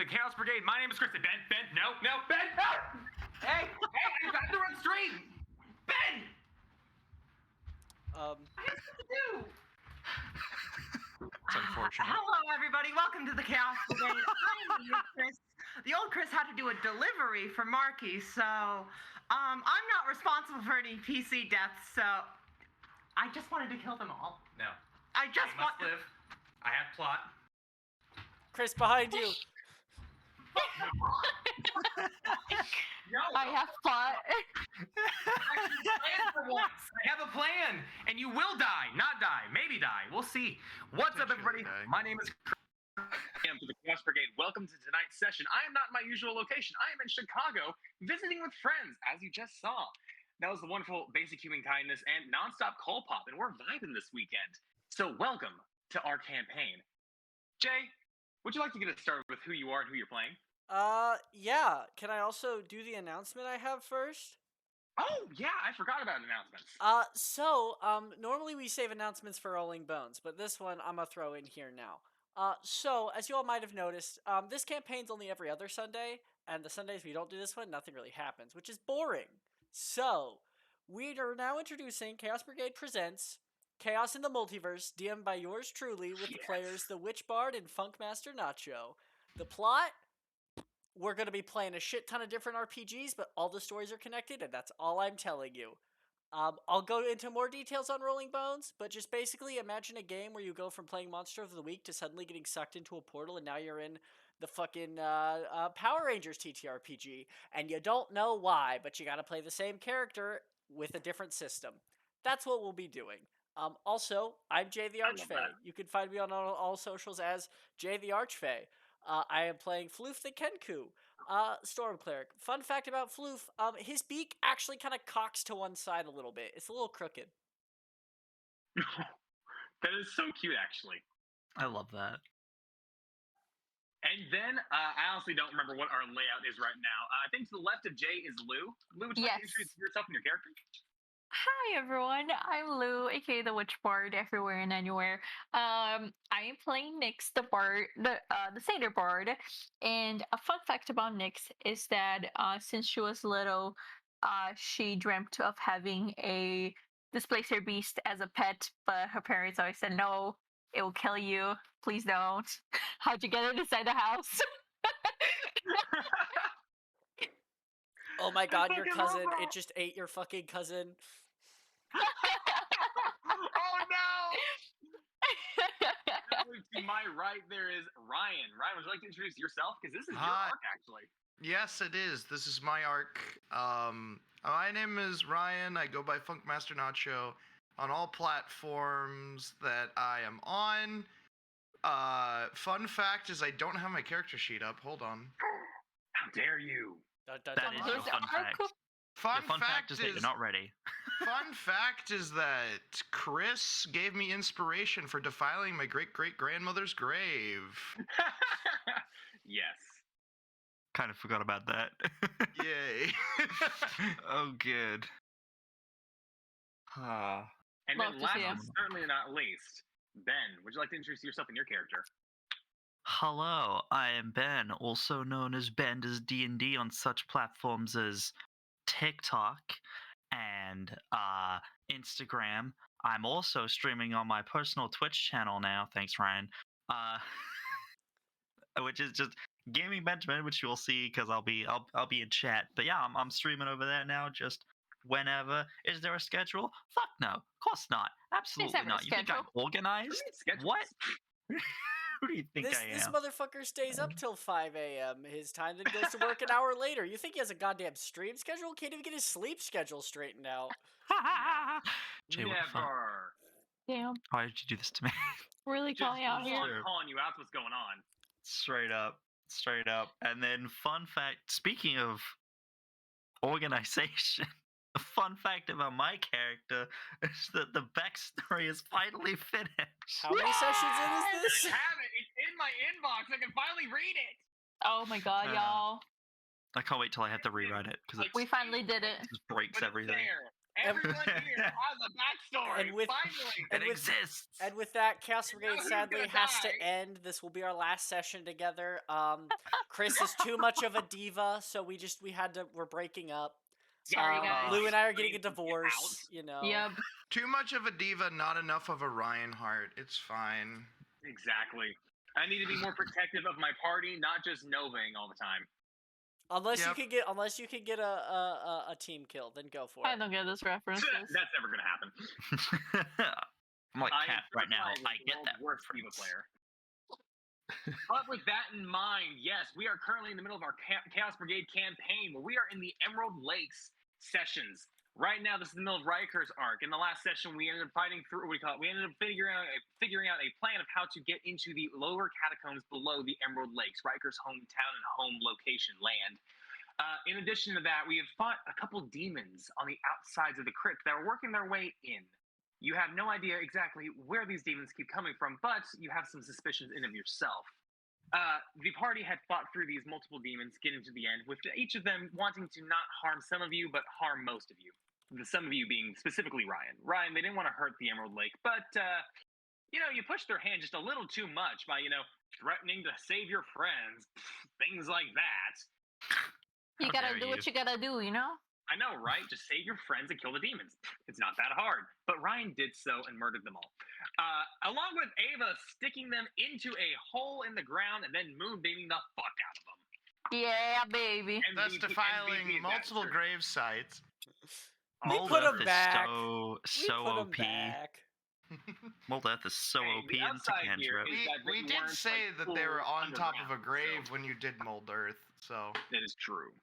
the Chaos Brigade. My name is Chris. Ben, no, Ben! Hey, I have to run straight! Ben! I have stuff to do! It's unfortunate. Hello, everybody. Welcome to the Chaos Brigade. I'm Chris. The old Chris had to do a delivery for Marky, so I'm not responsible for any PC deaths, so I just wanted to kill them all. No. I just must live. I have plot. Chris, behind you. No, I have plot. I have a plan, and you will die, not die, maybe die. We'll see. What's up, everybody? My name is Chris. I am to the Chaos Brigade. Welcome to tonight's session. I am not in my usual location. I am in Chicago, visiting with friends, as you just saw. That was the wonderful basic human kindness and nonstop call pop, and we're vibing this weekend. So welcome to our campaign. Jay, would you like to get us started with who you are and who you're playing? Yeah. Can I also do the announcement I have first? Oh, yeah, I forgot about announcements. Normally we save announcements for Rolling Bones, but this one I'm gonna throw in here now. So, as you all might have noticed, this campaign's only every other Sunday, and the Sundays we don't do this one, nothing really happens, which is boring. So, we are now introducing Chaos Brigade Presents Chaos in the Multiverse, DM'd by yours truly, with the players The Witch Bard and Funkmaster Nacho. The plot? We're going to be playing a shit ton of different RPGs, but all the stories are connected, and that's all I'm telling you. I'll go into more details on Rolling Bones, but just basically imagine a game where you go from playing Monster of the Week to suddenly getting sucked into a portal, and now you're in the fucking Power Rangers TTRPG, and you don't know why, but you gotta play the same character with a different system. That's what we'll be doing. Also, I'm Jay the Archfey. You can find me on all socials as Jay the Archfey. I am playing Floof the Kenku, Storm Cleric. Fun fact about Floof, his beak actually kind of cocks to one side a little bit. It's a little crooked. That is so cute, actually. I love that. And then, I honestly don't remember what our layout is right now. I think to the left of Jay is Lou. Lou, would you like to introduce yourself and your character? Hi everyone, I'm Lou, aka the Witch Bard, everywhere and anywhere. I am playing Nyx, the bard, the satyr bard. And a fun fact about Nyx is that since she was little, she dreamt of having a displacer beast as a pet, but her parents always said no, it will kill you. Please don't. How'd you get it inside the house? Oh my god, your cousin! It just ate your fucking cousin. Oh no! To my right, there is Ryan. Ryan, would you like to introduce yourself? Because this is your arc, actually. Yes, it is. This is my arc. My name is Ryan. I go by Funkmaster Nacho on all platforms that I am on. Fun fact is I don't have my character sheet up. Hold on. How dare you? That is a fun fact. Fun fact is that you're not ready. Fun fact is that Chris gave me inspiration for defiling my great-great-grandmother's grave. Yes. Kind of forgot about that. Yay. Oh, good. And then last but certainly not least, Ben, would you like to introduce yourself and your character? Hello, I am Ben, also known as Ben does D&D on such platforms as TikTok and Instagram. I'm also streaming on my personal Twitch channel now, thanks Ryan, which is just Gaming Benjamin, which you'll see because I'll be in chat. But yeah, I'm streaming over there now, just whenever. Is there a schedule? Fuck no, of course not. Absolutely not. You think I'm organized? What? Who do you think I am? This motherfucker stays up till 5 a.m. his time, then goes to work an hour later. You think he has a goddamn stream schedule? Can't even get his sleep schedule straightened out. Jay, what the fuck? Damn. Why did you do this to me? Really calling out here. Calling you out what's going on. Straight up. And then fun fact, speaking of organization, a fun fact about my character is that the backstory is finally finished. How many sessions in is this? I have it. It's in my inbox. I can finally read it. Oh my god, y'all. I can't wait till I have to rewrite it because we finally did it. It just breaks everything. Everyone here has a backstory. Finally, it exists. And with that, Chaos Brigade who's sadly gonna has to die? end. This will be our last session together. Chris is too much of a diva, so we're breaking up. Sorry, guys. Lou and I are getting a divorce. You know. Yep. Too much of a diva, not enough of a Reinhardt. It's fine. Exactly. I need to be more protective of my party, not just Novaing all the time. Unless you can get a team kill, then go for I it. don't get this reference. That's never gonna happen. I'm like Cat right now. I get that. Worst diva player. But with that in mind, yes, we are currently in the middle of our Chaos Brigade campaign, where we are in the Emerald Lakes sessions. Right now, this is the middle of Riker's arc. In the last session, we ended up fighting through. We ended up figuring out a plan of how to get into the lower catacombs below the Emerald Lakes, Riker's hometown and home location land. In addition to that, we have fought a couple demons on the outsides of the crypt that were working their way in. You have no idea exactly where these demons keep coming from, but you have some suspicions in of yourself. The party had fought through these multiple demons, getting to the end, with each of them wanting to not harm some of you, but harm most of you. Some of you being specifically Ryan. Ryan, they didn't want to hurt the Emerald Lake, but, you pushed their hand just a little too much by, threatening to save your friends, things like that. You gotta do what you gotta do, you know? I know, right? Just save your friends and kill the demons. It's not that hard. But Ryan did so and murdered them all. Along with Ava sticking them into a hole in the ground and then moonbeaming the fuck out of them. Yeah, baby. Thus defiling multiple grave sites. We Mold put Earth him back. is so OP. Mold Earth is so OP in Cantrip. We did say that they were on top of a grave when you did Mold Earth, so. That is true.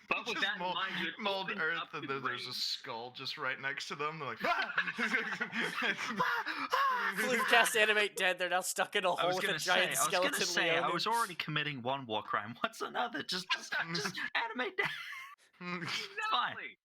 But with that in mind, Mold Earth, and there's a skull just right next to them. They're like, Flucecast animate dead. They're now stuck in a hole with a giant skeleton. I was already committing one war crime. What's another? Just animate dead. Exactly.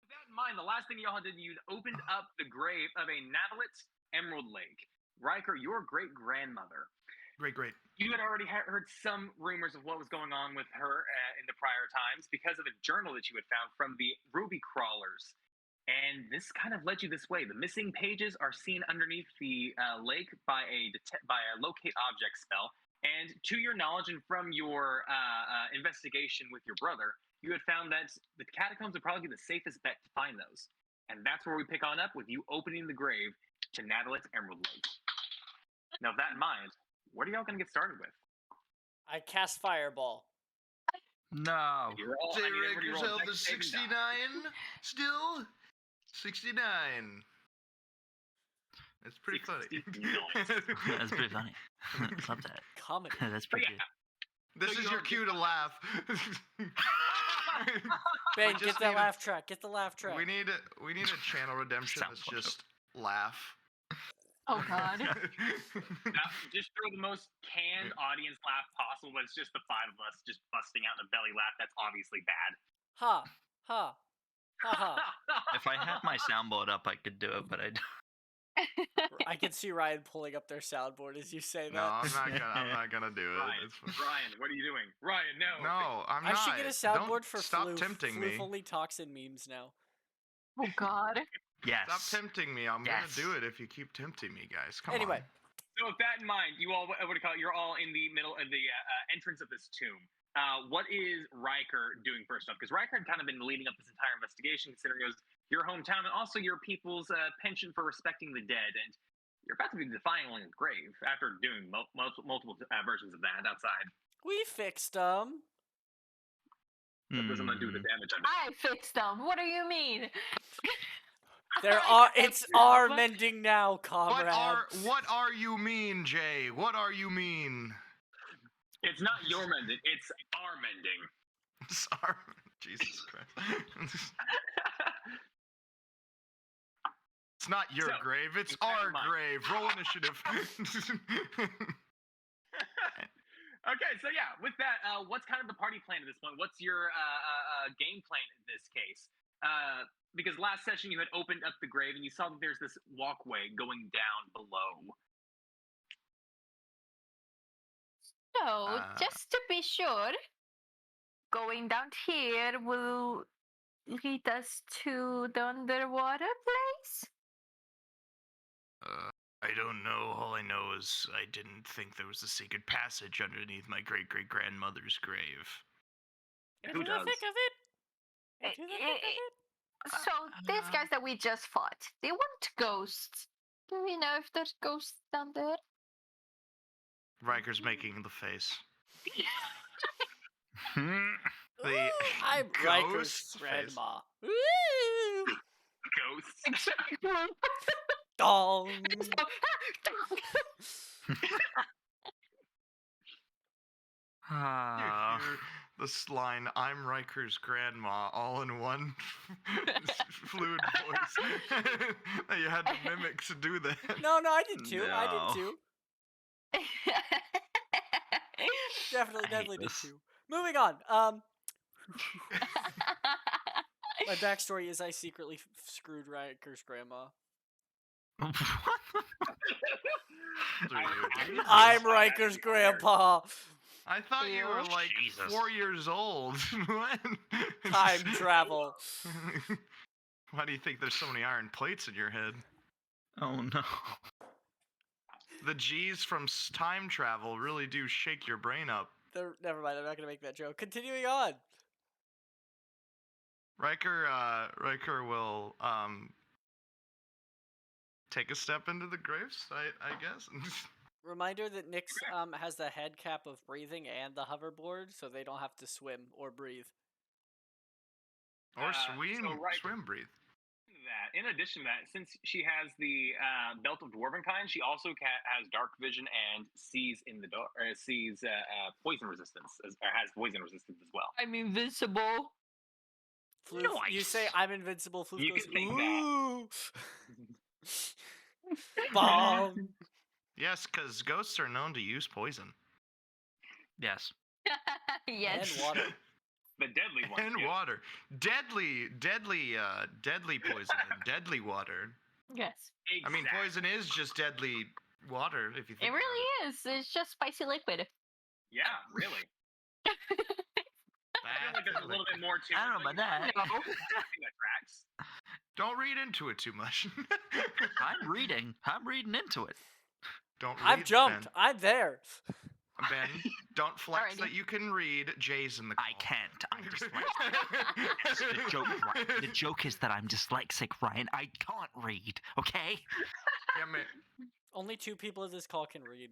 With that in mind, the last thing y'all did, you opened up the grave of a Navalit Emerald Lake. Riker, your great-grandmother. Great. You had already heard some rumors of what was going on with her in the prior times because of a journal that you had found from the Ruby Crawlers. And this kind of led you this way. The missing pages are seen underneath the lake by a locate object spell. And to your knowledge and from your investigation with your brother, you had found that the catacombs would probably be the safest bet to find those. And that's where we pick on up with you opening the grave to Natalit's Emerald Lake. Now, with that in mind, what are y'all going to get started with? I cast Fireball. No. Rake yourself to 69 still? 69. It's pretty funny. That's pretty funny. Love that. Comedy. That's pretty good. This is your cue to laugh. Ben, get that laugh track. Get the laugh track. We need a channel redemption that's just laugh. Oh god. Just throw the most canned audience laugh possible, but it's just the five of us just busting out in a belly laugh. That's obviously bad. Ha. Ha. Ha ha. If I had my soundboard up, I could do it, but I don't. I can see Ryan pulling up their soundboard as you say that. No, I'm not gonna do it. Ryan, what are you doing? Ryan, no. No, I'm not. I should get a soundboard for stop Floof. tempting me. Floof only talks in memes now. Oh god. Yes. Stop tempting me. I'm gonna do it if you keep tempting me, guys. Come on. So with that in mind, you all, what do you call it? You're all in the middle of the entrance of this tomb. What is Riker doing first off? Because Riker had kind of been leading up this entire investigation, considering it was your hometown and also your people's penchant for respecting the dead. And you're about to be defiling the grave after doing multiple versions of that outside. We fixed them. That doesn't do the damage. I fixed them. What do you mean? It's our mending now, comrade. What are you mean, Jay? What are you mean? It's not your mending, it's our mending. It's our... Jesus Christ. It's not your grave, it's our grave. Roll initiative. Okay, so yeah, with that, what's kind of the party plan at this point? What's your game plan in this case? Because last session you had opened up the grave and you saw that there's this walkway going down below. So, just to be sure, going down here will lead us to the underwater place? I don't know. All I know is I didn't think there was a secret passage underneath my great-great-grandmother's grave. Who does? Think of it. Into the thick of it. So these guys that we just fought, they weren't ghosts. Do we know if there's ghosts down there? Riker's making the face. Ooh, I'm Riker's grandma. Ooh. Ghosts. Dong. You hear this line, I'm Riker's grandma, all in one fluid voice. That you had to mimic to do that. No, I did too. No. I did too. Definitely did too. Moving on. My backstory is I secretly screwed Riker's grandma. I'm Riker's grandpa. I thought you were like Jesus. 4 years old. Time travel. Why do you think there's so many iron plates in your head? Oh no. The G's from time travel really do shake your brain up. Never mind, I'm not going to make that joke. Continuing on. Riker will take a step into the gravesite, I guess. Reminder that Nyx has the head cap of breathing and the hoverboard, so they don't have to swim or breathe. Or swim, breathe. That. In addition to that, since she has the belt of dwarven kind, she also has dark vision and sees in the dark. Sees poison resistance, or has poison resistance as well. I'm invincible. Floof, Nice. You say I'm invincible. Floof You goes, can think ooh. Bomb. Yes, because ghosts are known to use poison. Yes. Yes. And water. The deadly one. And water. Deadly poison and deadly water. Yes. Exactly. I mean, poison is just deadly water, if you think It about really is. It's just spicy liquid. Yeah, really. I feel like there's a little bit more to it. I don't know about that. I think that tracks. Don't read into it too much. I'm reading into it. Don't read, I've jumped. Ben. I'm there. Ben, don't flex Alrighty. that you can read. Jay's in the call. I can't. I'm dyslexic. That's the joke, Ryan. The joke is that I'm dyslexic, Ryan. I can't read, okay? Yeah, man. Only 2 people of this call can read.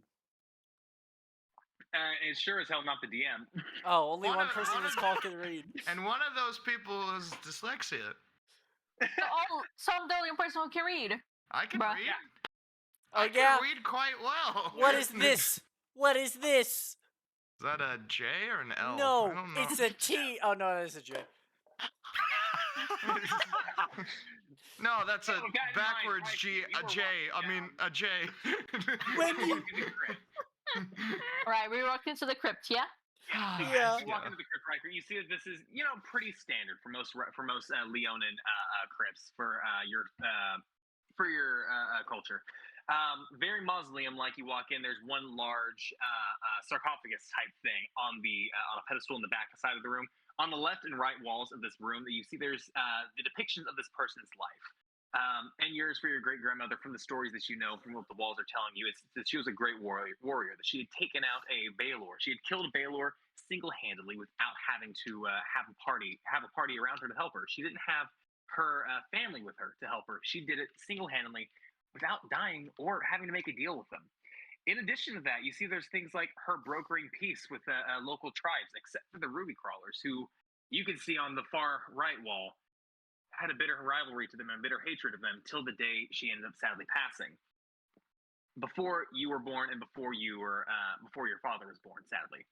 It's sure as hell not the DM. Oh, only one person in this call can read. And one of those people is dyslexia. So I'm the only person who can read. I can Bruh. read. Yeah. Oh, I can read quite well. What is this? What is this? Is that a J or an L? No, I don't know. it's a T. Oh, no, it's a J. No, that's a Oh, guys, backwards mine, G, you a were J. walking I mean, down. a J. When you... Alright, we walked into the crypt, yeah? Yeah. You walk into the crypt, Riker. You see that this is, pretty standard for most Leonin crypts for your culture. Very mausoleum-like. You walk in. There's one large sarcophagus type thing on a pedestal in the back side of the room. On the left and right walls of this room, that you see, there's the depictions of this person's life. And yours for your great grandmother, from the stories that you know, from what the walls are telling you, it's that she was a great warrior. That she had taken out a Baelor. She had killed a Baelor single-handedly without having to have a party around her to help her. She didn't have her family with her to help her. She did it single-handedly without dying or having to make a deal with them. In addition to that, you see there's things like her brokering peace with local tribes, except for the Ruby Crawlers, who you can see on the far right wall had a bitter rivalry to them and bitter hatred of them till the day she ended up sadly passing. Before you were born and before your father was born, sadly.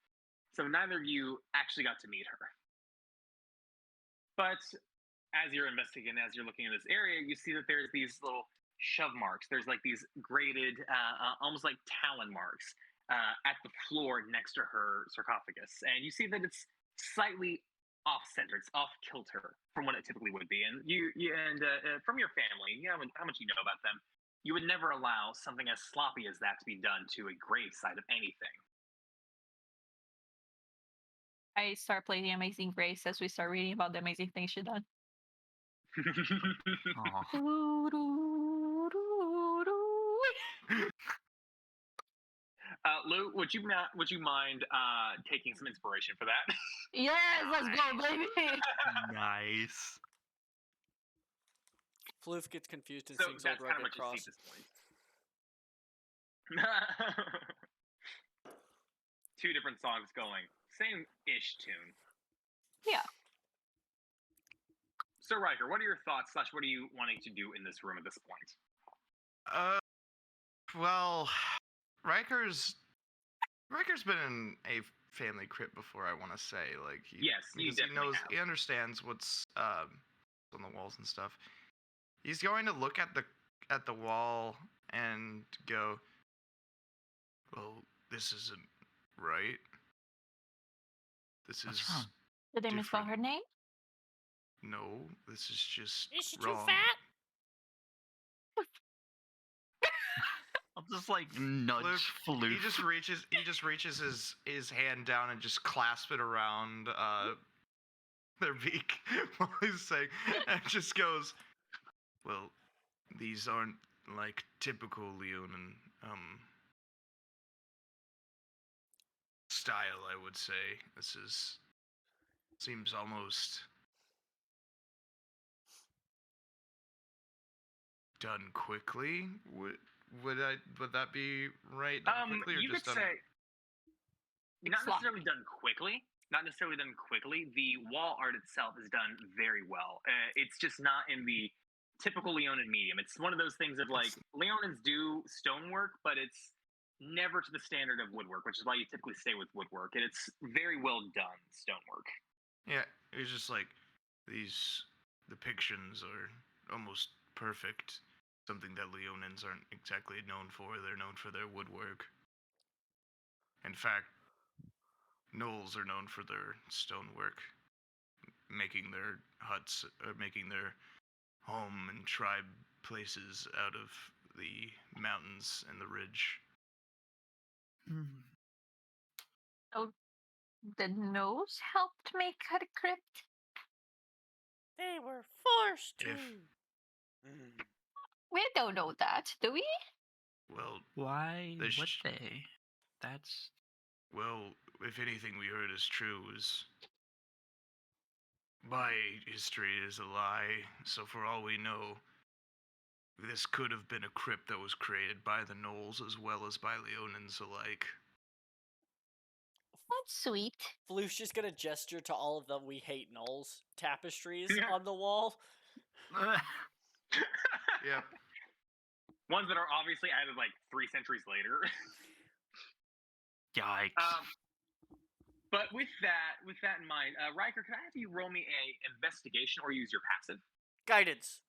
So neither of you actually got to meet her. But as you're investigating, as you're looking at this area, you see that there's these little shove marks. There's like these graded, almost like talon marks at the floor next to her sarcophagus. And you see that it's slightly off-center, it's off-kilter from what it typically would be. And from your family, how much you know about them, you would never allow something as sloppy as that to be done to a gravesite of anything. I start playing The Amazing Grace as we start reading about the amazing things she done. Lou, would you mind taking some inspiration for that? Yes, let's go, baby. Nice. Floof gets confused and So sings that's Old kind of Rugged what you see Cross. at this point. Two different songs going, same-ish tune. Yeah. So Riker, what are your thoughts? / what are you wanting to do in this room at this point? Well, Riker's been in a family crypt before. I want to say, like, he knows, he understands what's on the walls and stuff. He's going to look at the wall and go, "Well, this isn't right. This is Did they misspell her name? No, this is just Is she wrong." too fat? I'll just like nudge Floof. He just reaches his hand down and just clasps it around their beak while he's saying, and just goes, "Well, these aren't like typical Leonin style, I would say. This seems almost done quickly. Would that be right? Quickly, or you just could done... say not necessarily done quickly. Not necessarily done quickly. The wall art itself is done very well. It's just not in the typical Leonin medium. It's one of those things of like Leonins do stonework, but it's never to the standard of woodwork, which is why you typically stay with woodwork. And it's very well done stonework. Yeah, it's just like these depictions are almost perfect. Something that Leonins aren't exactly known for. They're known for their woodwork. In fact, Gnolls are known for their stonework, making their huts, or making their home and tribe places out of the mountains and the ridge. Oh, the nose helped make her crypt? They were forced to. We don't know that, do we? Well, why would they? That's... Well, if anything we heard is true, my history is a lie, so for all we know, this could have been a crypt that was created by the Gnolls as well as by Leonins alike. That's sweet. Floof's just gonna gesture to all of the "We Hate Gnolls" tapestries on the wall. Yep. Ones that are obviously added like 3 centuries later. Yikes. But with that in mind, Riker, could I have you roll me a investigation or use your passive? Guidance.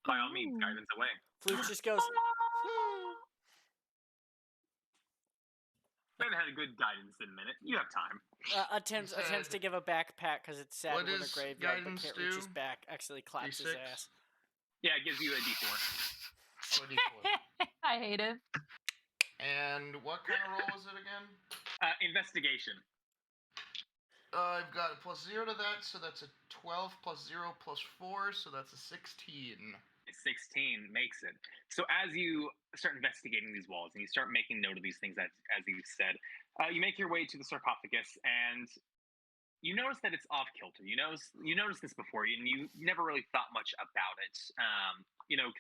By all means, guidance away. Floof just goes. We haven't had a good guidance in a minute. You have time. Attempts to give a back pat because it's sad What when a does graveyard, but guidance can't reach his do? back. Accidentally claps his D6? ass. Yeah, it gives you a D4. Oh, D4. I hate it. And what kind of roll is it again? Investigation. I've got a +0 to that, so that's a 12 + 0 + 4, so that's a 16. 16 makes it. So as you start investigating these walls and you start making note of these things, as you said, you make your way to the sarcophagus and you notice that it's off kilter. You noticed this before, and you never really thought much about it.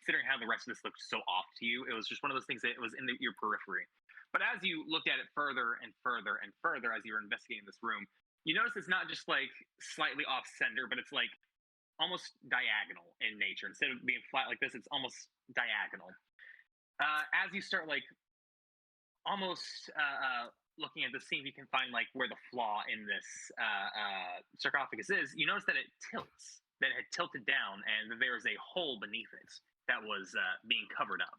Considering how the rest of this looked so off to you, it was just one of those things that it was in your periphery. But as you looked at it further and further and further as you were investigating this room, you notice it's not just like slightly off center, but it's like almost diagonal in nature. Instead of being flat like this, it's almost diagonal. As you start like almost looking at this, see if you can find like where the flaw in this sarcophagus is, you notice that it tilts, that it had tilted down, and that there is a hole beneath it that was being covered up.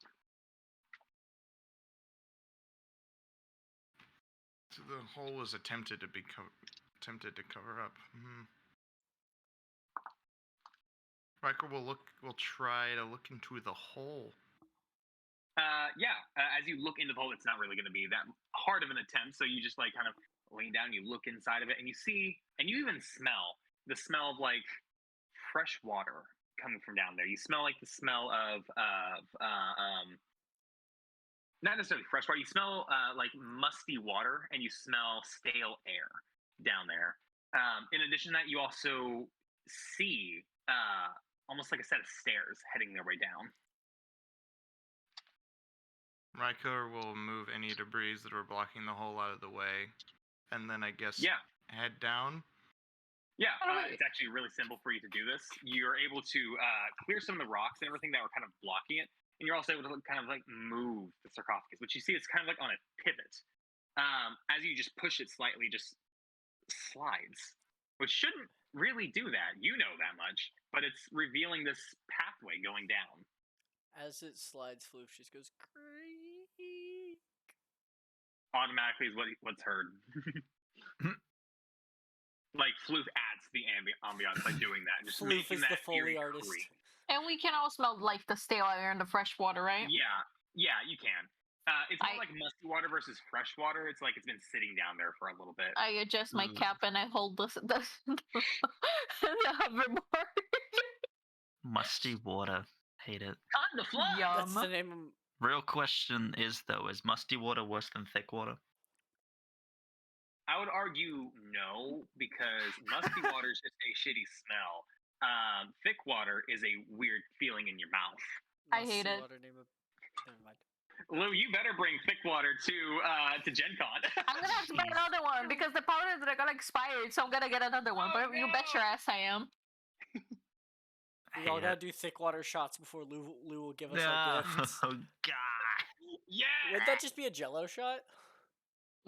So the hole was attempted to cover up. Riker will try to look into the hole. As you look into the hole, it's not really going to be that hard of an attempt. So you just like kind of lean down, you look inside of it, and you see, and you even smell the smell of like fresh water coming from down there. You smell like the smell of not necessarily fresh water. You smell like musty water, and you smell stale air down there. In addition to that, you also see almost like a set of stairs heading their way down. Riker will move any debris that are blocking the hole out of the way, and then I guess head down. Yeah, it's actually really simple for you to do this. You're able to clear some of the rocks and everything that were kind of blocking it, and you're also able to kind of like move the sarcophagus, which you see it's kind of like on a pivot. As you just push it slightly, just slides, which shouldn't really do that. You know that much, but it's revealing this pathway going down. As it slides, Floof just goes creak. Automatically is what's heard. Like Floof adds to the ambiance by doing that. Just Floof is that the Foley artist. creak. And we can all smell like the stale air and the fresh water, right? Yeah, you can. It's more like musty water versus fresh water. It's like it's been sitting down there for a little bit. I adjust my cap and I hold the hoverboard. Musty water. Hate it. On the floor. That's the name of... Real question is, though, is musty water worse than thick water? I would argue no, because musty water is just a shitty smell. Thick water is a weird feeling in your mouth. I hate it. Never mind. Lou, you better bring thick water to Gen Con. I'm gonna have to buy another one because the powder that I got expired, so I'm gonna get another one. But you bet your ass I am. We all gotta do thick water shots before Lou will give us our gifts. Oh god. Yeah. Would that just be a Jello shot?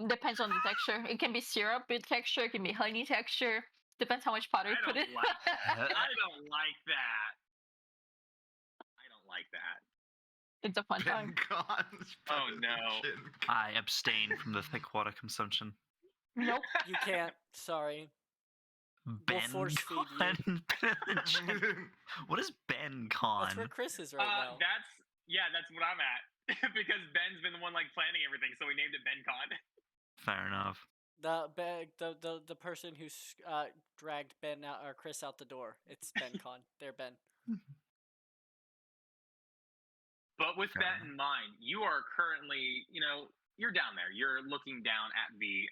Depends on the texture. It can be syrup texture. It can be honey texture. Depends how much powder you put in. I don't like that. I don't like that. It's a fun time. Oh no. I abstain from the thick water consumption. Nope. You can't. Sorry. Ben We'll force feed you. What is Ben Con? That's where Chris is right now. That's what I'm at. Because Ben's been the one like planning everything, so we named it Ben Con. Fair enough. The person who dragged Ben out or Chris out the door. It's Ben Con. They're Ben. But with that in mind, you are currently, you're down there. You're looking down at the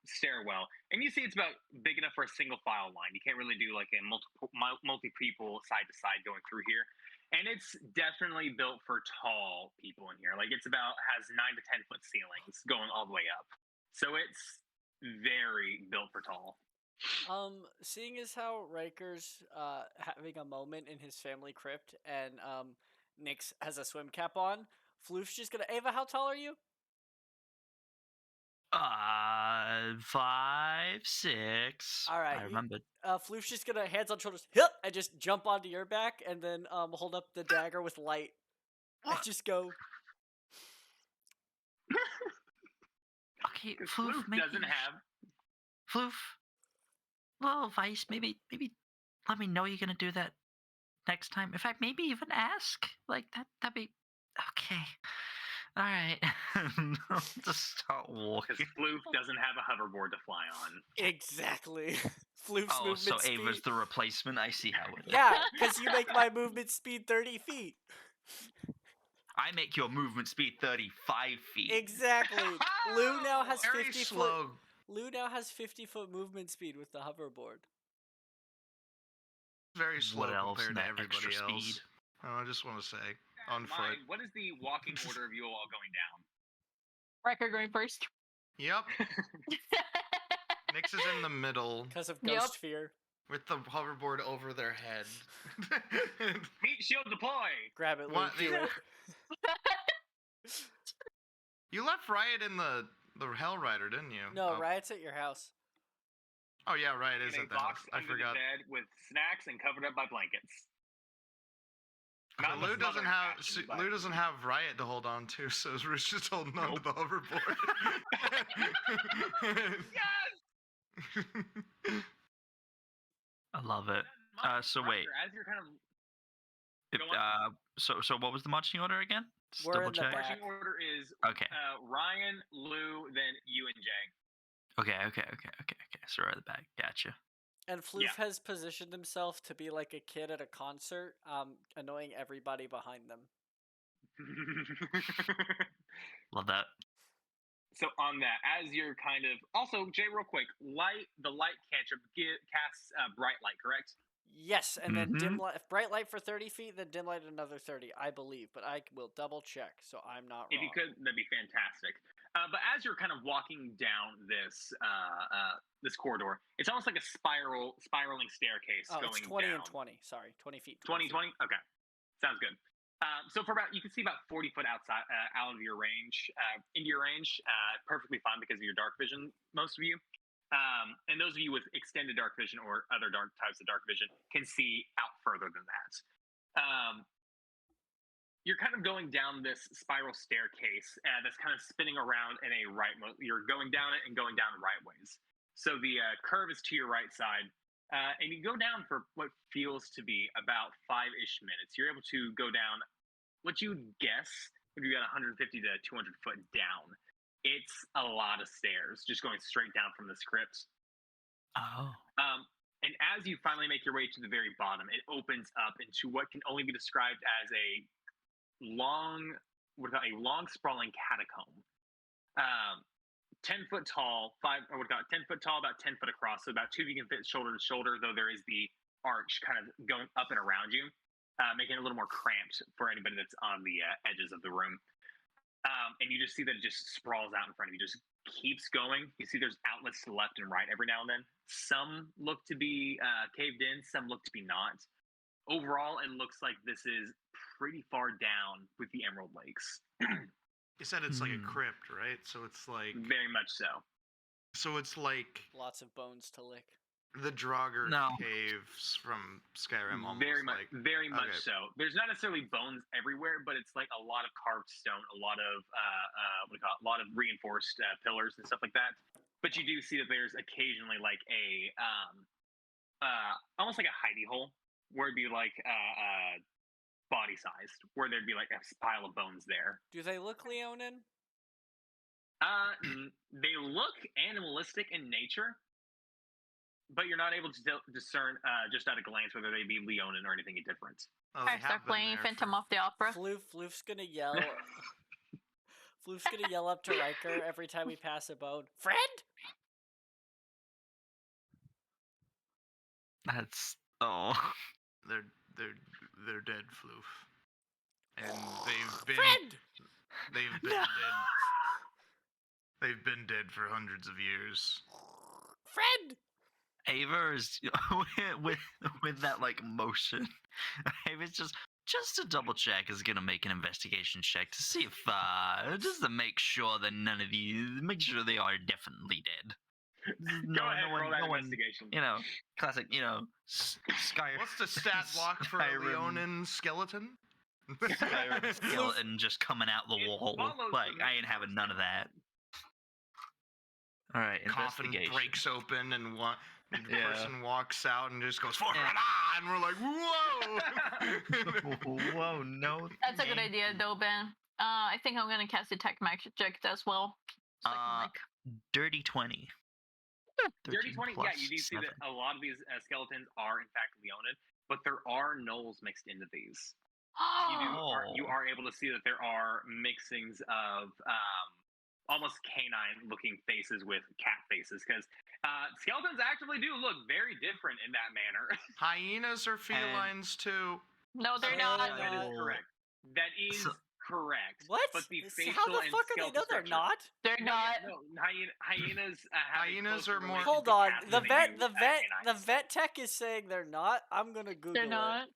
stairwell, and you see it's about big enough for a single file line. You can't really do like a multi people side to side going through here. And it's definitely built for tall people in here. Like has 9 to 10 foot ceilings going all the way up. So it's very built for tall. Seeing as how Riker's having a moment in his family crypt and Nyx has a swim cap on, Floof's just gonna... Ava, how tall are you? 5, 6. All right. I remembered. Floof's just gonna hands on shoulders, hip, and just jump onto your back, and then hold up the dagger with light, and just go. Okay, Floof doesn't have. Floof, little advice. Maybe let me know you're gonna do that next time. In fact, maybe even ask like that. That'd be okay. All right. I'll just start walking. Because Floof doesn't have a hoverboard to fly on. Exactly. Floof's movement so speed. Ava's the replacement. I see how it is. Yeah, because you make my movement speed 30 feet. I make your movement speed 35 feet. Exactly. Lou now has Very 50 slow. foot. Lou now has 50-foot movement speed with the hoverboard. Very slow What else compared in to that everybody extra else. speed? I just want to say, on foot. What is the walking order of you all going down? Riker going first. Yep. Nyx is in the middle Because of ghost fear. with the hoverboard over their head. Meat shield deploy! Grab it, Lou. What? Do it. You left Riot in the Hell Rider, didn't you? No, Oh. Riot's at your house. Oh yeah, Riot is In a at the house. box I under forgot. the bed with snacks and covered up by blankets. So Not Lou the doesn't Southern have fashion, but- Lou doesn't have Riot to hold on to, so Ruth's just holding on to the hoverboard. Yes! I love it. So wait. As you're kind of If, Go on. so what was the marching order again? Just We're double in the check. back. marching order is Okay. Ryan, Lou, then you and Jay. Okay. So right at the back. Gotcha. And Floof has positioned himself to be like a kid at a concert, annoying everybody behind them. Love that. So on that, as you're kind of also Jay, real quick, the light cantrip casts bright light, correct? Yes, and then dim light, bright light for 30 feet, then dim light another 30, I believe, but I will double check, so I'm not wrong. If you could, that'd be fantastic. But as you're kind of walking down this this corridor, it's almost like a spiraling staircase going it's 20 down. and 20. Sorry, 20 feet. 20, 20? Okay. Sounds good. So for you can see about 40 foot outside, out of your range, into your range, perfectly fine because of your dark vision, most of you. And those of you with extended dark vision or other dark types of dark vision can see out further than that. You're kind of going down this spiral staircase that's kind of spinning around in a right. You're going down it and going down right ways. So the curve is to your right side. And you go down for what feels to be about 5-ish minutes. You're able to go down what you would guess would be about 150 to 200 foot down. It's a lot of stairs just going straight down from this crypt. Oh. And as you finally make your way to the very bottom, it opens up into what can only be described as a long sprawling catacomb. 10 foot tall, 10 foot tall, about 10 foot across. So about 2 of you can fit shoulder to shoulder, though there is the arch kind of going up and around you, making it a little more cramped for anybody that's on the edges of the room. And you just see that it just sprawls out in front of you, just keeps going. You see there's outlets to the left and right every now and then. Some look to be caved in, some look to be not. Overall, it looks like this is pretty far down with the Emerald Lakes. You said it's like a crypt, right? So it's like very much so. So it's like lots of bones to lick. The Draugr caves from Skyrim, almost. Very much so. There's not necessarily bones everywhere, but it's like a lot of carved stone, a lot of a lot of reinforced pillars and stuff like that. But you do see that there's occasionally like a almost like a hidey hole where it'd be like body sized, where there'd be like a pile of bones there. Do they look Leonin? They look animalistic in nature, but you're not able to discern just at a glance whether they be Leonin or anything different. I start playing Phantom of the Opera. Floof's gonna yell. Floof's gonna yell up to Riker every time we pass a bone. Friend. That's they're dead, Floof, and they've been Friend! They've been dead. They've been dead for hundreds of years. Friend. Ava is with that like motion. Ava's just to double check is gonna make an investigation check to see if just to make sure that make sure they are definitely dead. Go ahead, roll that investigation. You know, classic. You know, Skyrim. What's the stat block for a Leonin skeleton? Skyrim skeleton just coming out the wall. Like I ain't having none of that. All right, coffin breaks open and the person walks out and just goes forward, and we're like, whoa! Whoa, no. That's a good idea, though, Ben. I think I'm gonna cast Detect Magic as well. So Dirty 20. Dirty 20. Yeah, you do see that a lot of these skeletons are in fact Leonin, but there are gnolls mixed into these. You are able to see that there are mixings of almost canine-looking faces with cat faces, because skeletons actively do look very different in that manner. Hyenas are felines too. No, they're not. That is correct. That is correct. What? But the How the fuck are they? No, they're not. They're not. No, hyenas. Hyenas are more. Hold on. The vet tech is saying they're not. I'm gonna Google They're not.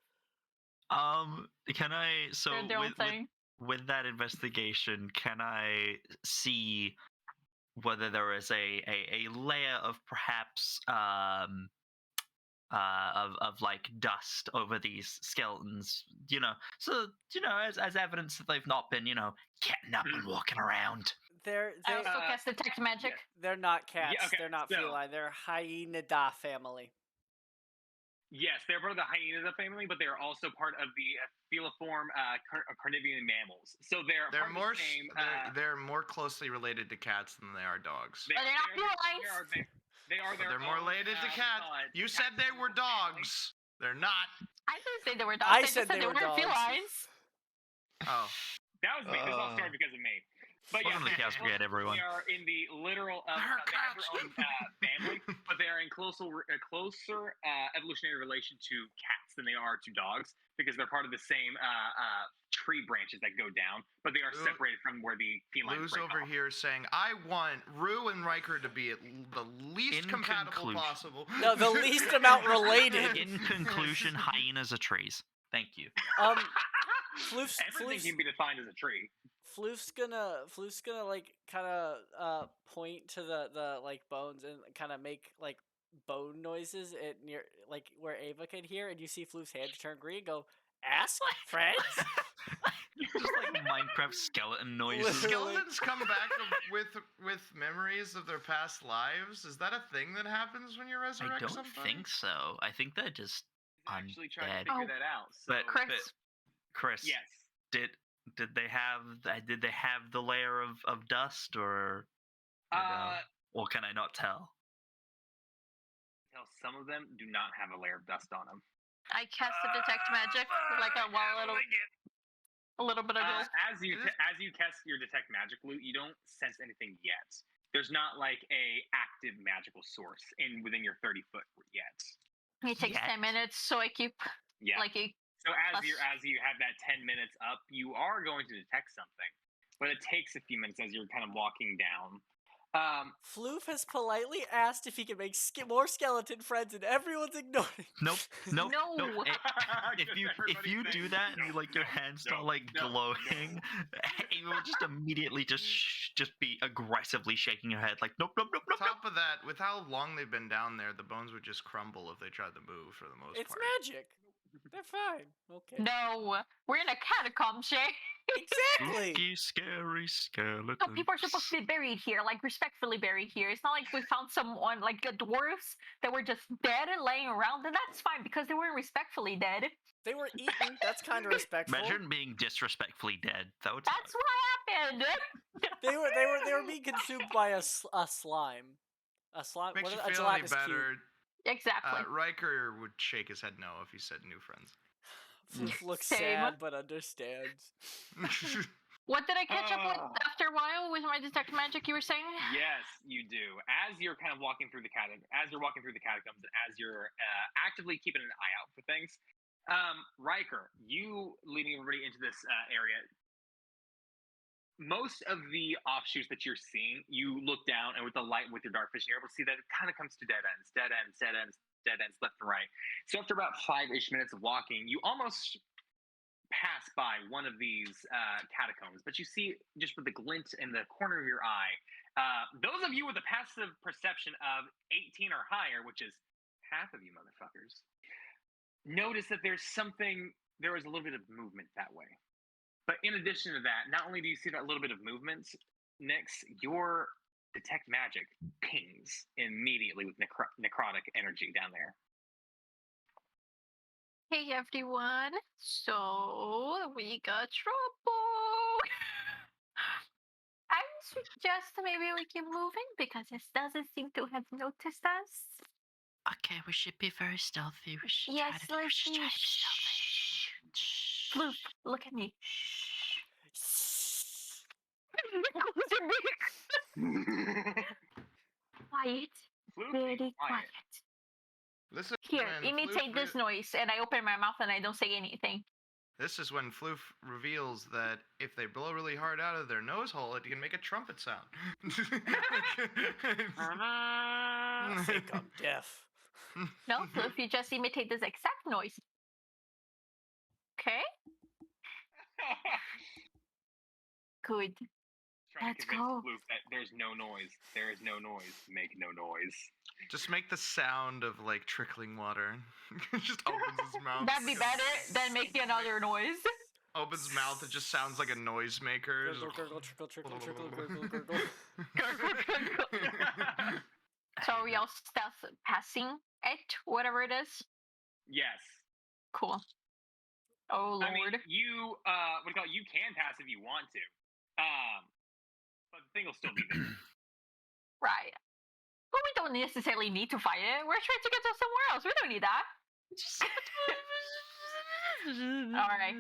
it. Can I? So They're their own thing. With that investigation, can I see whether there is a layer of perhaps of like dust over these skeletons, as evidence that they've not been, getting up and walking around. I also cast Detect Magic. They're not cats. Yeah, okay, they're not feline. They're Hyenidae family. Yes, they're part of the Hyenidae family, but they are also part of the feliform carnivorous mammals. So they're more the same, they're more closely related to cats than they are dogs. They're not felines. They are They're more related to cats. You said they were dogs. They're not. I didn't say they were dogs. I just said they were dogs. felines. Oh. That was me. This all started because of me. But Welcome to the Chaos Brigade, everyone. They are in the literal. They have their own family, but they are in closer evolutionary relation to cats than they are to dogs because they're part of the same tree branches that go down, but they are separated from where the felines Lou's over here saying, "I want Rue and Riker to be the least compatible possible." No, the least amount related. In conclusion, hyenas are trees. Thank you. Everything can be defined as a tree. Floof's gonna like kind of point to the like bones and kind of make like bone noises at near like where Ava can hear, and you see Floof's hands turn green and go, "Ask friends." Just like Minecraft skeleton noises. Skeletons come back with memories of their past lives. Is that a thing that happens when you resurrect somebody? I don't think so. I think they're just actually trying undead. to figure that out. So. But Chris, yes. Did they have the layer of dust or can I not tell? Some of them do not have a layer of dust on them. I cast a detect magic like a little bit ago. As you cast your detect magic, Lou, you don't sense anything yet. There's not like a active magical source within your 30-foot yet. It takes 10 minutes, so I keep like a. So as you have that 10 minutes up, you are going to detect something, but it takes a few minutes as you're kind of walking down. Floof has politely asked if he can make more skeleton friends, and everyone's ignoring. Nope. No. If you do that and you like your hands start like glowing, you will just immediately just be aggressively shaking your head like nope. Top of that, with how long they've been down there, the bones would just crumble if they tried to move for the most part. It's magic. They're fine. Okay. No, we're in a catacomb, Shay. Exactly. Spooky, scary skeletons. No, people are supposed to be buried here, like respectfully buried here. It's not like we found someone like the dwarves that were just dead and laying around, and that's fine because they weren't respectfully dead. They were eaten. That's kind of respectful. Imagine being disrespectfully dead. That's what happened. They were being consumed by a slime. A slime. Makes what you a feel any gelatinous better. cube. Exactly. Riker would shake his head no if he said new friends. Floof looks Same. sad but understands. What did I catch up with after a while with my detect magic? You were saying? Yes, you do. As you're kind of walking through the catacombs, and as you're actively keeping an eye out for things, Riker, you leading everybody into this area. Most of the offshoots that you're seeing, you look down and with the light, with your dark vision, you're able to see that it kind of comes to dead ends, left and right. So after about 5-ish minutes of walking, you almost pass by one of these catacombs, but you see just with the glint in the corner of your eye, those of you with a passive perception of 18 or higher, which is half of you motherfuckers, notice that there is a little bit of movement that way. But in addition to that, not only do you see that little bit of movement, Nyx, your detect magic pings immediately with necrotic energy down there. Hey everyone, so we got trouble. I suggest maybe we keep moving because it doesn't seem to have noticed us. Okay, we should be very stealthy. We should Yes, try to let's be be. Floof, look at me. Quiet. Very quiet. Listen, Here, imitate this noise, and I open my mouth and I don't say anything. This is when Floof reveals that if they blow really hard out of their nose hole, it can make a trumpet sound. I think I'm deaf. No, Floof, you just imitate this exact noise. Okay? Good. Let's go. Floof that there's no noise. There is no noise. Make no noise. Just make the sound of like trickling water. Just opens his mouth. That'd be better than making another noise. Opens mouth. It just sounds like a noisemaker. Gurgle, trickle, trickle, trickle, gurgle, gurgle. So are we all stealth passing it, whatever it is? Yes. Cool. Oh lord. I mean, you you can pass if you want to. But the thing will still be there. Right. But we don't necessarily need to fight it. We're trying to get to somewhere else. We don't need that. All right.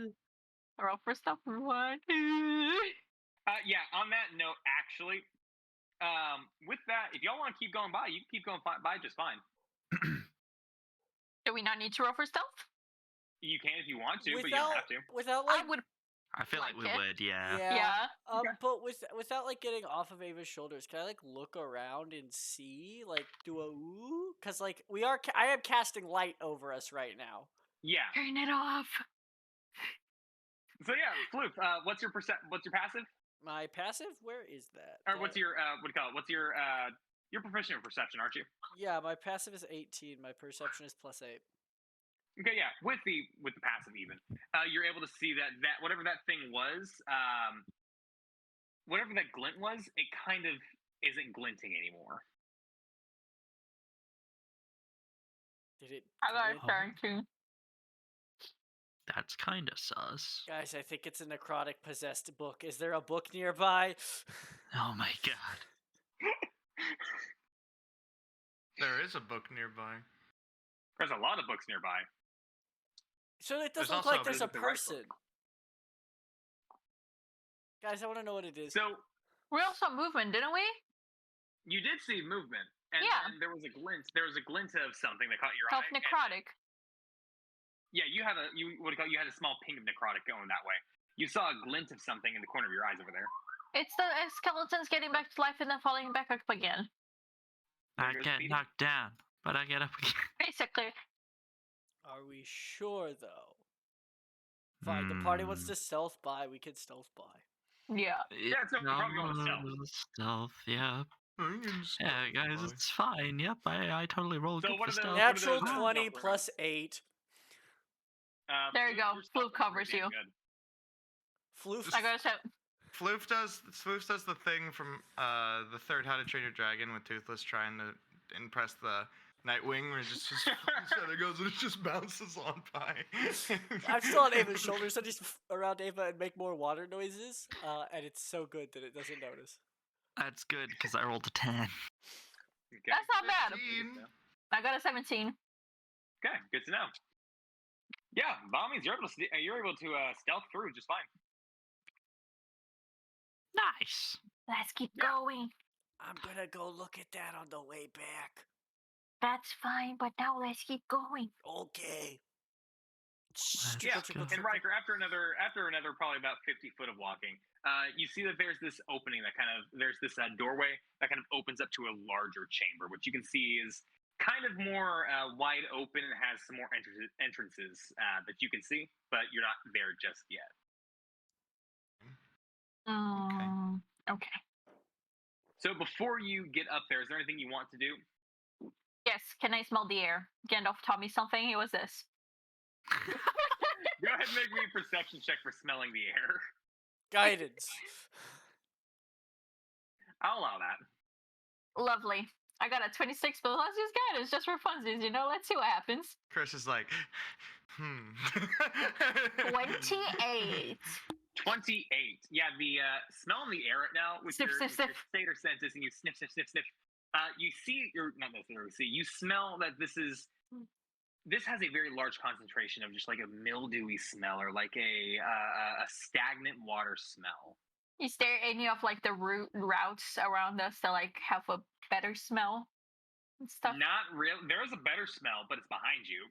Roll for stuff for one. Yeah. On that note, actually, with that, if y'all want to keep going by, you can keep going by just fine. Do we not need to roll for stealth? You can if you want to, but you don't have to. Without I like, would. I feel like we Like it. would, yeah. yeah. Okay. But without like getting off of Ava's shoulders, can I like look around and see, like, do a ooh? Cause like I am casting light over us right now. Yeah. Turn it off. So yeah, Floof, what's your passive? My passive, where is that? Or what's your what do you call it? What's your you're proficient in perception, aren't you? Yeah, my passive is 18. My perception is +8. Okay, yeah. With the passive even, you're able to see that whatever that thing was, whatever that glint was, it kind of isn't glinting anymore. Did it? I got a glint? turn too. That's kind of sus. Guys, I think it's a necrotic possessed book. Is there a book nearby? Oh my god. There is a book nearby. There's a lot of books nearby. So it There's doesn't look also like there's a the right person. Guys, I want to know what it is. So We all saw movement, didn't we? you did see movement, and Yeah. then there was a glint. There was a glint of something that caught your Self eye. and- necrotic. Yeah, you had a small ping of necrotic going that way. You saw a glint of something in the corner of your eyes over there. It's the skeletons getting back to life and then falling back up again. I There's get speed. knocked down, but I get up again. Basically. Are we sure though? Fine, the party wants to stealth by. We can stealth by. Yeah. Yeah, so probably going to stealth, yeah. I can Yeah, stealth guys, by. it's fine. Yep, I totally rolled So good what for are those- stealth. Natural those 20 stealth plus 8. There you go. your stealth Floof is covers pretty you. damn good. Floof. I got a set. Floof does the thing from the third How to Train Your Dragon with Toothless trying to impress the Nightwing, where it just shadow goes and it just bounces on by. I'm still on Ava's shoulders. I just around Ava and make more water noises, and it's so good that it doesn't notice. That's good, because I rolled a 10. Okay. That's not bad. 15. I got a 17. Okay, good to know. Yeah, by all means, you're able to stealth through just fine. Nice. Let's keep Yeah. going. I'm gonna go look at that on the way back. That's fine, but now let's keep going. Okay. Yeah, go. and Riker, after another probably about 50 foot of walking, you see that there's this opening there's this doorway that kind of opens up to a larger chamber, which you can see is kind of more wide open and has some more entrances that you can see, but you're not there just yet. Okay. So before you get up there, is there anything you want to do? Yes, can I smell the air? Gandalf taught me something. It was this. Go ahead and make me a perception check for smelling the air. Guidance. I'll allow that. Lovely. I got a 26, but let's use guidance just for funsies, Let's see what happens. Chris is like, 28. 28. Yeah, the smell in the air right now with Sniff, your, sniff, with your Seder senses, and you sniff, sniff, sniff, sniff. You see, or not necessarily see, you smell that this has a very large concentration of just like a mildewy smell or like a stagnant water smell. Is there any of like the routes around us that like have a better smell and stuff? Not real. There is a better smell, but it's behind you.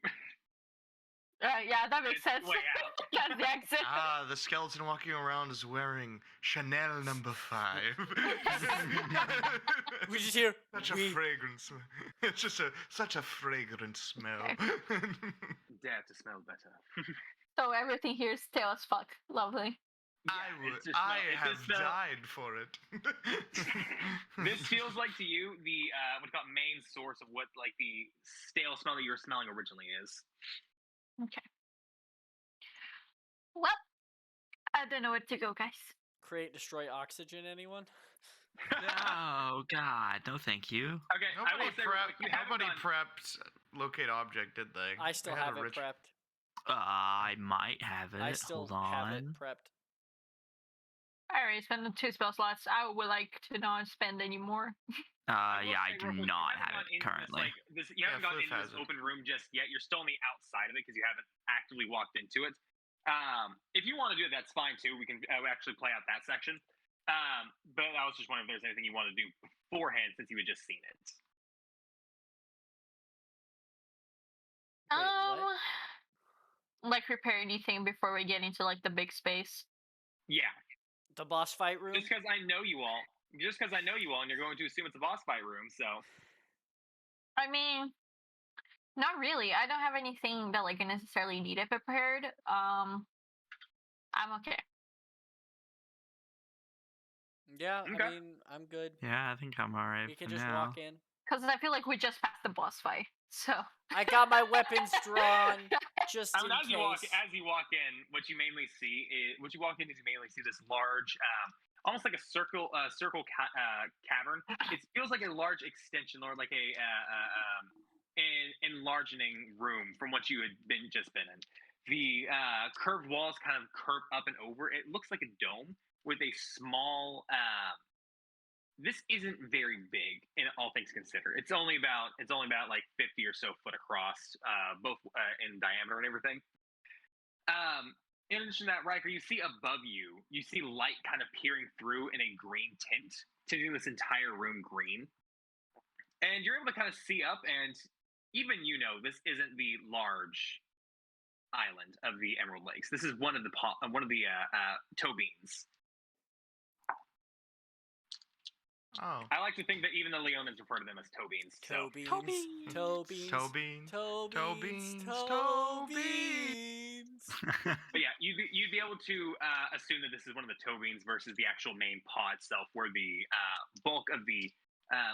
Yeah, that makes It's sense. way out. That's the exit. the skeleton walking around is wearing Chanel No. 5. We just hear. Such a fragrant smell. It's just such a fragrant smell. Dare to smell better. So everything here is stale as fuck. Lovely. I have died for it. This feels like to you the main source of what like the stale smell that you were smelling originally is. Okay. Well, I don't know where to go, guys. Create, destroy oxygen, anyone? Oh God, no, thank you. Okay, I will say real quick, you haven't Nobody done- prepped locate object, did they? I still They had have a it rich- prepped. I might have it. I still Hold on. have it prepped. I already spent the 2 spell slots. I would like to not spend any more. Yeah, I do not have it currently. You haven't gotten into this open room just yet. You're still on the outside of it because you haven't actively walked into it. If you want to do it, that's fine too. We can actually play out that section. But I was just wondering if there's anything you want to do beforehand since you had just seen it. Like prepare anything before we get into like the big space. Yeah. The boss fight room? Just because I know you all. And you're going to assume it's a boss fight room, so. I mean, not really. I don't have anything that like I necessarily needed prepared. I'm okay. Yeah, okay. I mean, I'm good. Yeah, I think I'm alright. We can just walk in. Because I feel like we just passed the boss fight, so. I got my weapons drawn, just in as case. As you walk in, what you mainly see is this large, almost like a circle cavern. It feels like a large extension, or like an enlarging room from what you had just been in. The curved walls kind of curve up and over. It looks like a dome with a small. This isn't very big in all things considered. It's only about like 50 or so foot across, both in diameter and everything. In addition to that, Riker, you see above you see light kind of peering through in a green tint, tinting this entire room green. And you're able to kind of see up, and even this isn't the large island of the Emerald Lakes. This is one of the toe beans. Oh. I like to think that even the Leonins refer to them as toe beans. Toe beans. But yeah, you'd be able to assume that this is one of the toe beans versus the actual main paw itself, where the bulk of the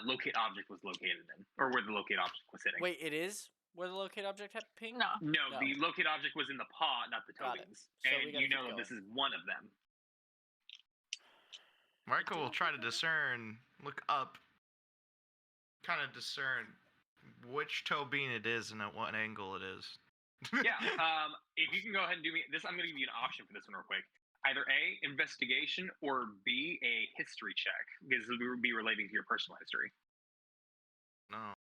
locate object was located in, or where the locate object was sitting. Wait, it is where the locate object had ping? No, the locate object was in the paw, not the toe beans. So and that this is one of them. Marco will try to look up, kind of discern which toe bean it is and at what angle it is. Yeah, if you can go ahead and do me this, I'm going to give you an option for this one real quick. Either A, investigation, or B, a history check, because it will be relating to your personal history. No.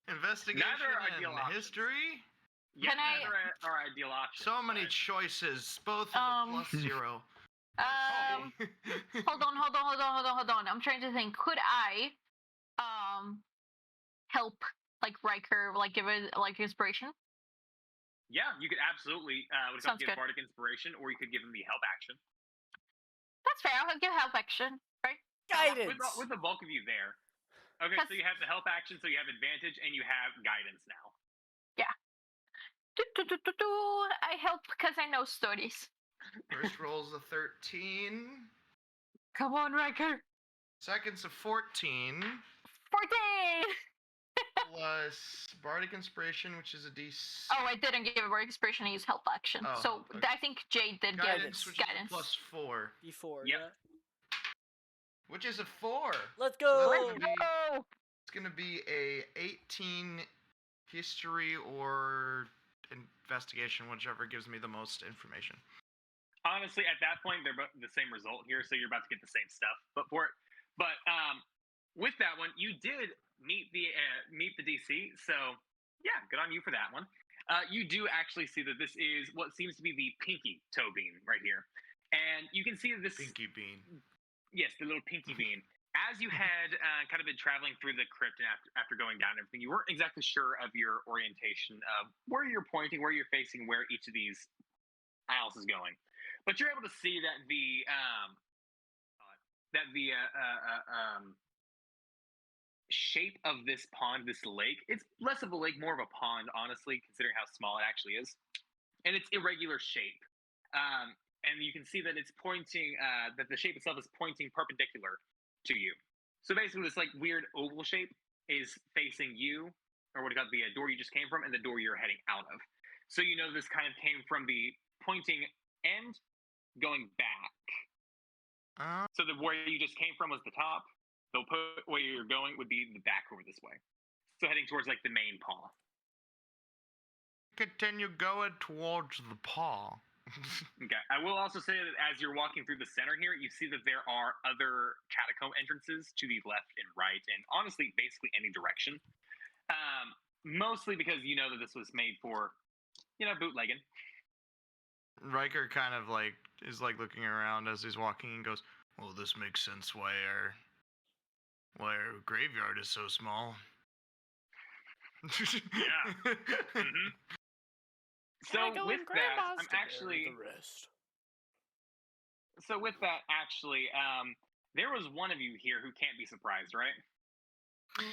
Investigation neither are ideal and history? Yeah, neither are ideal options. So many choices, both of the +0. Hold on. I'm trying to think. Could I help like Riker, like give it like inspiration? Yeah, you could absolutely give bardic inspiration, or you could give him the help action. That's fair. I'll give help action, right? Guidance. With the bulk of you there. Okay, so you have the help action, so you have advantage, and you have guidance now. Yeah. I help because I know stories. First roll's a 13. Come on, Riker. Second's a 14. 14! Plus Bardic Inspiration, which is a D6. Oh, I didn't give a Bardic Inspiration, I used help action. Oh, so okay. I think Jade did Guidance. Guidance. Is a +4. D4, yep. yeah. Which is a 4. Let's go! So it's going to be a 18 history or investigation, whichever gives me the most information. Honestly, at that point, they're both the same result here, so you're about to get the same stuff. But with that one, you did meet the DC, so yeah, good on you for that one. You do actually see that this is what seems to be the pinky toe bean right here, and you can see that this pinky bean. Yes, the little pinky bean. As you had kind of been traveling through the crypt, and after going down and everything, you weren't exactly sure of your orientation of where you're pointing, where you're facing, where each of these aisles is going. But you're able to see that the shape of this pond, this lake, it's less of a lake, more of a pond, honestly, considering how small it actually is. And it's irregular shape. And you can see that it's pointing, that the shape itself is pointing perpendicular to you. So basically, this like weird oval shape is facing you, or what about the door you just came from, and the door you're heading out of. So this kind of came from the pointing end going back. So where you just came from was the top. The where you're going would be the back over this way. So heading towards like the main paw. Continue going towards the paw. Okay. I will also say that as you're walking through the center here, you see that there are other catacomb entrances to the left and right, and honestly, basically any direction. Mostly because you know that this was made for, bootlegging. Riker kind of like is like looking around as he's walking and goes, "Well, this makes sense why our graveyard is so small." Yeah. Mm-hmm. So with that, I'm actually. So with that, actually, there was one of you here who can't be surprised, right?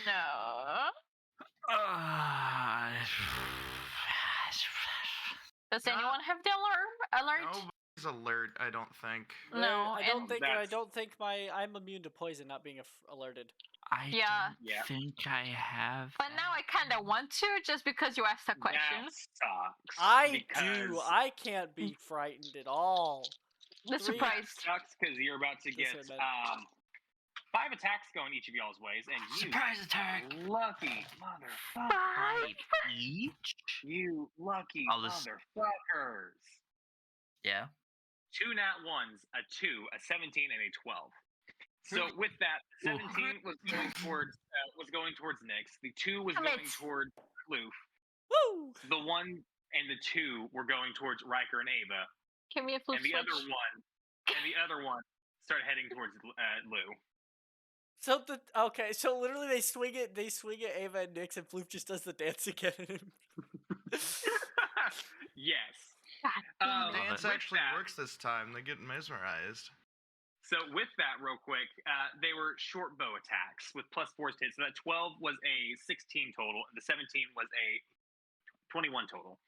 No. Does anyone have the alert? Nobody's alert, I don't think. No, I don't think I'm immune to poison not being alerted. I don't think I have. But now I kind of want to, just because you asked a question. That sucks. I do. I can't be frightened at all. The surprise sucks because you're about to get 5 attacks going each of y'all's ways, and you surprise attack. Lucky motherfucker. 5 each. You lucky motherfuckers. Yeah. 2 nat ones, a 2, a 17, and a 12. So with that, 17 was going towards Nyx. The 2 was going towards Floof. Woo! The 1 and the 2 were going towards Riker and Ava. Give me a flip and the other one started heading towards Lou. So literally they swing at Ava and Nyx, and Floof just does the dance again. Yes. The dance actually works this time. They get mesmerized. So with that, real quick, they were short bow attacks with +4s to hit. So that 12 was a 16 total, and the 17 was a 21 total.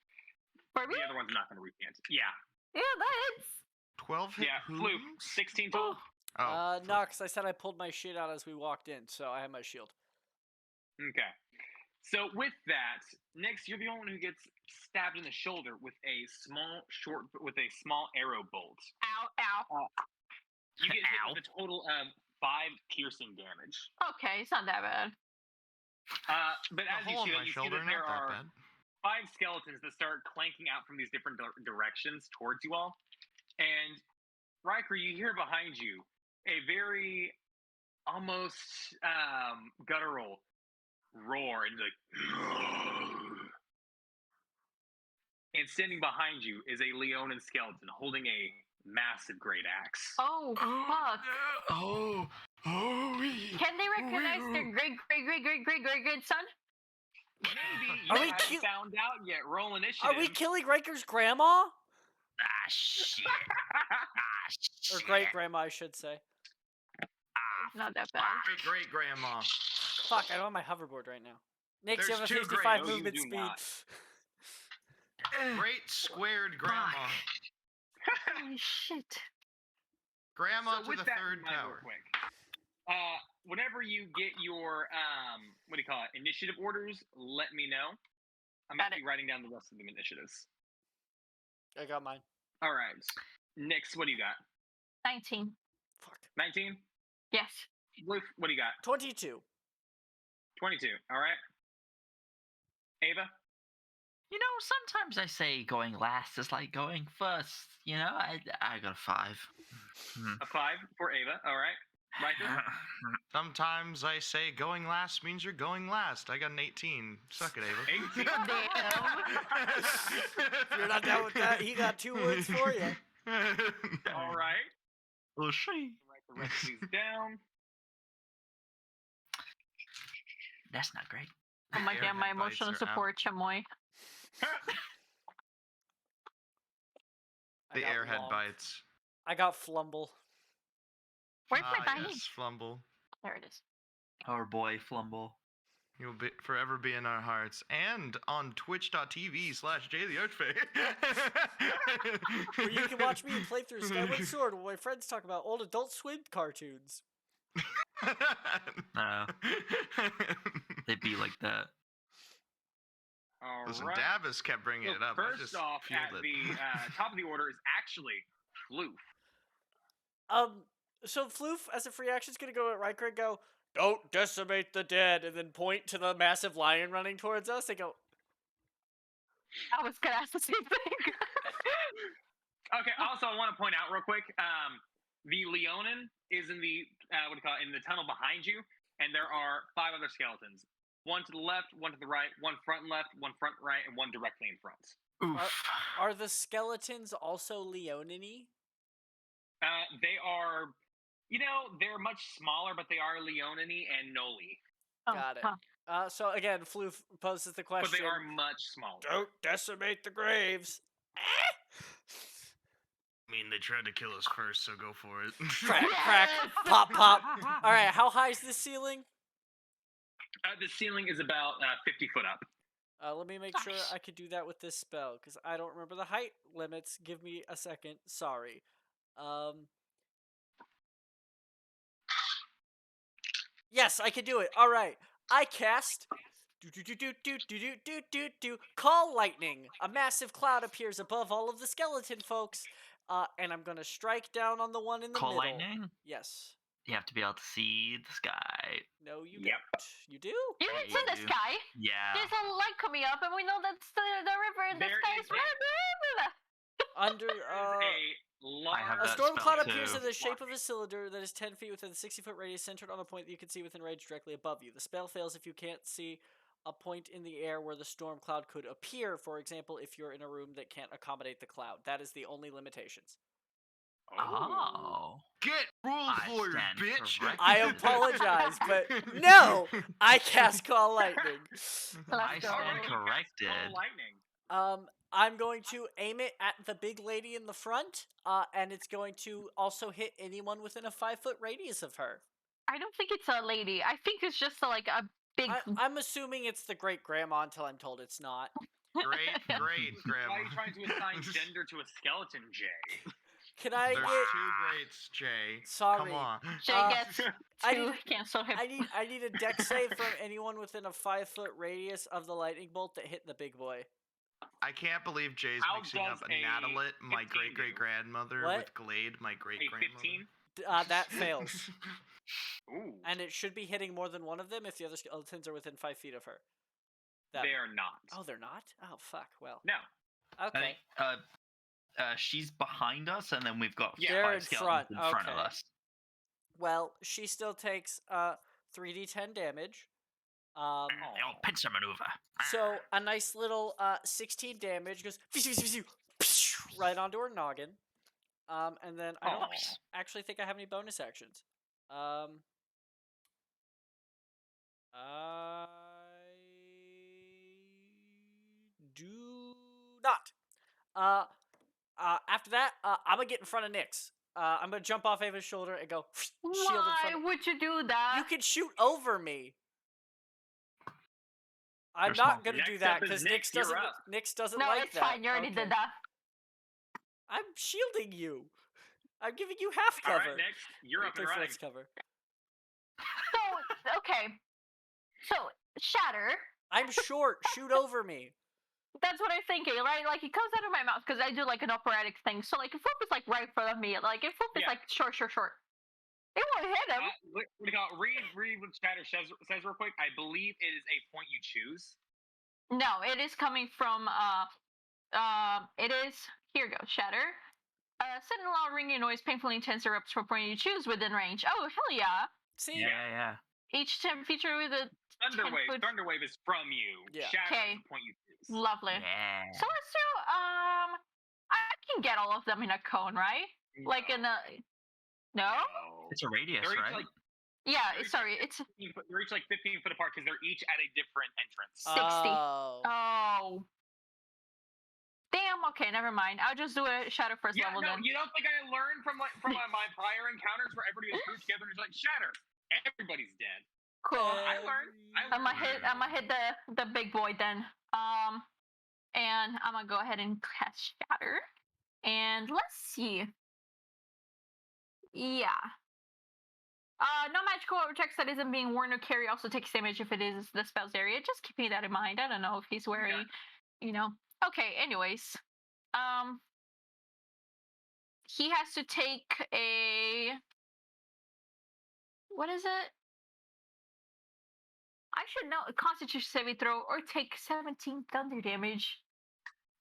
The other one's not going to recant. Yeah. Yeah, that's 12 hit. Yeah, Floof, 16 total. No, because I said I pulled my shit out as we walked in, so I have my shield. Okay. So with that, Nyx, you're the only one who gets stabbed in the shoulder with a small arrow bolt. Ow. You get hit with a total of 5 piercing damage. Okay, it's not that bad. But as you see that there are 5 skeletons that start clanking out from these different directions towards you all. And Riker, you hear behind you a very almost guttural roar, and and standing behind you is a Leonin skeleton holding a massive great axe. Oh, fuck. Can they recognize their great son? Maybe. You haven't found out yet. Roll initiative. Are we killing Riker's grandma? Shit. Or great-grandma, I should say. Not that bad. Great-grandma. Fuck, I don't have my hoverboard right now. Nyx, you have a 2 55 greats. movement speed. Great squared grandma. Holy shit. Grandma to the 3rd tower. Quick. Whenever you get your initiative orders, let me know. I'm actually writing down the rest of the initiatives. I got mine. All right. Nyx, what do you got? 19. Fuck. 19? Yes. Blue, what do you got? 22. 22. All right. Ava? You know, sometimes I say going last is like going first. You know, I got a 5. A 5 for Ava. All right. Riker? Sometimes I say going last means you're going last. I got an 18. Suck it, Ava. 18. If you're not down with that, he got 2 words for you. All right. Well, she. Write the rest of these down. That's not great. Oh my god, my emotional support, Chamoy. The airhead bites. I got Flumble. Where's my binding? Yes, Flumble. There it is. Our boy Flumble. You'll forever be in our hearts. And on twitch.tv/jaythearchfey. Where you can watch me play through Skyward Sword while my friends talk about old Adult Swim cartoons. No. They'd be like that. Listen, Davis kept bringing it up. First off, at the top of the order is actually Floof. So Floof, as a free action, is going to go at Riker and go, "Don't decimate the dead," and then point to the massive lion running towards us. They go, I was going to ask the same thing. Okay. Also, I want to point out real quick. The Leonin is in the in the tunnel behind you, and there are 5 other skeletons. One to the left, one to the right, one front and left, one front and right, and one directly in front. Oof. Are the skeletons also Leonini? They are, they're much smaller, but they are Leonini and Noli. Got it. So again, Flu poses the question. But they are much smaller. Don't decimate the graves. I mean, they tried to kill us first, so go for it. Crack, crack, pop, pop. All right, how high is the ceiling? The ceiling is about 50 foot up. Let me make sure I could do that with this spell, because I don't remember the height limits. Give me a second. Sorry. Yes, I can do it. All right. I cast Call Lightning. A massive cloud appears above all of the skeleton folks. And I'm gonna strike down on the one in the middle. Call lightning? Yes. You have to be able to see the sky. No, you Yep. don't. You do? You can see the sky. Yeah. There's a light coming up, and we know that's the river, and the There sky is is red. Under a storm cloud appears in the shape of a cylinder that is 10 feet within a 60-foot radius, centered on a point that you can see within range directly above you. The spell fails if you can't see a point in the air where the storm cloud could appear. For example, if you're in a room that can't accommodate the cloud. That is the only limitations. Oh. Get rules lawyers, stand bitch! corrected. I apologize, but no! I cast Call Lightning. I stand corrected. Lightning. I'm going to aim it at the big lady in the front, and it's going to also hit anyone within a 5-foot radius of her. I don't think it's a lady. I think it's just like a big. I'm assuming it's the great grandma until I'm told it's not. Great, grandma. Why are you trying to assign gender to a skeleton, Jay? Can I There's get... 2 greats, Jay. Sorry. Come on. Jay gets I to need- cancel him. I need a dex save from anyone within a 5-foot radius of the lightning bolt that hit the big boy. I can't believe Jay's How mixing does up a Natalit, my 15 great-great-grandmother, What? with Glade, my A great-grandmother. 15? That fails. Ooh. And it should be hitting more than one of them if the other skeletons are within 5 feet of her. They are not. Oh, they're not? Oh, fuck. Well. No. Okay. I think, she's behind us, and then we've got They're 5 in skeletons front, in front of okay. us. Well, she still takes 3d10 damage. Pincer maneuver. So a nice little 16 damage goes right onto her noggin. And then I don't actually think I have any bonus actions. I do not. After that, I'm gonna get in front of Nyx. I'm gonna jump off Ava's shoulder and go shield in Why front of... would you do that? You can shoot over me. I'm There's not no- gonna do Next that up is because Nyx, you're up. Nyx doesn't No, like it's that. fine. You already did that. I'm shielding you. I'm giving you half All cover. right, next. You're up and Take running. flex cover. So, okay. So, Shatter. I'm short. Shoot over me. That's what I'm thinking, right? Like, it comes out of my mouth because I do, like, an operatic thing. So, like, if Flip is, like, right in front of me, like, if Flip is, Yeah. like, short. It won't hit him. What do you call it? Read what Shatter says real quick. I believe it is a point you choose. No, it is coming from, it is, here goes, Shatter. Sudden loud ringing noise painfully intense erupts from point you choose within range. Oh, hell yeah. See? Yeah. Each feature with a Thunderwave. 10-foot... Thunderwave is from you. Yeah. Shatter Okay. is the point you choose. Lovely. Yeah. So let's do, I can get all of them in a cone, right? Like in a... No? It's a radius, They're each right? like Yeah, They're sorry, it's 15 foot, they're each like 15 foot apart because they're each at a different entrance. 60. Oh. Oh. Damn, okay, never mind. I'll just do a Shatter first Yeah, level no, then. you don't think I learned from my prior encounters where everybody was grouped together and it's like Shatter, everybody's dead. Cool. I learned. I'm gonna hit the big boy then. And I'm gonna go ahead and cast Shatter. And let's see. Yeah. No magical attacks that isn't being worn or carry also takes damage if it is the spell's area. Just keeping that in mind. I don't know if he's wearing, Okay, anyways. He has to take a... What is it? I should know. A Constitution saving throw or take 17 thunder damage.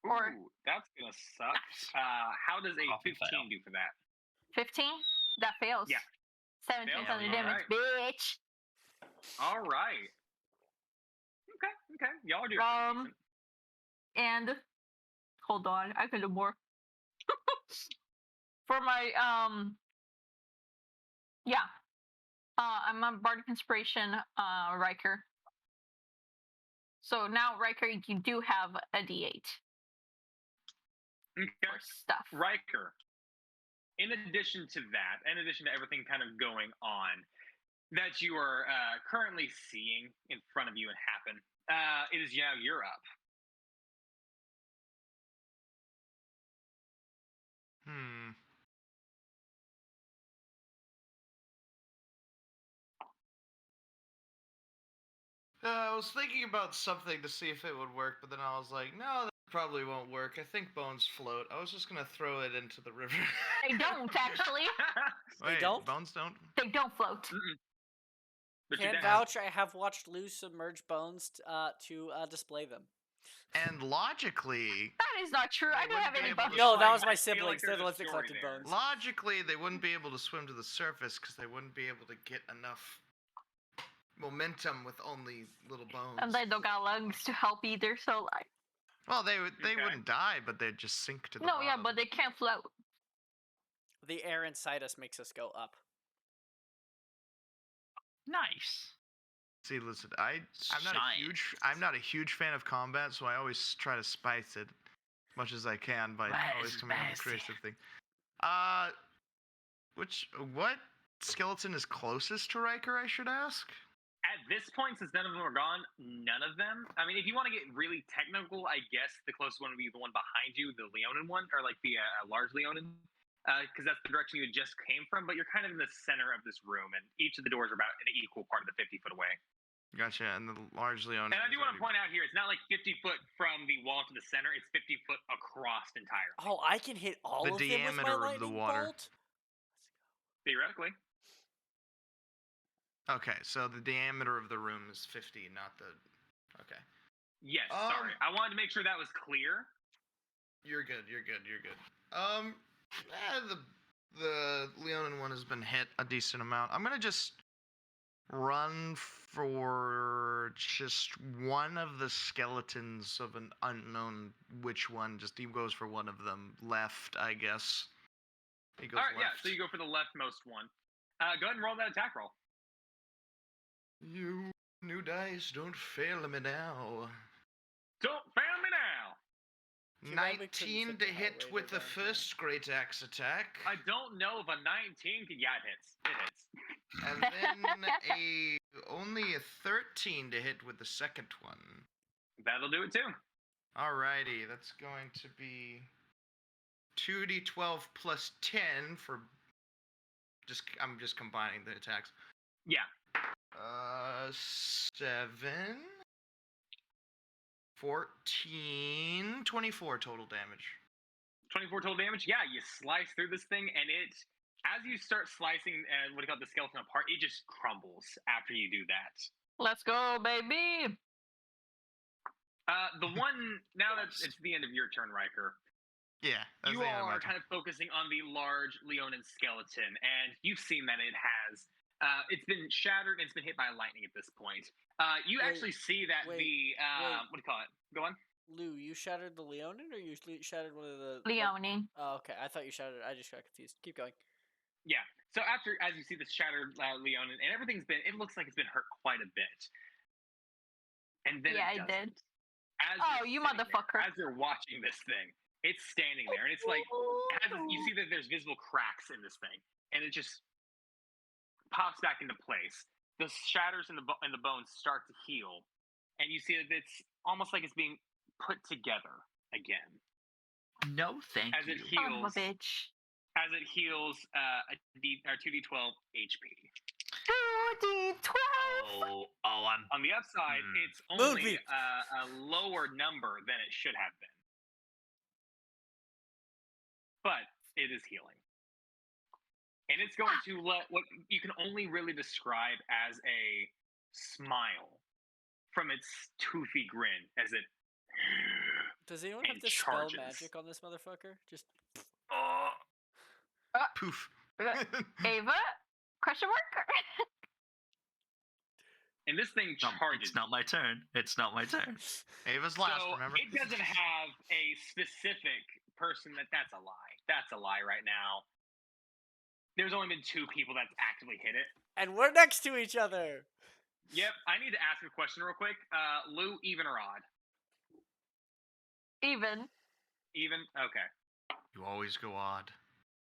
Or Ooh, that's gonna suck. Nice. How does a Coffee 15 fail. do for that? 15? That fails. Yeah. 17 Fails? thunder damage, Alright. bitch. All right. Okay. Y'all are doing pretty decent. And hold on, I can do more. For my yeah. I'm a Bardic Inspiration Riker. So now, Riker, you do have a D8 Okay. for stuff. Riker, in addition to that, in addition to everything kind of going on that you are currently seeing in front of you and happen, it is now you're up. I was thinking about something to see if it would work, but then I was like, no, that probably won't work. I think bones float. I was just gonna throw it into the river. They don't, actually. Wait, don't? bones don't? They don't float. But your Can't dad- vouch. I have watched Lou submerge bones to display them. And logically, That is not true. I They don't have wouldn't any be able buffs. to No, swim. that was I my feel like siblings. They're there's the a ones that story collected there. bones. logically, they wouldn't be able to swim to the surface because they wouldn't be able to get enough momentum with only little bones. And they don't got lungs to help either, so like. Well, they Okay. wouldn't die, but they'd just sink to the No, bottom. yeah, but they can't float. The air inside us makes us go up. Nice. See, listen, I'm not a huge fan of combat, so I always try to spice it much as I can by always coming up with a creative thing. What skeleton is closest to Riker, I should ask? At this point, since none of them are gone, none of them. I mean, if you want to get really technical, I guess the closest one would be the one behind you, the Leonin one, or like the large Leonin, because that's the direction you just came from. But you're kind of in the center of this room, and each of the doors are about an equal part of the 50 foot away. Gotcha, and the large Leonin. And I do want to point out here, it's not like 50 foot from the wall to the center; it's 50 foot across entirely. Oh, I can hit all The of them with my diameter of the lightning water. bolt. Theoretically. Okay, so the diameter of the room is 50, not the. Okay. Yes, sorry. I wanted to make sure that was clear. You're good. The Leonin one has been hit a decent amount. I'm gonna just run for just one of the skeletons of an unknown which one. Just he goes for one of them left, I guess. He goes All right, left. yeah. So you go for the leftmost one. Go ahead and roll that attack roll. You new dice, don't fail me now. Don't fail me now. Too bad we couldn't 19 fit to the hit elevator with the down first great axe attack. I don't know if a 19 can. Yeah, it hits. It hits. And then only a 13 to hit with the second one. That'll do it too. Alrighty, that's going to be 2d12 plus 10 for I'm just combining the attacks. Yeah. 7 14 24 total damage. 24 total damage. Yeah, you slice through this thing, and it, as you start slicing what do you call it, the skeleton apart, it just crumbles after you do that. Let's go, baby. The one now that it's the end of your turn, Riker. Yeah, You all are kind of focusing on the large Leonin skeleton, and you've seen that it has. It's been shattered and it's been hit by lightning at this point. You actually see that what do you call it? Go on. Lou, you shattered the Leonin, or you shattered one of the Leonin. Oh, okay. I thought you shattered. I just got confused. Keep going. Yeah. So as you see this shattered Leonin, and it looks like it's been hurt quite a bit. And then Yeah, it did. You motherfucker! As you're watching this thing, it's standing there, and it's like you see that there's visible cracks in this thing, and it just pops back into place. The shatters in the bones start to heal, and you see that it's almost like it's being put together again. No, thank as you. It heals, Son of a bitch. As it heals, 2d12 HP. 2d12. I'm on the upside. It's only a lower number than it should have been, but it is healing. And it's going to let what you can only really describe as a smile from its toothy grin as it Does anyone and have to charges. spell magic on this motherfucker? Just Poof. Ava? Question mark? And this thing charges. It's not my turn. It's not my turn. Ava's last, So remember? it doesn't have a specific person that's a lie. That's a lie right now. There's only been 2 people that's actively hit it. and we're next to each other. Yep, I need to ask a question real quick. Lou, even or odd? Even. Even? Okay. You always go odd.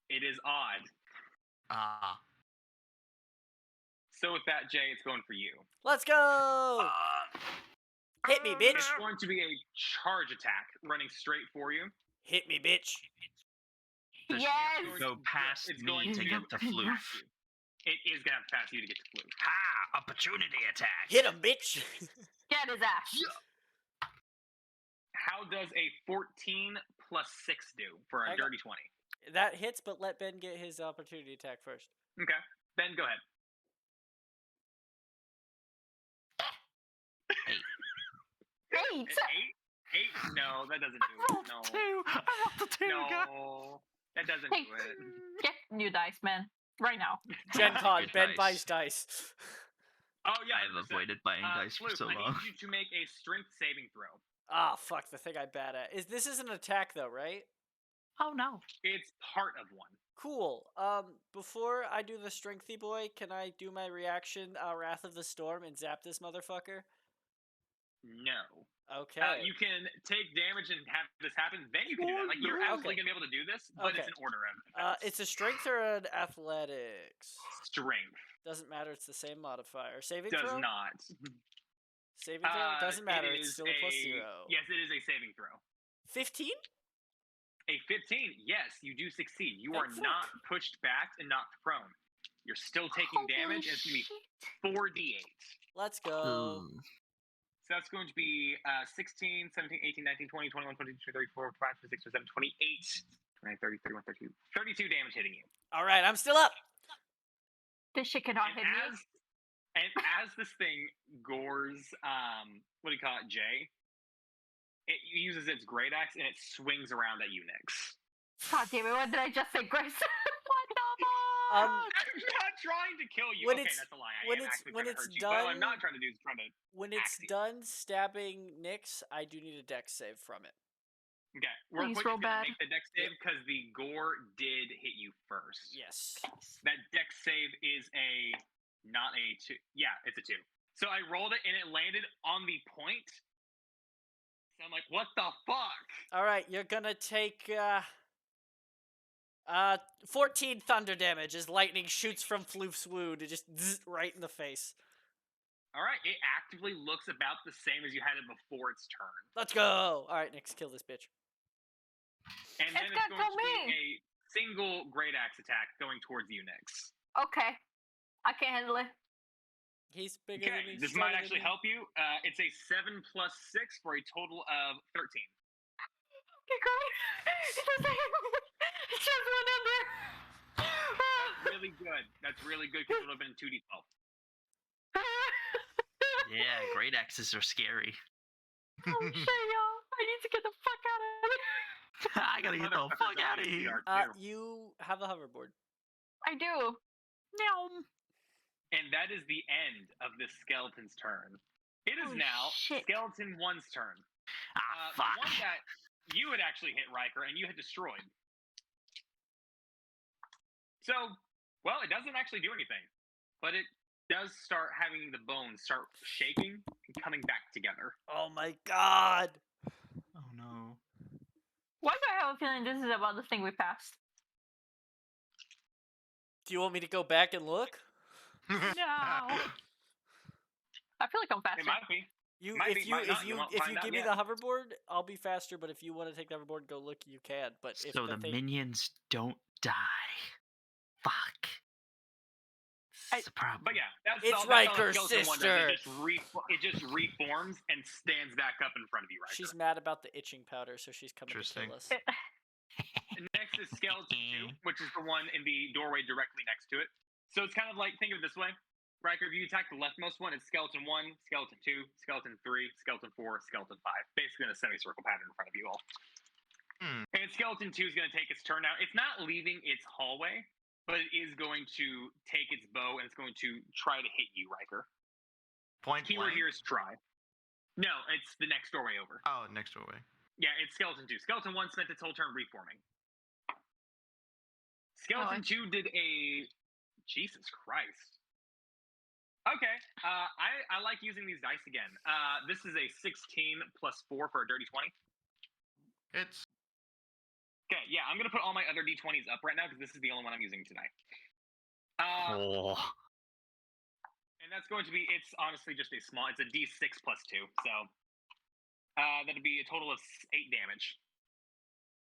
It is odd. Ah. So with that, Jay, it's going for you. Let's go! Hit me, bitch! It's going to be a charge attack running straight for you. Hit me, bitch! Does she Yes! have to go past It's me going to to get the floof? It is going to have to pass you to get to Blue. Ha! Opportunity attack. Hit him, bitch! Get his ass. How does a 14 plus 6 do for a dirty 20? That hits, but let Ben get his opportunity attack first. Okay. Ben, go ahead. 8. 8? 8? No, that doesn't do it. No. 2. I want the 2. No. That doesn't Hey, do it. get new dice, man. Right now. Gen Con, Good Ben dice. buys dice. Oh, yeah. I have 100%. avoided buying dice for Flute, so I long. need you to make a strength saving throw. Ah, fuck, the thing I'm bad at. This is an attack, though, right? Oh no. It's part of one. Cool. Before I do the strengthy boy, can I do my reaction, Wrath of the Storm, and zap this motherfucker? No. Okay. You can take damage and have this happen, then you can do that. Like, you're absolutely going to be able to do this, but it's Okay. an order of It's a strength or an athletics? strength. Doesn't matter, it's the same modifier. Saving Does throw? not. Saving throw? Doesn't matter, It it's is still a plus 0. Yes, it is a saving throw. 15? A 15, yes, you do succeed. You Oh, are not pushed back and knocked prone. You're still taking damage, and it's going to be 4d8. Let's go. So that's going to be 16, 17, 18, 19, 20, 21, 22, 34, 5, 6, 7, 28, 29, 30, 31, 32. 32 damage hitting you. Alright, I'm still up! This shit cannot hit me. And as this thing gores, what do you call it, Jay? It uses its great axe and it swings around at you, Nyx. God damn it, what did I just say, Grace? What the fuck? I'm not trying to kill you. When Okay, it's- that's a lie. I when am it's- actually when trying to it's hurt you. But what I'm done- not trying to do is trying to. When it's Axie. done stabbing Nyx, I do need a dex save from it. Okay, we're Please quick roll gonna bad. make the dex save because the gore did hit you first. Yes. That dex save is a not a 2. Yeah, it's a 2. So I rolled it and it landed on the point. So I'm like, what the fuck? Alright, you're gonna take, 14 thunder damage as lightning shoots from Floof's wound. It just right in the face. All right, it actively looks about the same as you had it before its turn. Let's go! Alright, Nyx, kill this bitch. And then It's it's gonna going to kill be a single great axe attack going towards you, Nyx. Okay. I can't handle it. He's bigger than me. Okay, this stronger might than actually me. help you. It's a 7 plus 6 for a total of 13. Okay, great. It's just one in there. Really good. That's really good because it would have been 2d12. Yeah, great axes are scary. Oh shit, y'all. I need to get the fuck out of here. I gotta get the fuck out of here. You have a hoverboard. I do. Meow. And that is the end of this skeleton's turn. It is Oh, now shit. Skeleton 1's turn. Ah, The fuck. one that you had actually hit, Riker, and you had destroyed. So, well, it doesn't actually do anything. But it does start having the bones start shaking and coming back together. Oh my god! Oh no. Why do I have a feeling this is about the thing we passed? Do you want me to go back and look? No. I feel like I'm It faster. might be. You, Might if be, you, might if not. you, You won't if find you out give me yet. the hoverboard, I'll be faster. But if you want to take the hoverboard and go look, you can. But if So the thing, minions don't die. Fuck. It's a problem. But yeah, that's It's all, that's all Riker's the Skeleton 1 does. sister. It just reforms and stands back up in front of you, Riker. she's mad about the itching powder, so she's coming to kill us. And next is Skeleton 2, which is the one in the doorway directly next to it. So it's kind of like, think of it this way. Riker, if you attack the leftmost one, it's skeleton 1, skeleton 2, skeleton 3, skeleton 4, skeleton 5. Basically in a semicircle pattern in front of you all. And skeleton 2 is going to take its turn now. It's not leaving its hallway, but it is going to take its bow and it's going to try to hit you, Riker. Point Keyword blank? here is try. No, it's the next doorway over. Oh, next doorway. Yeah, it's skeleton 2. Skeleton 1 spent its whole turn reforming. Skeleton 2 did a... Jesus Christ. Okay, I like using these dice again. This is a 16 plus 4 for a dirty 20. It's... Okay, yeah, I'm going to put all my other d20s up right now because this is the only one I'm using tonight. And that's going to be, it's honestly just a small, it's a d6 plus 2, so that'd be a total of 8 damage.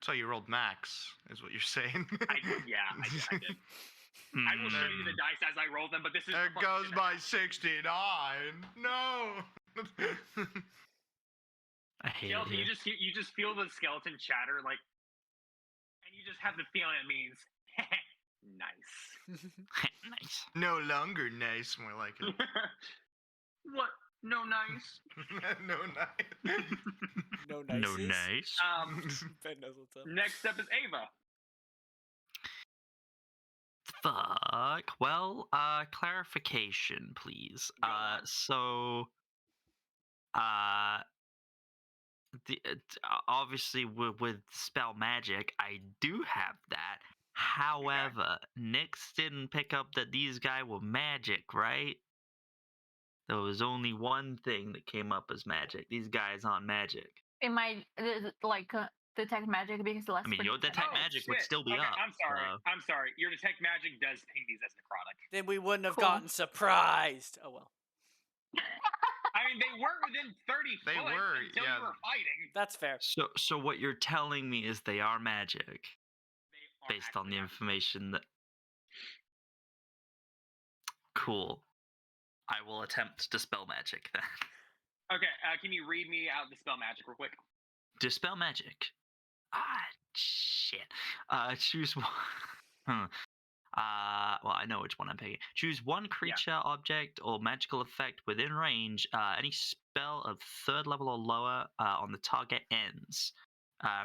So you rolled max, is what you're saying. I did. I will show you the dice as I roll them, but this is... It goes by 69. No! I hate Skeleton, it. you just feel the skeleton chatter, like, and you just have the feeling it means, nice. Nice. No longer nice, more like it. What? No nice? No nice. No nice. No nice. Ben knows what's up. Next up is Ava. Fuck. Well, clarification, please. Obviously with spell magic, I do have that. However, Nyx didn't pick up that these guys were magic, right? There was only one thing that came up as magic. These guys aren't magic. It might detect magic because less. I mean, your detect magic would still be up. I'm sorry. Your detect magic does ping these as necrotic. Then we wouldn't have gotten surprised. Oh well. I mean, they were within 30 They foot were, until yeah. you were fighting. That's fair. So what you're telling me is they are magic, They are based on the actually information that. Cool. I will attempt to dispel magic then. Okay, can you read me out the spell magic real quick? Dispel magic. Shit. Choose one. Well, I know which one I'm picking. Choose one creature, object, or magical effect within range. Any spell of 3rd level or lower on the target ends.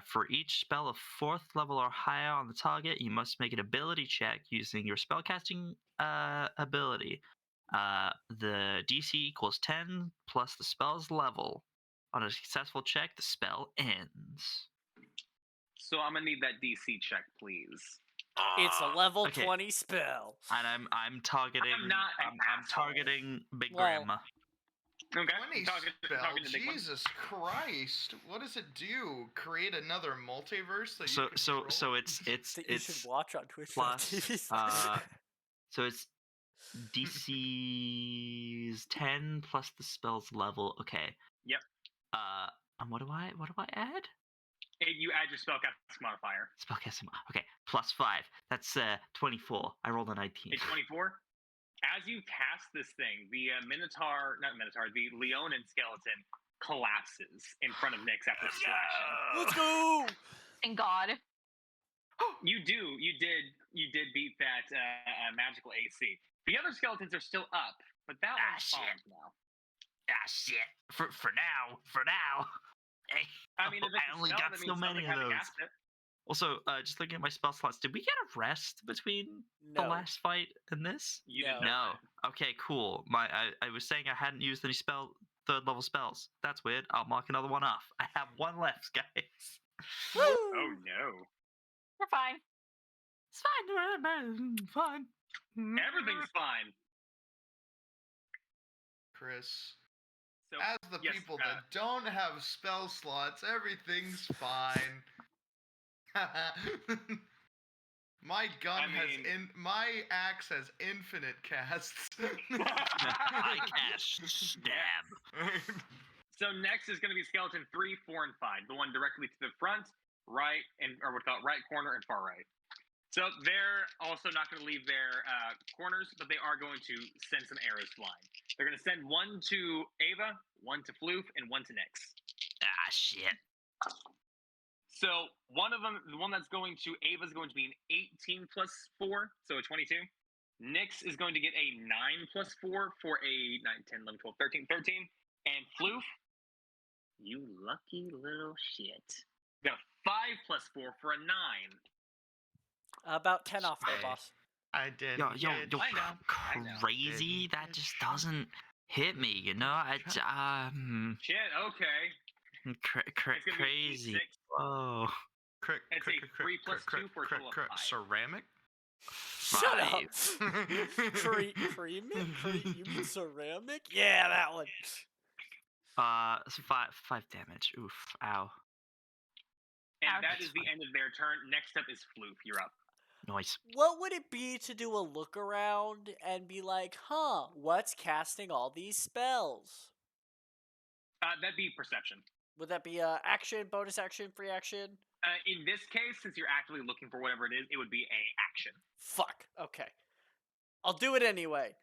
For each spell of 4th level or higher on the target, you must make an ability check using your spellcasting ability. The DC equals 10 plus the spell's level. On a successful check, the spell ends. So I'm gonna need that DC check, please. It's a level 20 spell. And I'm targeting. I'm targeting Big Grandma. Okay. 20 spell. Jesus Christ! What does it do? Create another multiverse that you control? So it's that you should watch on Twitch. Plus, so it's DC's 10 plus the spell's level. Okay. Yep. And what do I add? You add your spellcasting modifier. Spellcasting. Okay, plus 5. That's 24. I rolled a 19. A 24. As you cast this thing, the the Leonin skeleton collapses in front of Nyx after slashing. Let's go! Thank God. You did beat that magical AC. The other skeletons are still up, but that one's fallen now. Shit. For now. I mean, if it's I only got so many of those. Also, just looking at my spell slots, did we get a rest between the last fight and this? You did No. Okay, cool. I was saying I hadn't used any 3rd level spells. That's weird. I'll mark another one off. I have one left, guys. Woo! Oh no. You're fine. It's fine. Fine. Everything's fine. Chris. So, as the people that don't have spell slots, everything's fine. My axe has infinite casts. I cast stab. So next is going to be skeleton 3, 4, and 5. The one directly to the front, right, or what's called right corner and far right. So they're also not going to leave their corners, but they are going to send some arrows flying. They're going to send one to Ava, one to Floof, and one to Nyx. Shit. So one of them, the one that's going to Ava is going to be an 18 plus 4, so a 22. Nyx is going to get a 9 plus 4 for a 9, 10, 11, 12, 13, 13. And Floof, you lucky little shit, got a 5 plus 4 for a 9. About 10 off there, boss. I did. Yo, I know. crazy. That just doesn't hit me, you know? Shit, okay. Crazy. Whoa. It's a 3 plus 2 for a total of 5. Ceramic? Shut up. Creamy? You mean ceramic? Yeah, that one. 5 damage. Oof. Ow. And that is the end of their turn. Next up is Floof. You're up. Nice. What would it be to do a look around and be like, huh, what's casting all these spells? That'd be perception. Would that be action, bonus action, free action? In this case, since you're actively looking for whatever it is, it would be a action. Fuck. Okay. I'll do it anyway.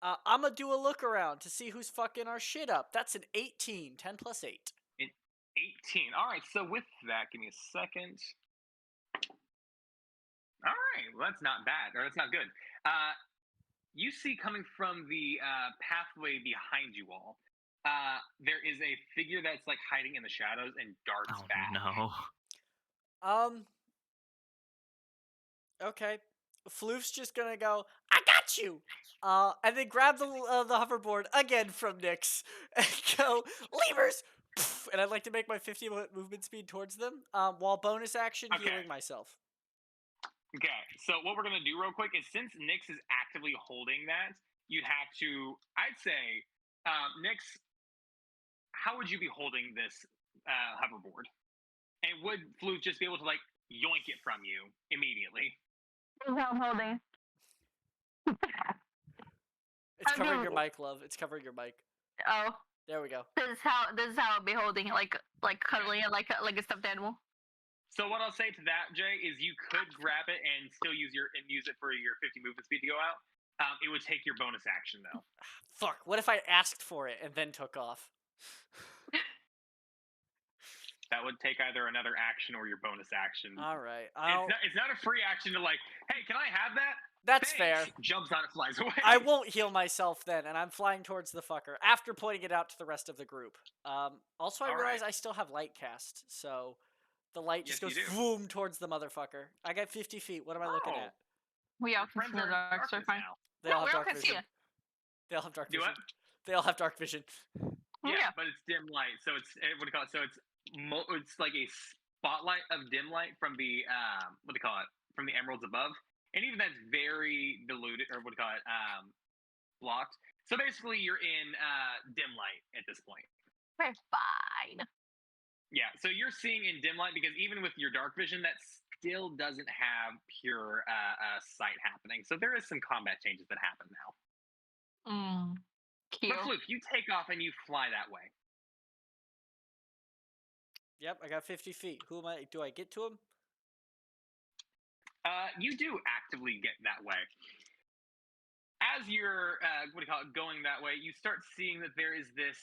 I'm gonna do a look around to see who's fucking our shit up. That's an 18. 10 plus 8. 18. All right, so with that, give me a second. All right, well, that's not bad, or that's not good. You see coming from the pathway behind you all, there is a figure that's like hiding in the shadows and darts back. No. Okay. Floof's just gonna go, I got you! And then grab the hoverboard again from Nyx and go, levers! And I'd like to make my 50 movement speed towards them, while bonus action healing myself. Okay, so what we're gonna do real quick is, since Nyx is actively holding that, you'd have to, I'd say, Nyx, how would you be holding this hoverboard? And would Floof just be able to like yoink it from you immediately? I'm holding. It's covering your mic, love. It's covering your mic. Oh. There we go. This is how I'll be holding it, like cuddling it like a stuffed animal. So what I'll say to that, Jay, is you could grab it and still use it for your 50 movement speed to go out. It would take your bonus action though. Fuck. What if I asked for it and then took off? That would take either another action or your bonus action. All right. It's not a free action to like, hey, can I have that? That's Thanks. fair. Jumps on it, flies away. I won't heal myself then, and I'm flying towards the fucker after pointing it out to the rest of the group. Also, I realize I still have light cast, so the light just goes boom towards the motherfucker. I got 50 feet. What am I looking at? We all can see the dark, so fine. They all have dark vision. They all have dark vision. They all have dark vision. Yeah, but it's dim light, so it's what do you call it? So it's like a spotlight of dim light from the what do you call it? From the emeralds above. And even that's very diluted, or what do you call it, blocked. So basically, you're in dim light at this point. We're fine. Yeah, so you're seeing in dim light because even with your dark vision, that still doesn't have pure sight happening. So there is some combat changes that happen now. Cute. But Floof, you take off and you fly that way. Yep, I got 50 feet. Who am I? Do I get to him? You do actively get that way. As you're, going that way, you start seeing that there is this,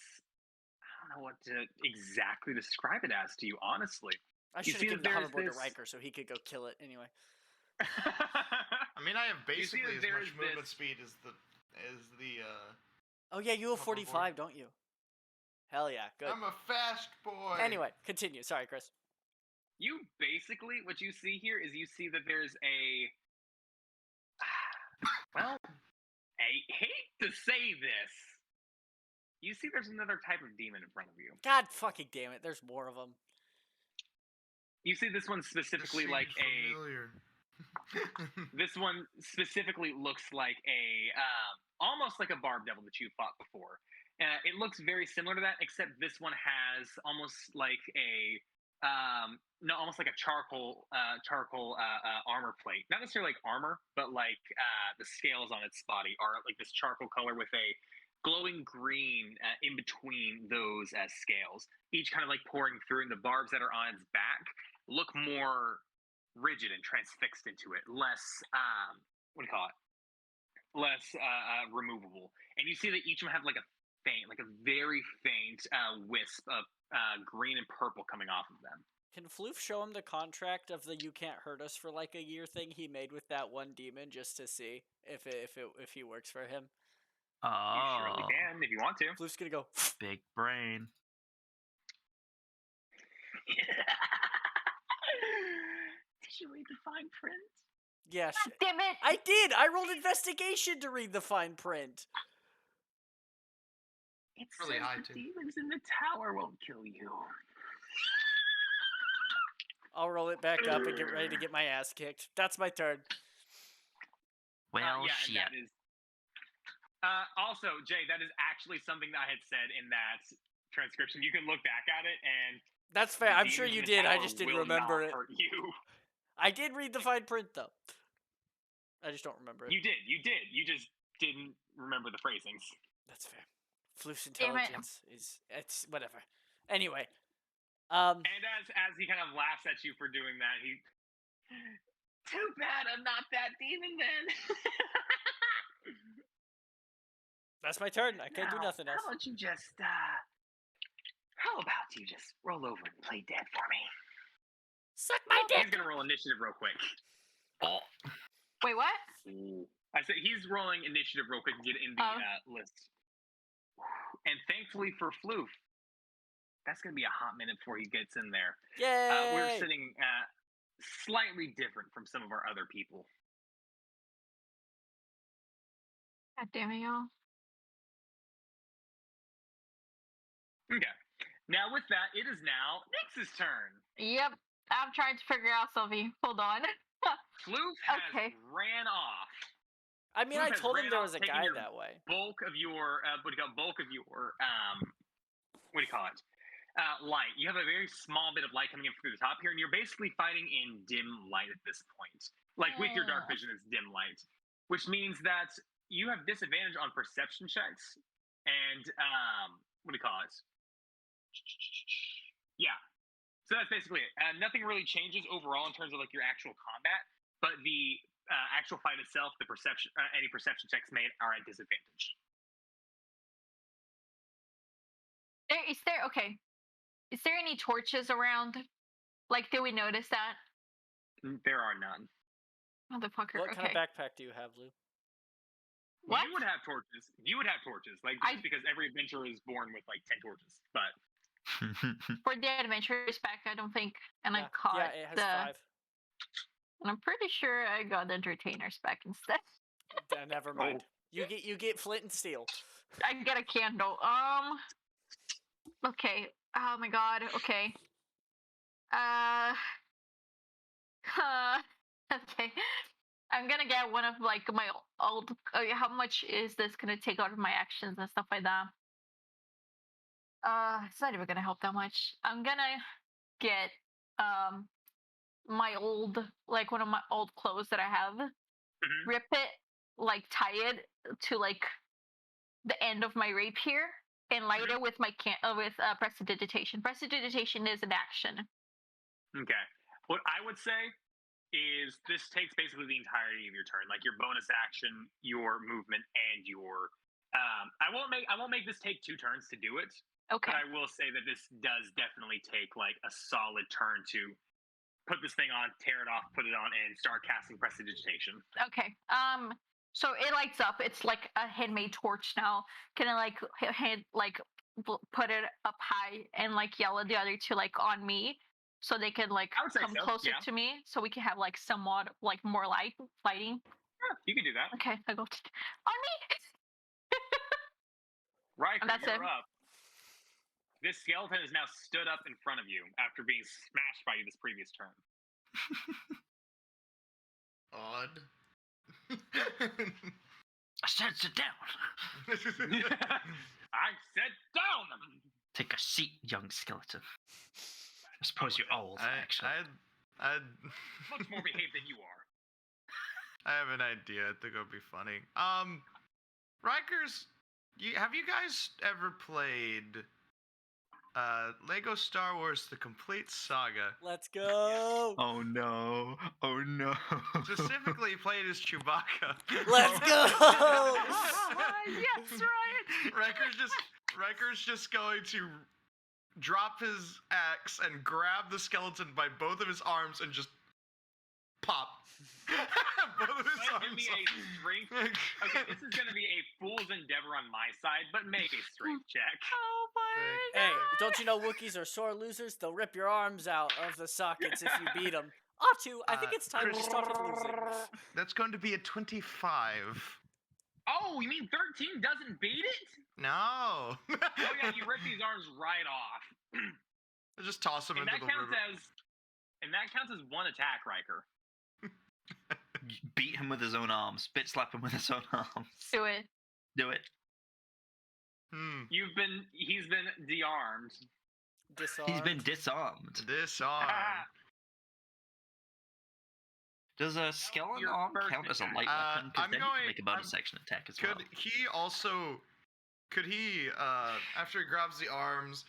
I don't know what to exactly describe it as to you, honestly. I should have given the hoverboard to Riker so he could go kill it anyway. I mean, I have basically as much movement speed as the Oh yeah, you have 45, don't you? Hell yeah, good. I'm a fast boy. Anyway, continue. Sorry, Chris. You basically, what you see here is you see that there's well, I hate to say this. You see there's another type of demon in front of you. God fucking damn it, there's more of them. You see this one specifically like this one specifically looks like almost like a barb devil that you fought before. It looks very similar to that, except this one has almost like almost like a charcoal armor plate. Not necessarily like armor, but like the scales on its body are like this charcoal color with a glowing green in between those scales. Each kind of like pouring through, and the barbs that are on its back look more rigid and transfixed into it, less what do you call it? Less removable. And you see that each of them have like a very faint wisp of green and purple coming off of them. Can Floof show him the contract of the "you can't hurt us for like a year" thing he made with that one demon, just to see if he works for him? You surely can if you want to. Floof's gonna go. Big brain. Did you read the fine print? Yeah, damn it! I did. I rolled investigation to read the fine print. It's really high too. Demons in the tower won't kill you. I'll roll it back up and get ready to get my ass kicked. That's my turn. Well, yeah, shit. and that is. Also, Jay, that is actually something that I had said in that transcription. You can look back at it, and that's fair. I'm sure you did. I just didn't remember it. Hurt you. I did read the fine print though. I just don't remember it. You did. You just didn't remember the phrasings. That's fair. Floof's intelligence it's whatever. Anyway. And as he kind of laughs at you for doing that, he. Too bad I'm not that demon then. That's my turn. I can't do nothing else. How about you just roll over and play dead for me? Suck my dick. He's gonna roll initiative real quick. Wait, what? I said he's rolling initiative real quick to get in the list. And thankfully for Floof, that's gonna be a hot minute before he gets in there. Yay! We're sitting slightly different from some of our other people. God damn it, y'all. Okay. Now with that, it is now Nyx's turn. Yep. I'm trying to figure out something. Hold on. Floof has ran off. I mean, I told him there was a guy that way. Bulk of your what do you call it? Light. You have a very small bit of light coming in through the top here, and you're basically fighting in dim light at this point. Like with your dark vision, it's dim light, which means that you have disadvantage on perception checks and what do you call it? Yeah. So that's basically it. Nothing really changes overall in terms of like your actual combat, but the actual fight itself, the perception, any perception checks made are at disadvantage. Is there any torches around? Like, did we notice that? There are none. Motherfucker. What kind of backpack do you have, Lou? What? You would have torches. Like, just because every adventurer is born with like 10 torches, but. For the adventurer's pack, I don't think, and I caught it has 5. And I'm pretty sure I got the entertainer's pack instead. Never mind. You get flint and steel. I get a candle. Okay. Oh my god. Okay. Okay. I'm gonna get one of like my old. How much is this gonna take out of my actions and stuff like that? It's not even gonna help that much. I'm gonna get my old, like one of my old clothes that I have, rip it, like tie it to like the end of my rapier, and light it with my prestidigitation. Prestidigitation is an action. Okay. What I would say is this takes basically the entirety of your turn, like your bonus action, your movement, and your. I won't make this take 2 turns to do it. Okay. But I will say that this does definitely take like a solid turn to put this thing on, tear it off, put it on, and start casting prestidigitation. Okay. So it lights up. It's like a handmade torch now. Can I put it up high and like yell at the other two like on me, so they can like come closer to me, so we can have like somewhat like more lighting. Yeah, you can do that. Okay, I go on me. Riker, you're up. This skeleton is now stood up in front of you after being smashed by you this previous turn. Odd. I said sit down. I said down. Take a seat, young skeleton. I suppose you're old, actually. I'd much more behaved than you are. I have an idea. I think it'll be funny. Rikers, have you guys ever played Lego Star Wars: The Complete Saga? Let's go! Oh no! Oh no! Specifically played as Chewbacca. Let's go! Yes, right. Riker's just going to drop his axe and grab the skeleton by both of his arms and just pop. Both of his Give me a strength. Okay, this is gonna be a fool's endeavor on my side, but make a strength check. Oh my Hey, don't you know Wookiees are sore losers? They'll rip your arms out of the sockets if you beat them. Optu, I think it's time to stop losing. That's going to be a 25. Oh, you mean 13 doesn't beat it? No. Oh yeah, you rip these arms right off. I just toss him And into that the counts river. that counts as one attack, Riker. Beat him with his own arms. Bitch slap him with his own arms. Do it. Do it. He's been de-armed. Disarmed. He's been disarmed. Disarm. Does a skeleton your arm first count as a attack. light weapon? Because I'm then he going- can make a bonus section attack as well. Could he, after he grabs the arms,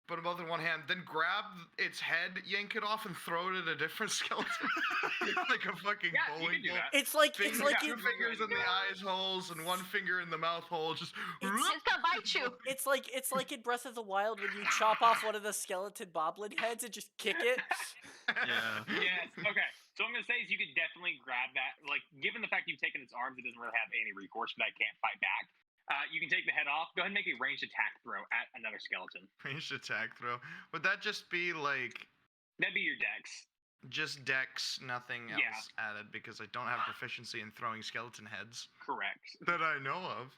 put them both in one hand, then grab its head, yank it off, and throw it at a different skeleton? Like a fucking Yeah, you bowling can do ball. that. It's like Two you. fingers in the eyes holes and one finger in the mouth hole. Just It's gonna bite you. It's like in Breath of the Wild when you chop off one of the skeleton boblin heads and just kick it. Yeah. Yes. Okay. So what I'm gonna say is you could definitely grab that. Like, given the fact you've taken its arms, it doesn't really have any recourse, but I can't fight back. You can take the head off. Go ahead and make a ranged attack throw at another skeleton. ranged attack throw. Would that just be like That'd be your dex. just dex, nothing else Yeah. added? Because I don't have proficiency in throwing skeleton heads Correct. that I know of.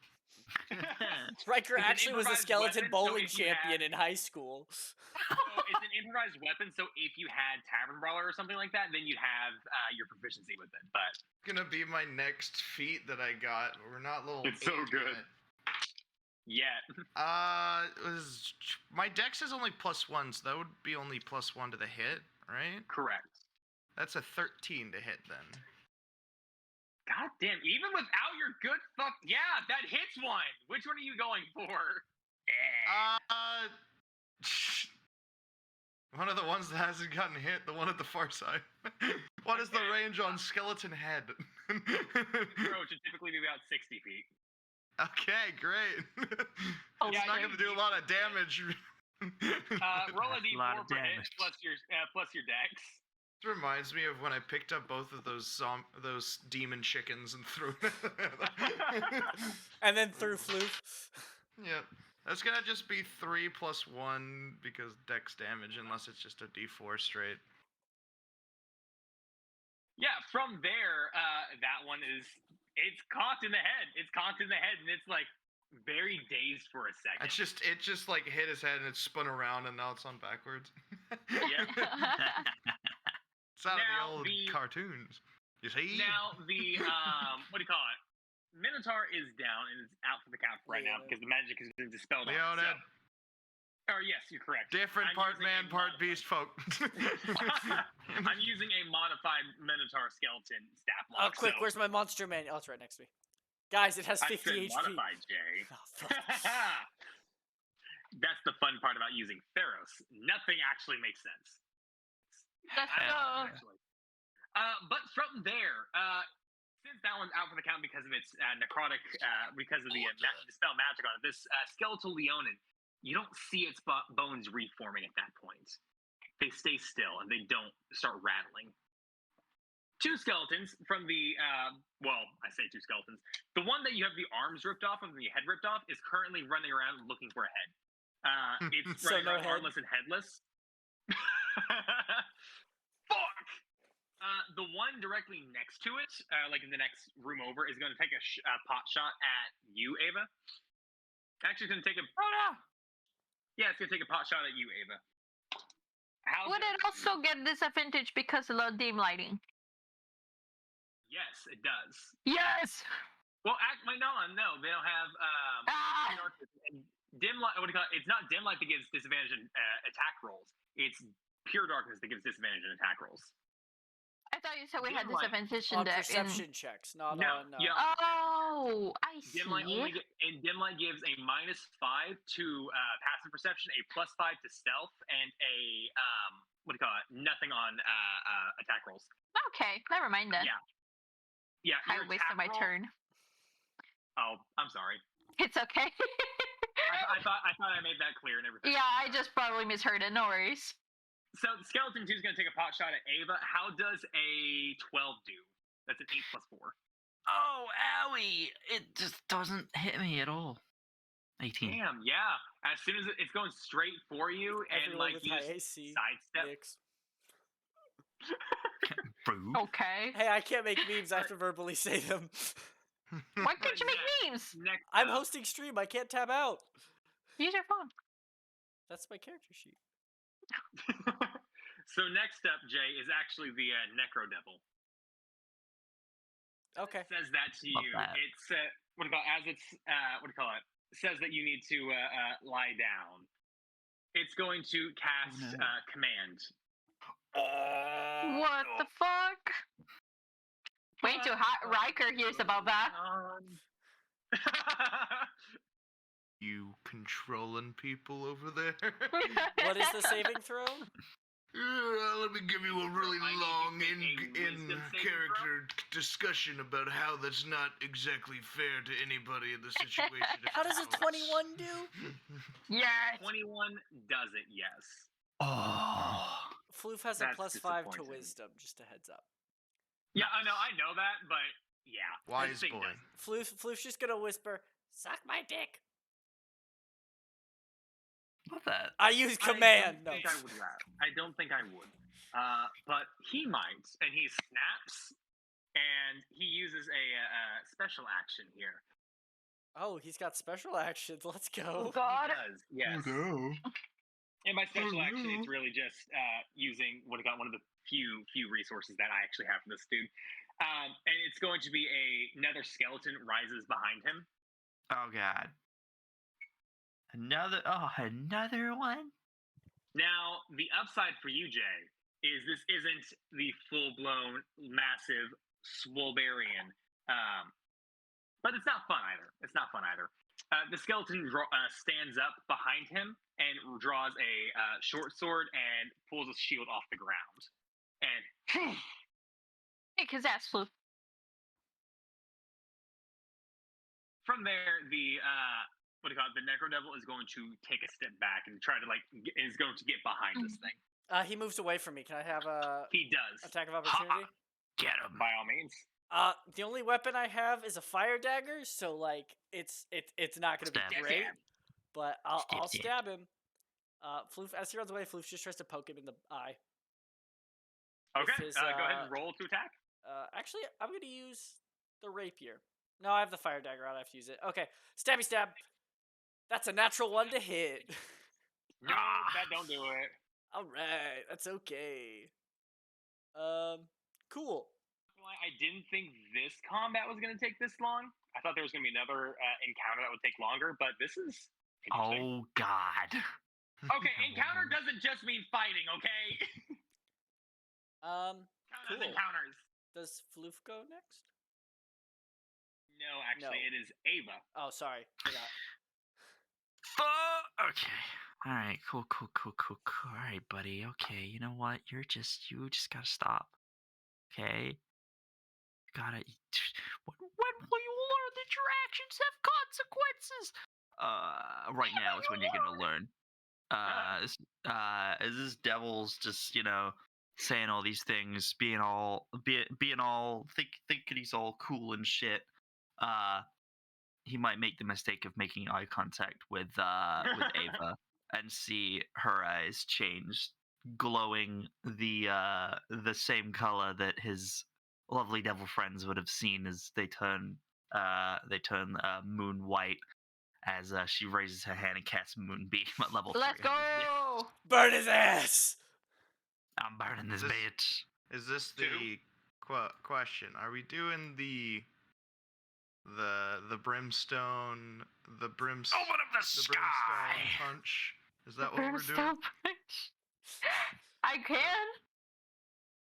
Riker It's an actually was a improvised skeleton weapon, so bowling if you champion had- in high school. So it's an improvised weapon. So if you had Tavern Brawler or something like that, then you'd have your proficiency with it. But Gonna be my next feat that I got. We're not level It's so 8 good. yet. yeah, My dex is only +1, so that would be only +1 to the hit, right? correct. That's a 13 to hit then. God damn! Even without your good fuck, yeah, that hits one. Which one are you going for? One of the ones that hasn't gotten hit, the one at the far side. What is the range on skeleton head? Throw should typically be about 60 feet. Okay, great. Oh, It's yeah, not you- going to do a lot of damage. Roll a That's a lot d4 of per hit damage. plus your dex. This reminds me of when I picked up both of those demon chickens and threw them. And then through floof. Yep. That's gonna just be 3 + 1 because dex damage, unless it's just a d4 straight. Yeah, from there, that one it's cocked in the head. It's cocked in the head, and it's like very dazed for a second. It just like hit his head and it spun around and now it's on backwards. Yeah. It's out Now of the old cartoons. You see? Now the what do you call it? Minotaur is down and is out for the count right now because the magic has been dispelled. Leonid. Or yes, you're correct. Different I'm part using man, a part beast folk. I'm using a modified Minotaur skeleton stat block. Quick, where's my monster manual? Oh, it's right next to me. Guys, it has I 50 said HP. modified, Jay. Oh, fuck. That's the fun part about using Theros. Nothing actually makes sense. Let's I don't know, go. actually. But from there, since that one's out for the count because of its necrotic, because of the dispel magic on it, this skeletal Leonin, you don't see its bones reforming at that point. They stay still and they don't start rattling. Two skeletons from the, I say two skeletons. The one that you have the arms ripped off and the head ripped off is currently running around looking for a head. It's So running no around head? armless and headless. Fuck! The one directly next to it, like in the next room over, is going to take a pot shot at you, Ava. Actually, it's going to take a... Oh no! Yeah, it's going to take a pot shot at you, Ava. Would it also get disadvantage because of the dim lighting? Yes, it does. Yes! Well, actually, no, they don't have... Ah! Dim light, what do you call it? It's not dim light that gives disadvantage in attack rolls. It's pure darkness that gives disadvantage in attack rolls. I thought you said we had Dim light. disadvantage On in perception checks, not No, on... yeah. Oh, I see. Dim light dim light gives a -5 to passive perception, a +5 to stealth, and a what do you call it? Nothing on attack rolls. Okay, never mind then. Yeah. I your wasted attack my roll- turn. Oh, I'm sorry. It's okay. thought I made that clear and everything. Yeah, I just probably misheard it. No worries. So Skeleton 2 is going to take a pot shot at Ava. How does a 12 do? That's an 8 plus 4. Oh, owie! It just doesn't hit me at all. 18. Damn, yeah. As soon as it's going straight for you, and Everyone like with you high just AC. sidestep. Nix. Rude. Okay. Hey, I can't make memes. I have to verbally say them. Why can't you make memes? Next I'm up- hosting stream. I can't tab out. Use your phone. That's my character sheet. So next up, Jay, is actually the Necro Devil. Okay. It says that to Love you. that. It's what do you call it? As it's what do you call it? It says that you need to lie down. It's going to cast Oh, no. command. What the fuck? Wait till Riker hears about that. You controlling people over there? What is the saving throw? Let me give you a really I need long you to make a wisdom saving character discussion about how that's not exactly fair to anybody in the situation. How does a 21 do? Yes. 21 does it, yes. Oh. Floof has a That's +5 to disappointing. wisdom. Just a heads up. Yeah, I know that, but yeah. Wise this thing boy. does. Floof's just gonna whisper, "Suck my dick." Love that. I use command. I don't think I would. But he might, and he snaps, and he uses a special action here. Oh, he's got special actions. Let's go. Oh God. He does, yes. no. And by special Oh, action, no. it's really just using one of the few resources that I actually have for this dude. And it's going to be another skeleton rises behind him. Oh God. Another one? Now, the upside for you, Jay, is this isn't the full-blown, massive Swolbarian. But it's not fun either. The skeleton stands up behind him and draws a short sword and pulls a shield off the ground. And Kick his ass, Floof. from there, the the Necro Devil is going to take a step back and try to is going to get behind this thing. He moves away from me. Can I have a He does, attack of opportunity? Get him. by all means. The only weapon I have is a fire dagger, so like it's not gonna Stab. be great. But I'll Stab. stab him. Floof, as he runs away, Floof just tries to poke him in the eye. Okay, his, go ahead and roll to attack. Actually, I'm gonna use the rapier. No, I have the fire dagger out. I have to use it. Okay, stabby stab. That's a natural one to hit. No, that don't do it. All right, that's okay. Cool. I didn't think this combat was going to take this long. I thought there was going to be another encounter that would take longer, but this is interesting. Oh God. Okay, encounter doesn't just mean fighting, okay? Count as Cool. encounters. Does Floof go next? No, actually, No. it is Ava. Oh, sorry. Forgot. Okay. All right. Cool. All right, buddy. Okay. You know what? You just gotta stop. Okay. Gotta. When will you learn that your actions have consequences? Right now is when you're gonna learn. As this devil's just saying all these things, being all thinking he's all cool and shit. He might make the mistake of making eye contact with Ava and see her eyes change, glowing the same color that his lovely devil friends would have seen as they turn moon white as she raises her hand and casts moonbeam at level 3. Let's go. Burn his ass! I'm burning this This- bitch. Is this Two. the question? Are we doing the brimstone Open up the sky. brimstone punch? Is that what we're doing? Brimstone punch. I can.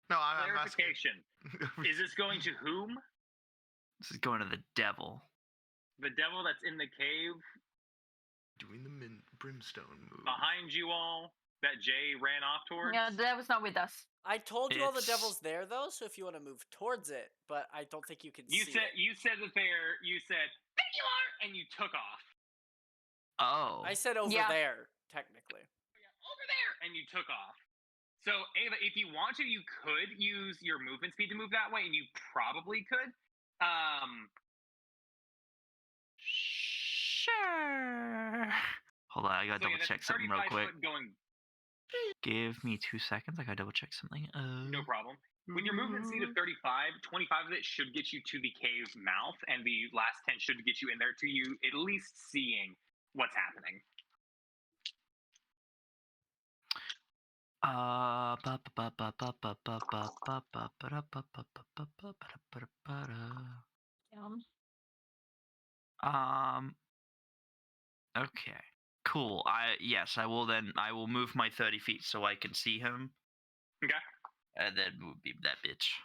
No, I'm asking. Clarification. Is this going to whom? This is going to the devil. The devil that's in the cave Doing the brimstone move. behind you all that Jay ran off towards? Yeah, that was not with us. I told you all the It's- devil's there though, so if you want to move towards it, but I don't think you can You see said it. you said that there. You said there you are, and you took off. Oh. I said over there, technically. Over there, and you took off. So, Ava, if you want to, you could use your movement speed to move that way, and you probably could. Sure. Hold on, I gotta double check something real quick. Give me 2 seconds. I gotta double check something. No problem. With your movement speed of 35, 25 of it should get you to the cave mouth, and the last 10 should get you in there to you at least seeing what's happening. Okay. Cool. I will move my 30 feet so I can see him. Okay. And then move beam that bitch.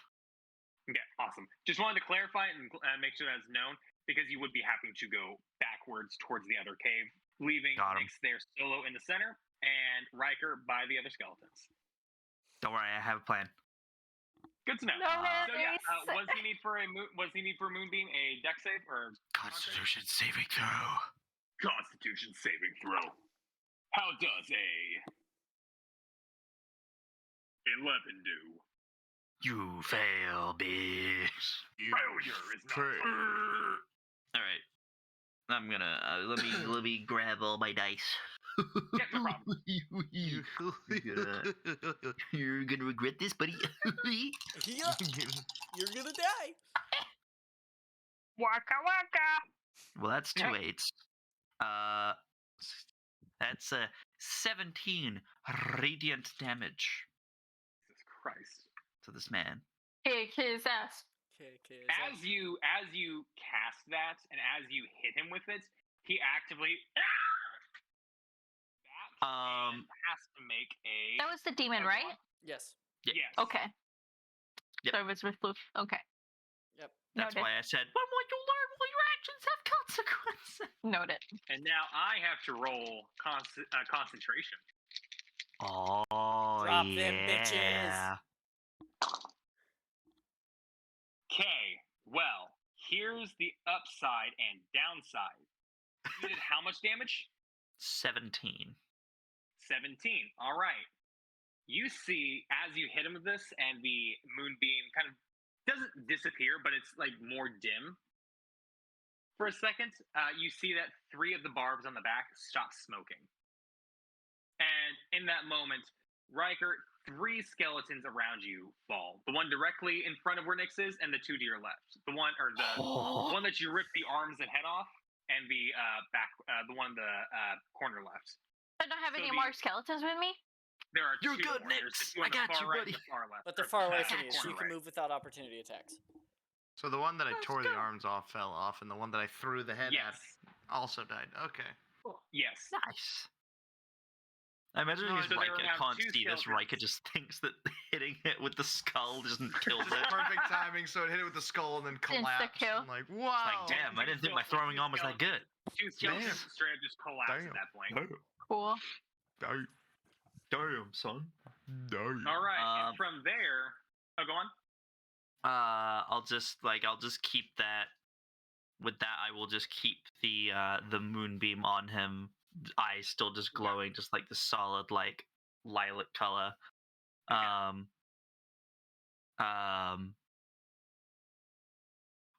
Okay, awesome. Just wanted to clarify and make sure that's known, because you would be having to go backwards towards the other cave, leaving Nyx there solo in the center, and Riker by the other skeletons. Don't worry, I have a plan. Good to know. Nice. So yeah, what does he need for a moonbeam? A dex save or Constitution saving throw? Constitution saving throw. How does a 11 do? You fail, bitch. Failure is not. All right. I'm gonna let me grab all my dice. Yeah, no problem. You're gonna regret this, buddy. Yeah, you're gonna die. Waka waka. Well, that's 2 8s. That's 17 radiant damage. Jesus Christ. To this man. Kick his ass. As you cast that, and as you hit him with it, he actively has to make a. That was the demon, right? Yes. Yes. Okay. Yep. So it was with Floof. Okay. Yep. That's why I said, when will you learn will your actions have consequences? Noted. And now I have to roll concentration. Oh, Drop them bitches. Okay, well, here's the upside and downside. You did how much damage? 17. 17. All right. You see, as you hit him with this, and the moonbeam kind of doesn't disappear, but it's like more dim for a second. You see that 3 of the barbs on the back stop smoking. And in that moment, Riker, 3 skeletons around you fall. The one directly in front of where Nyx is, and the 2 to your left. The one one that you ripped the arms and head off, and the the one in the corner left. I don't have any more skeletons with me. There are You're 2 good, more. There's Nyx. the 2 on I got the far you, right buddy. and the far left. But they're far away from you, so corner you can right. move without opportunity attacks. So the one that I Let's tore go. the arms off fell off, and the one that I threw the head Yes. at also died. Okay. Yes. Nice. I imagine So his there Riker are now can't 2 see this. Riker skeletons. just thinks that hitting it with the skull doesn't kill it. Perfect timing, so it hit it with the skull and then collapsed. kill. I'm like, It's wow. like, damn, I didn't think my throwing arm was that good. 2 skeletons straight up just collapse at that point. Cool. Damn, son. All right, and from there, go on. I'll just keep that. With that, I will just keep the moonbeam on him. Eyes still just glowing, just like the solid like lilac color. Okay.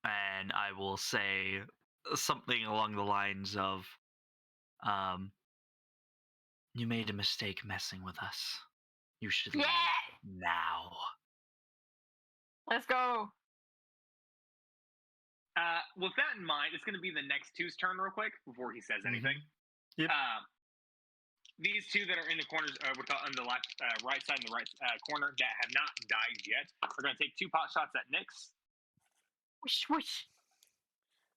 And I will say something along the lines of, you made a mistake messing with us. You should leave now. Let's go. With that in mind, it's going to be the next two's turn real quick before he says anything. Yep. These 2 that are in the corners, on the left, right side and the right corner that have not died yet, are going to take 2 pot shots at Nyx. Whoosh, whoosh.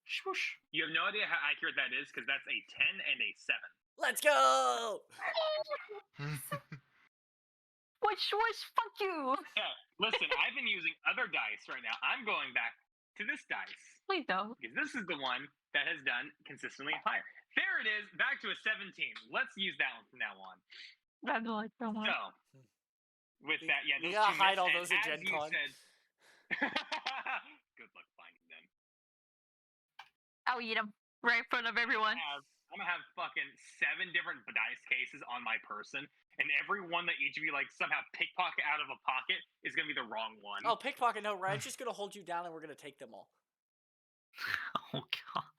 Swoosh. You have no idea how accurate that is, because that's a 10 and a 7. Let's go! Whoosh, whoosh, fuck you. Yeah, listen, I've been using other dice right now. I'm going back to this dice. Please don't. Because this is the one that has done consistently higher. There it is, back to a 17. Let's use that one from now on. That's like the one. So, with that, yeah, You those gotta 2 hide missed, all and those in as Gen you Con. said- Good luck finding them. I'll eat them right in front of everyone. I'm gonna have fucking 7 different dice cases on my person, and every one that each of you like somehow pickpocket out of a pocket is gonna be the wrong one. Oh, pickpocket, no, Ryan's just gonna hold you down and we're gonna take them all. Oh god.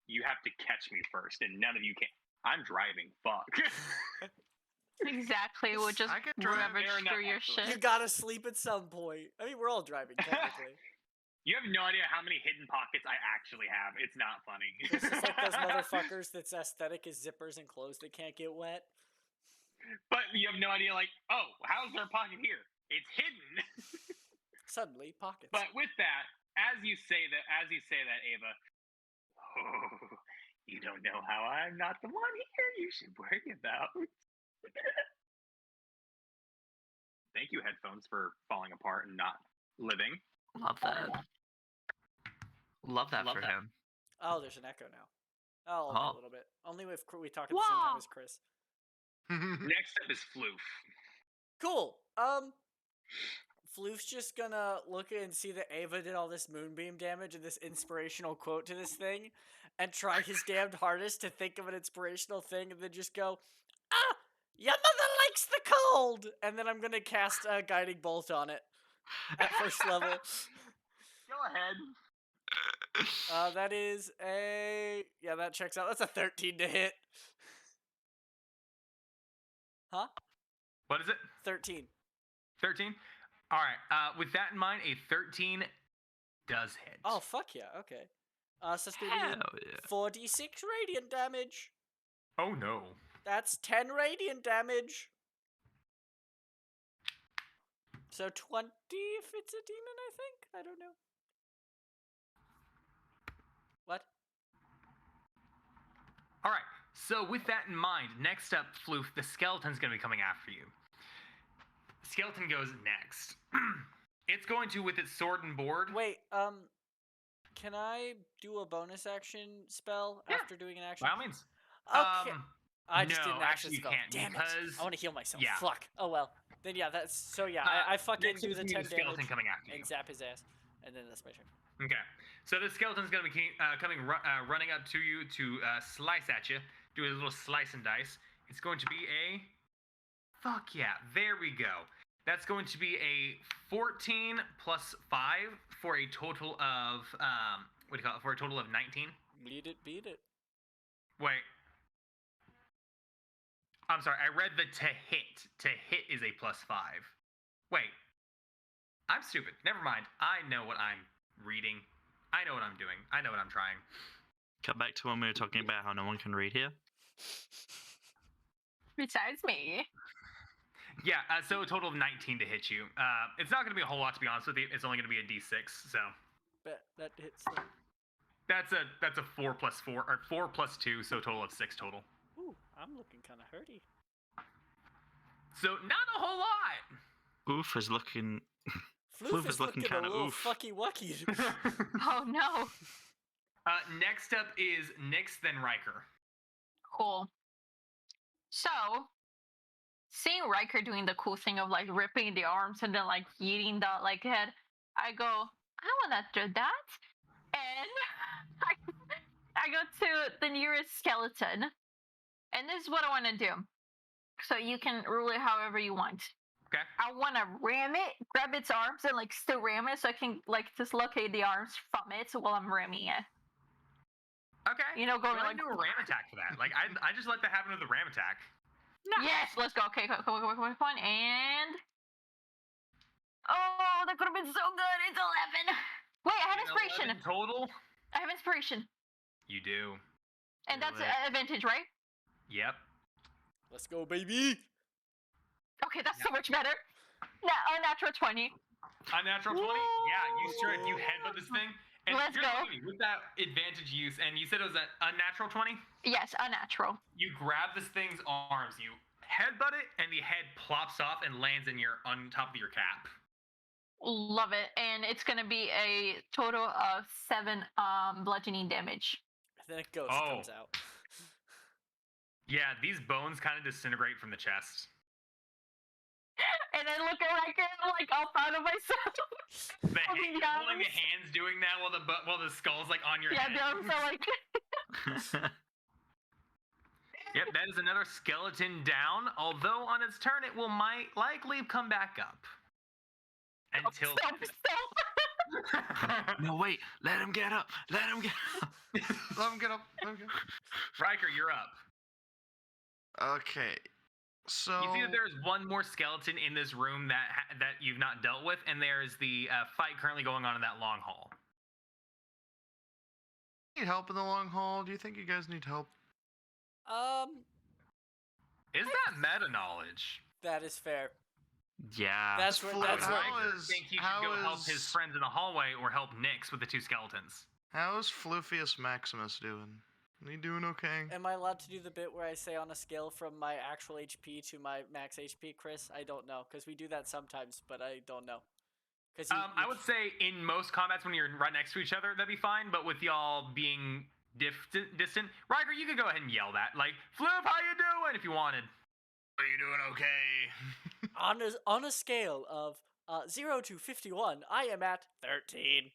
You have to catch me first, and none of you can. I'm driving. Fuck. Exactly. We'll just I could drive ravage fair enough, through your actually. You shit. gotta sleep at some point. I mean, we're all driving, technically. You have no idea how many hidden pockets I actually have. It's not funny. It's just like those motherfuckers that's aesthetic as zippers and clothes that can't get wet. But you have no idea, like, oh, how's there a pocket here? It's hidden. Suddenly, pockets. But with that, as you say that, Ava, oh, you don't know how I'm not the one here you should worry about. Thank you, headphones, for falling apart and not living. Love that. Love that for him. Oh, there's an echo now. Oh, Oh. a little bit. Only if we talk at the same time as Chris. Next up is Floof. Cool. Floof's just gonna look and see that Ava did all this moonbeam damage and this inspirational quote to this thing, and try his damned hardest to think of an inspirational thing, and then just go, ah, your mother likes the cold! And then I'm gonna cast a guiding bolt on it at first level. Go ahead. That is yeah, that checks out. That's a 13 to hit. Huh? What is it? 13. 13? All right. With that in mind, a 13 does hit. Oh, fuck yeah, okay. So it's gonna Hell be yeah. 4d6 radiant damage. Oh, no. That's 10 radiant damage. So 20 if it's a demon, I think? I don't know. What? All right. So with that in mind, next up, Floof, the skeleton's going to be coming after you. Skeleton goes next. It's going to, with its sword and board. Wait, can I do a bonus action spell after doing an action? By all means. Okay. I just no, did an action actually you spell. can't, Damn because it. I want to heal myself. yeah. Fuck. Oh well. Then yeah, that's so yeah. I fucking next do is the gonna 10 be the skeleton damage coming after you. and zap his ass, and then that's my turn. Okay. So the skeleton's going to be running up to you to slice at you. Do a little slice and dice. It's going to be a... Fuck yeah. There we go. That's going to be a 14 plus 5 for a total of... what do you call it? For a total of 19. Beat it. Wait. I'm sorry. I read the to hit. To hit is a plus 5. Wait. I'm stupid. Never mind. I know what I'm reading. I know what I'm doing. I know what I'm trying. Cut back to when we were talking about how no one can read here. Besides me. Yeah, so a total of 19 to hit you. It's not going to be a whole lot, to be honest with you. It's only going to be a d6, so... Bet that hits them. That's a 4 plus 4, or 4 plus 2, so a total of 6 total. Ooh, I'm looking kind of hurty. So, not a whole lot! Oof is looking... Floof is looking kinda a little oof. fucky wucky. Oh no. Next up is Nyx, then Riker. Cool. So, seeing Riker doing the cool thing of like ripping the arms and then like eating the like head, I go, I wanna do that. And I go to the nearest skeleton. And this is what I wanna do. So you can rule it however you want. Okay. I want to ram it, grab its arms, and like still ram it, so I can like dislocate the arms from it while I'm ramming it. Okay. You know, going Go like ahead and do a ram attack for that. Like, I just let that happen with the ram attack. yes, let's go. Okay, come on, and oh, that could have been so good. It's 11. Wait, I have inspiration. 11 total? I have inspiration, You do. and that's Really? advantage, right? Yep. Let's go, baby. Okay, that's so much better. Unnatural 20. Unnatural 20? Yeah, you headbutt this thing. And Let's here's go. the thing, with that advantage use, and you said it was an unnatural 20? Yes, unnatural. You grab this thing's arms, you headbutt it, and the head plops off and lands on top of your cap. Love it, and it's gonna be a total of 7 bludgeoning damage. And then a ghost Oh. comes out. Yeah, these bones kind of disintegrate from the chest. And then look at Riker, and I'm like all proud of myself. The Holding holding the arms. hands doing that while the skull's like on your Yeah, head. the arms are like. Yep, that is another skeleton down. Although on its turn, it will might likely come back up. Until. Stop. No, wait. Let him get up. Let him get up. Let him get up. Let him get up. Riker, you're up. Okay. So You see that there's one more skeleton in this room that you've not dealt with, and there's the fight currently going on in that long hall. need help in the long haul? Do you think you guys need help? Is that meta knowledge? That is fair. Yeah. That's what. That's what. Riker think he should go help his friends in the hallway or help Nyx with the two skeletons. How is Floofius Maximus doing? Is he doing okay? Am I allowed to do the bit where I say on a scale from my actual HP to my max HP, Chris? I don't know, because we do that sometimes, but I don't know. I would say in most combats when you're right next to each other, that'd be fine. But with y'all being distant, Riker, you could go ahead and yell that, like, "Floof, how you doing?" if you wanted. Are you doing okay? On a scale of 0 to 51, I am at 13.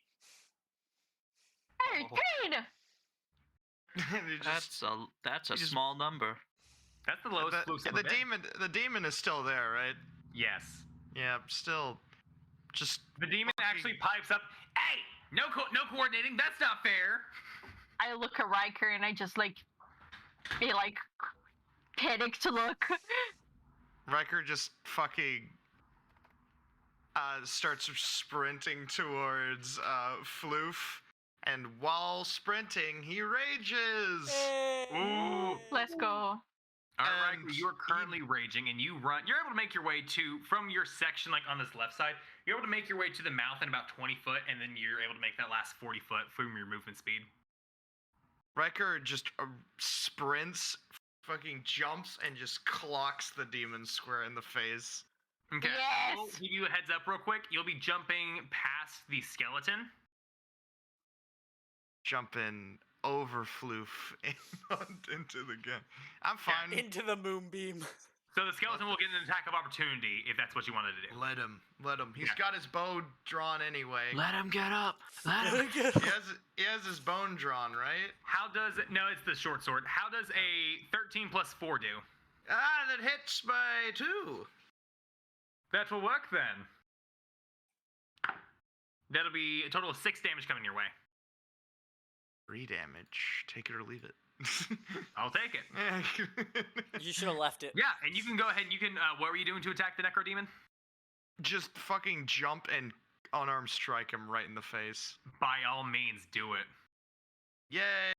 13. That's a small number. That's the lowest Floof's ever been. The demon is still there, right? Yes. Yeah, still. Just the demon actually pipes up. Hey, no coordinating. That's not fair. I look at Riker and I just be panic to look. Riker just fucking starts sprinting towards Floof, and while sprinting, he rages. Hey. Ooh. Let's go. All right, Riker, you're currently raging, and you run. You're able to make your way from your section, on this left side. You're able to make your way to the mouth in about 20 foot, and then you're able to make that last 40 foot from your movement speed. Riker just sprints, fucking jumps, and just clocks the demon square in the face. Okay. Yes. I'll give you a heads up real quick. You'll be jumping past the skeleton. Jumping over Floof and into the gun. I'm fine. Into the moonbeam. So the skeleton will get an attack of opportunity if that's what you wanted to do. Let him. He's got his bow drawn anyway. Let him get up. Let him. He has his bone drawn, right? How does it? No, it's the short sword. How does a 13 plus 4 do? That hits by 2. That will work then. That'll be a total of 6 damage coming your way. 3 damage. Take it or leave it. I'll take it. You should have left it. Yeah, and you can go ahead and you can. What were you doing to attack the Necro Demon? Just fucking jump and unarmed strike him right in the face. By all means, do it. Yay!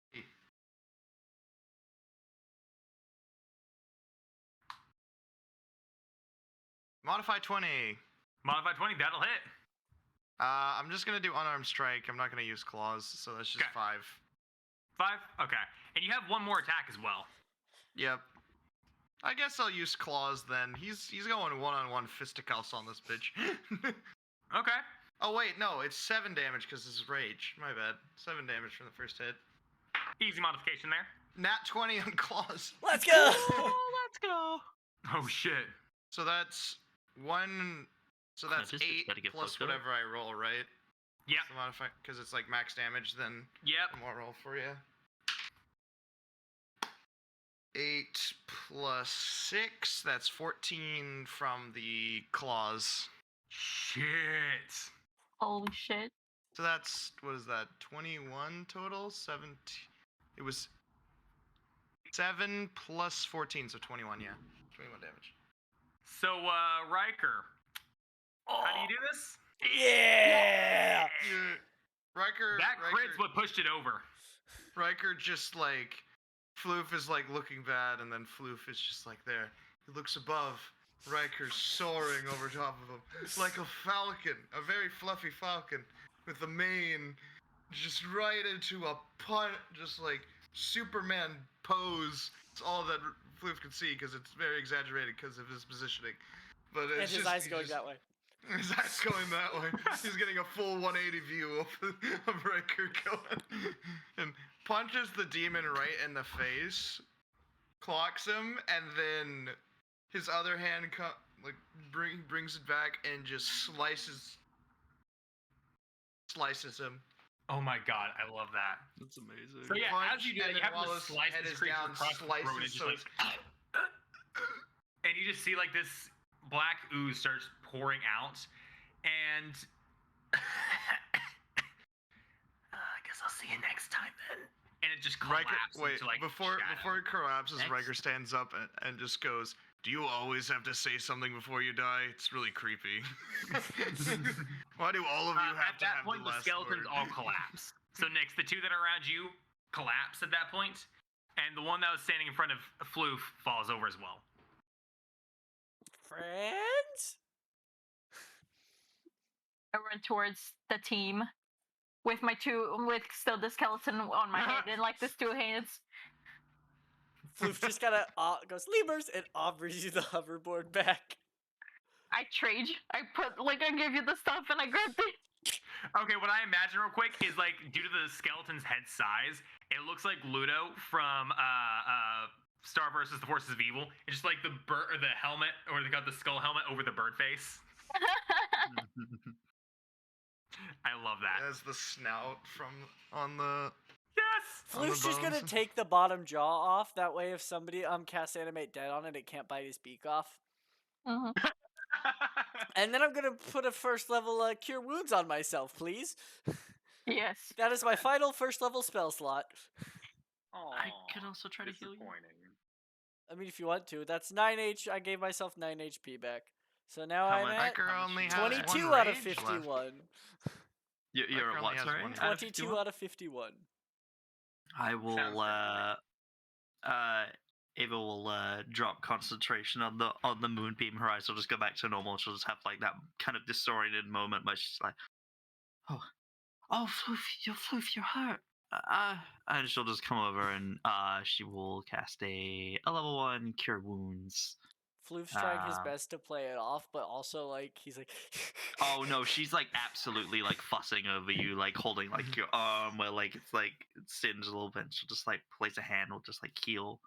Modify 20. Modify 20, that'll hit. I'm just gonna do unarmed strike. I'm not gonna use claws, so that's just 5. 5? Okay. And you have one more attack as well. Yep. I guess I'll use claws then. He's going one-on-one fisticuffs on this bitch. Okay. Oh wait, no, it's 7 damage because this is rage. My bad. 7 damage from the first hit. Easy modification there. Nat 20 on claws. Let's go! Let's go. Oh shit. So that's 1. So that's 8 plus whatever I roll, right? Yeah. Because it's like max damage, then Yep. more roll for you. 8 plus 6, that's 14 from the claws. Shit. Holy shit. So that's, what is that, 21 total? 17. It was 7 plus 14, so 21, yeah. 21 damage. So, Riker, how do you do this? Yeah! Riker. That crit's what pushed it over. Riker just Floof is looking bad, and then Floof is just there. He looks above. Riker's soaring over top of him. Like a falcon, a very fluffy falcon, with the mane just right into a just Superman pose. It's all that Floof can see because it's very exaggerated because of his positioning. But And his eyes going that way. His eyes going that way. He's getting a full 180 view of Riker going. And punches the demon right in the face, clocks him, and then his other hand brings it back and just slices him. Oh my god, I love that. That's amazing. So yeah, as you do that, you happen to slice head this is creature down, across the throat, and it's just like, and you just see like this black ooze starts pouring out, and I guess I'll see you next time then. And it just collapses into like before it collapses, Next. Riker stands up and just goes, "Do you always have to say something before you die? It's really creepy. Why do all of you have at to that have point, the the last skeletons word?" all collapse. So Nix, the two that are around you collapse at that point, and the one that was standing in front of Floof falls over as well. Friends? I run towards the team with still the skeleton on my head and like this 2 hands. Floof just kind of goes, Lemurs, and offers you the hoverboard back. I trade. I give you the stuff and I grab it. Okay, what I imagine real quick is like due to the skeleton's head size, it looks like Ludo from Star vs. the Forces of Evil. It's just like the bird or the helmet, or they got the skull helmet over the bird face. I love that. As the snout from on the Yes. Floof's just gonna bones. take the bottom jaw off. That way, if somebody casts Animate Dead on it, it can't bite his beak off. Mhm. And then I'm gonna put a first level Cure Wounds on myself, please. Yes. That is my final first level spell slot. I could also try to heal you. Disappointing. I mean, if you want to, that's 9 I gave myself 9 HP back. So now How I'm much? at Riker only has 22 one out of rage left. 51. You're Riker at only what? has Sorry. one. 22 out of 51. I will. Sounds Ava will drop concentration on the moonbeam. Her eyes will just go back to normal. She'll just have like that kind of disoriented moment where she's like, "Oh, Floof, you're hurt." And she'll just come over and she will cast a level 1 Cure Wounds. Floof's trying his best to play it off, but also like he's like, Oh no, she's like absolutely like fussing over you, like holding like your arm where like it's singed a little bit. And she'll just like place a hand, will just like heal.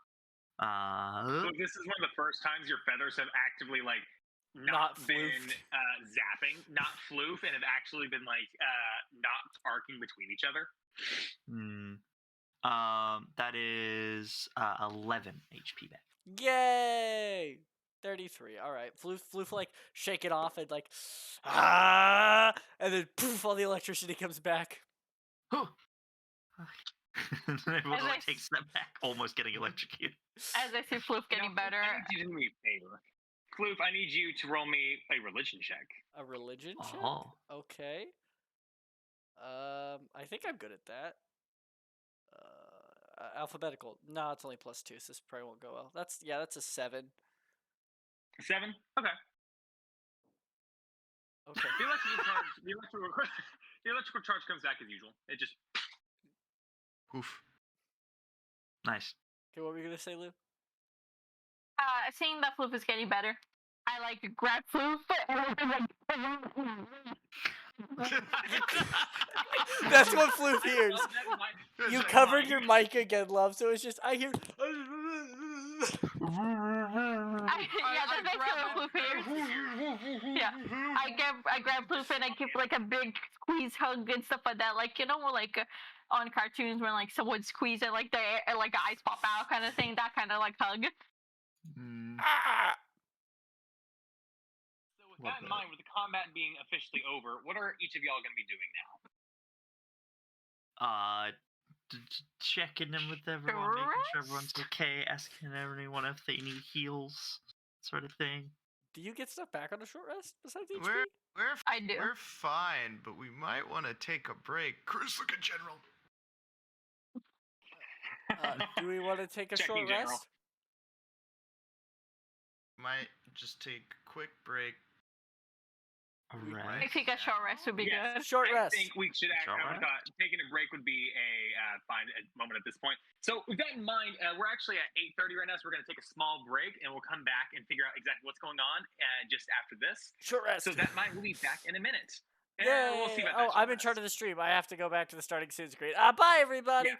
So this is one of the first times your feathers have actively like not been zapping, not floof, and have actually been like not arcing between each other. That is 11 HP back. yay! 33. All right, Floof like shake it off and like, and then poof, all the electricity comes back. And everyone like takes a step back, almost getting electrocuted. As I see Floof getting better. I need you to do me a favor. Floof, I need you to roll me a religion check. A religion check? Oh. Okay. I think I'm good at that. Alphabetical. No, it's only +2, so this probably won't go well. That's a 7. 7? Okay. Okay. The electrical charge comes back as usual. It just Oof. Nice. Okay, what were you gonna say, Lou? Seeing that Floof is getting better, I like grab Floof and That's what Floof hears. You covered your mic again, love, so it's just I hear. That's what Floof hears. Yeah, I grab Floof and I give like a big squeeze hug and stuff like that, like like on cartoons when like someone squeeze it like the air, like eyes pop out kind of thing, that kind of like hug. So with that in mind, with the combat being officially over, what are each of y'all going to be doing now? Checking in with everyone, making sure everyone's okay, asking everyone if they need heals, sort of thing. Do you get stuff back on a short rest besides HP? I do. We're fine, but we might want to take a break. Chris, look at General. Do we want to take a Checking short general. rest? Might just take a quick break. Alright. I think a short rest would be Yes. good. Short I rest. think we should Short I thought taking a break would be a fine moment at this point. So with that in mind, we're actually at 8:30 right now, so we're going to take a small break, and we'll come back and figure out exactly what's going on just after this. Short rest. So that might we'll be back in a minute. And Yay! we'll see about Oh, that I'm in short charge of rest. the stream. I have to go back to the starting soon screen. Bye, everybody. Yeah.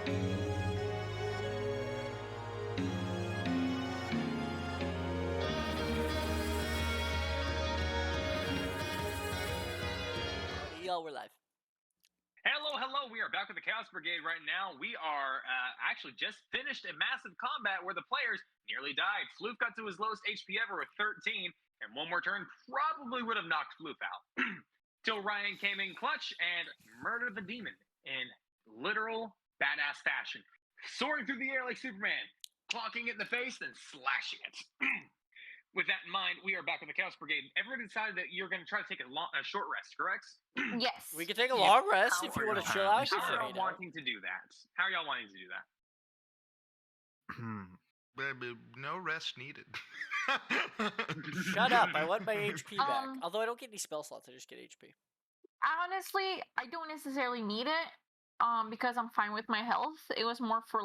We're live. Hello, hello. We are back with the Chaos Brigade right now. We are actually just finished a massive combat where the players nearly died. Floof got to his lowest HP ever with 13, and one more turn probably would have knocked Floof out. Till Ryan came in clutch and murdered the demon in literal badass fashion. Soaring through the air like Superman, clocking it in the face, then slashing it. With that in mind, we are back with the Chaos Brigade. Everyone decided that you're going to try to take a short rest, correct? Yes. We can take a long rest if you want to chill out. How are y'all wanting to do that? How are y'all wanting to do that? No rest needed. Shut up! I want my HP back. Although I don't get any spell slots, I just get HP. Honestly, I don't necessarily need it. Because I'm fine with my health. It was more for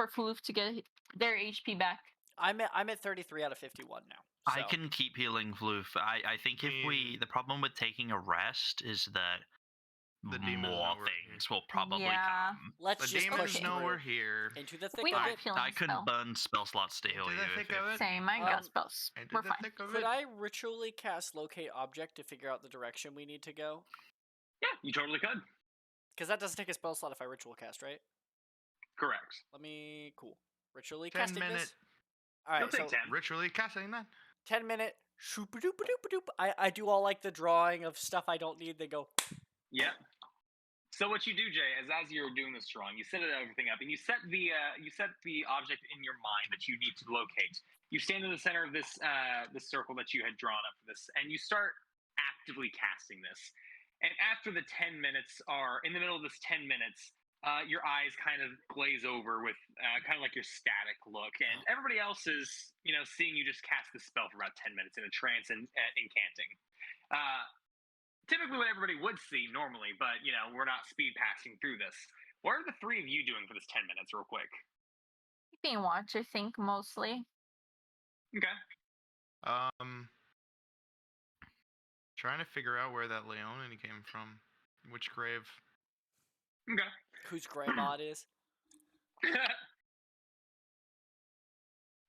Floof to get their HP back. I'm at 33 out of 51 now. So. I can keep healing Floof. I think the problem with taking a rest is that the more things will probably come. Let's the just push know we're here. Into the thick we of have it. healing I couldn't burn spell slots to heal you. Same, I got spells. We're fine. Could I ritually cast locate object to figure out the direction we need to go? Yeah, you totally could. Because that doesn't take a spell slot if I ritual cast, right? Correct. Cool. Ritually 10 casting minute. this? Alright, so 10. Ritually casting that. 10 minute. Shoop-a-doop-a-doop-a-doop. I do all like the drawing of stuff I don't need. They go. Yeah. So what you do, Jay, is as you're doing this drawing, you set everything up, and you set the object in your mind that you need to locate. You stand in the center of this circle that you had drawn up for this, and you start actively casting this. And after the 10 minutes are in the middle of this 10 minutes, your eyes kind of glaze over with kind of like your static look, and everybody else is, seeing you just cast the spell for about 10 minutes in a trance and incanting. Typically what everybody would see normally, but, we're not speed passing through this. What are the three of you doing for this 10 minutes real quick? Keeping watch, I think, mostly. Okay. Trying to figure out where that Leonin came from. Which grave. Okay. Whose grandma it is.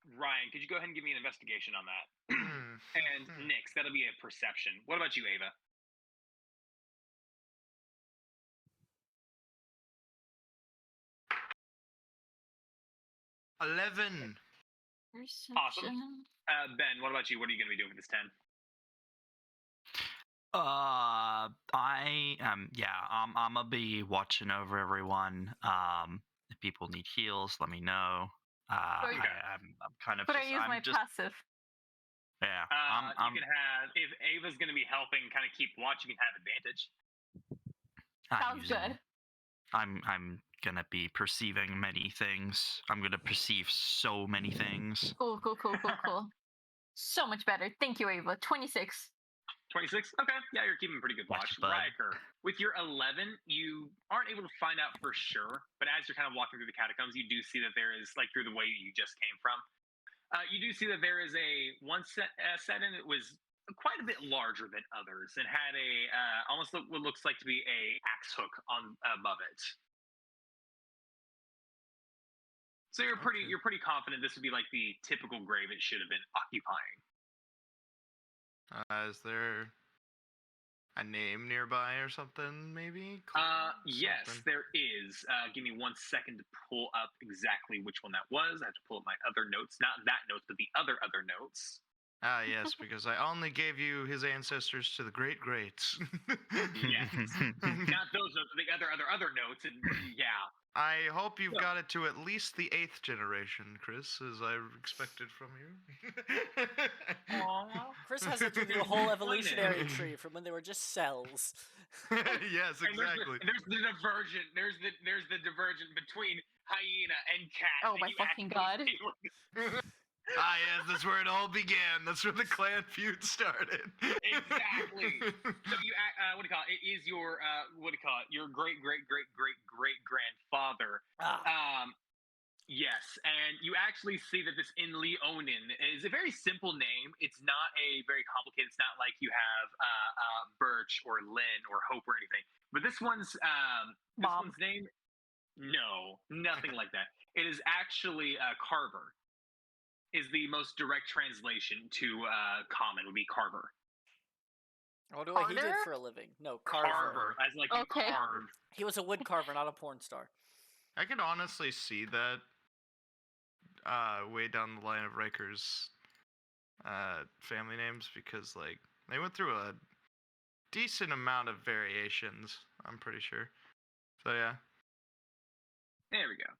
Ryan, could you go ahead and give me an investigation on that? And Nyx, that'll be a perception. What about you, Ava? $11. Perception. Awesome. Ben, what about you? What are you going to be doing with this 10? I'm gonna be watching over everyone. If people need heals, let me know. I'm kind of. But I use my passive. Yeah. You can have, if Ava's going to be helping kind of keep watch, you can have advantage. Sounds good. I'm gonna be perceiving many things. I'm gonna perceive so many things. Cool. So much better. Thank you, Ava. 26. 26? Okay. Yeah, you're keeping pretty good watch. Riker, with your 11, you aren't able to find out for sure, but as you're kind of walking through the catacombs, you do see that there is, like through the way you just came from, you do see that there is one set in it was quite a bit larger than others and had almost what looks like to be a axe hook on above it. So you're pretty confident this would be like the typical grave it should have been occupying. Is there a name nearby or something, maybe? Yes, there is. Give me 1 second to pull up exactly which one that was. I have to pull up my other notes. Not that notes, but the other notes. Ah, yes, because I only gave you his ancestors to the great greats. Yes. Not those notes, but the other notes, and yeah. I hope you've got it to at least the 8th generation, Chris, as I expected from you. Aww. Chris has it through the whole evolutionary tree from when they were just cells. Yes, exactly. There's the divergent. There's the divergent between hyena and cat. Oh my fucking god. Ah, yes, that's where it all began. That's where the clan feud started. Exactly. So you, what do you call it? It is your, your great grandfather. Yes, and you actually see that this In Leonin is a very simple name. It's not a very complicated. It's not like you have Birch or Lynn or Hope or anything. But this one's name. No, nothing like that. It is actually Carver. Is the most direct translation to common would be Carver. I wonder what he did for a living. No, carver. As like you carve. He was a wood carver, not a porn star. I could honestly see that way down the line of Riker's family names because like they went through a decent amount of variations, I'm pretty sure. So yeah. There we go.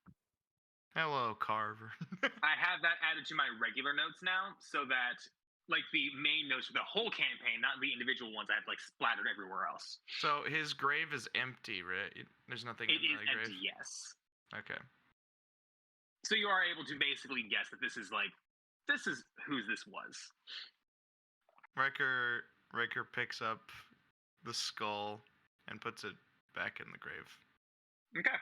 Hello, Carver. I have that added to my regular notes now, so that like the main notes for the whole campaign, not the individual ones, I have like splattered everywhere else. So his grave is empty, right? There's nothing in the grave. It is empty, yes. Okay. So you are able to basically guess that this is whose this was. Riker picks up the skull and puts it back in the grave. Okay.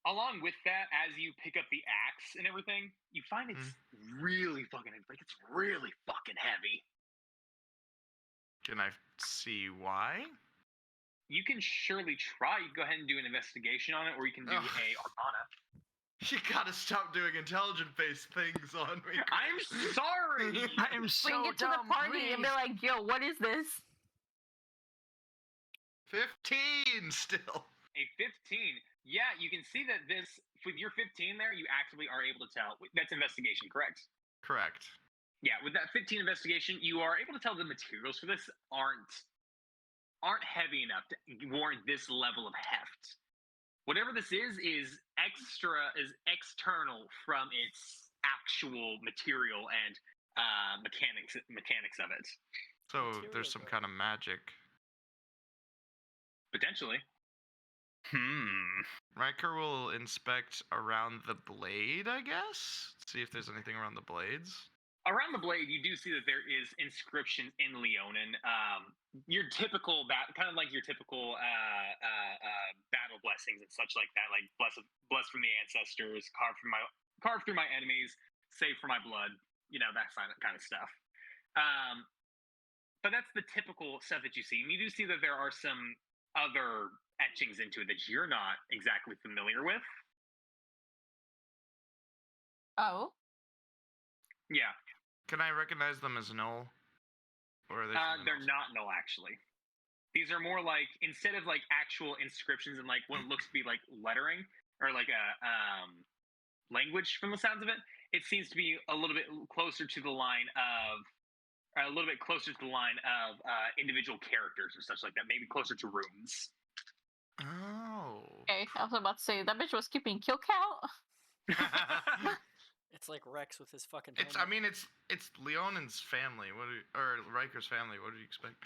Along with that, as you pick up the axe and everything, you find it's really fucking heavy. Can I see why? You can surely try. You can go ahead and do an investigation on it, or you can do a Arcana. You gotta stop doing intelligent-based things on me. I'm sorry. I am so Bring it to the party and be like, yo, what is this? 15 still. A 15. Yeah, you can see that this, with your 15 there, you actually are able to tell. That's investigation, correct? Correct. Yeah, with that 15 investigation, you are able to tell the materials for this aren't heavy enough to warrant this level of heft. Whatever this is external from its actual material and mechanics of it. So there's some kind of magic. Potentially. Riker will inspect around the blade, I guess? See if there's anything around the blades. Around the blade, you do see that there is inscriptions in Leonin. Your typical, kind of like your typical battle blessings and such like that, like blessed from the ancestors, carved through my enemies, saved for my blood, that kind of stuff. But that's the typical stuff that you see. And you do see that there are some other etchings into it that you're not exactly familiar with. Oh. Yeah. Can I recognize them as null? Or are they they're not null, actually. These are more like, instead of like actual inscriptions and like what looks to be like lettering or like a language from the sounds of it, it seems to be a little bit closer to the line of individual characters or such like that, maybe closer to runes. Oh. Okay, I was about to say that bitch was keeping kill count. It's like Rex with his fucking. It's Leonin's family. Or Riker's family. What do you expect?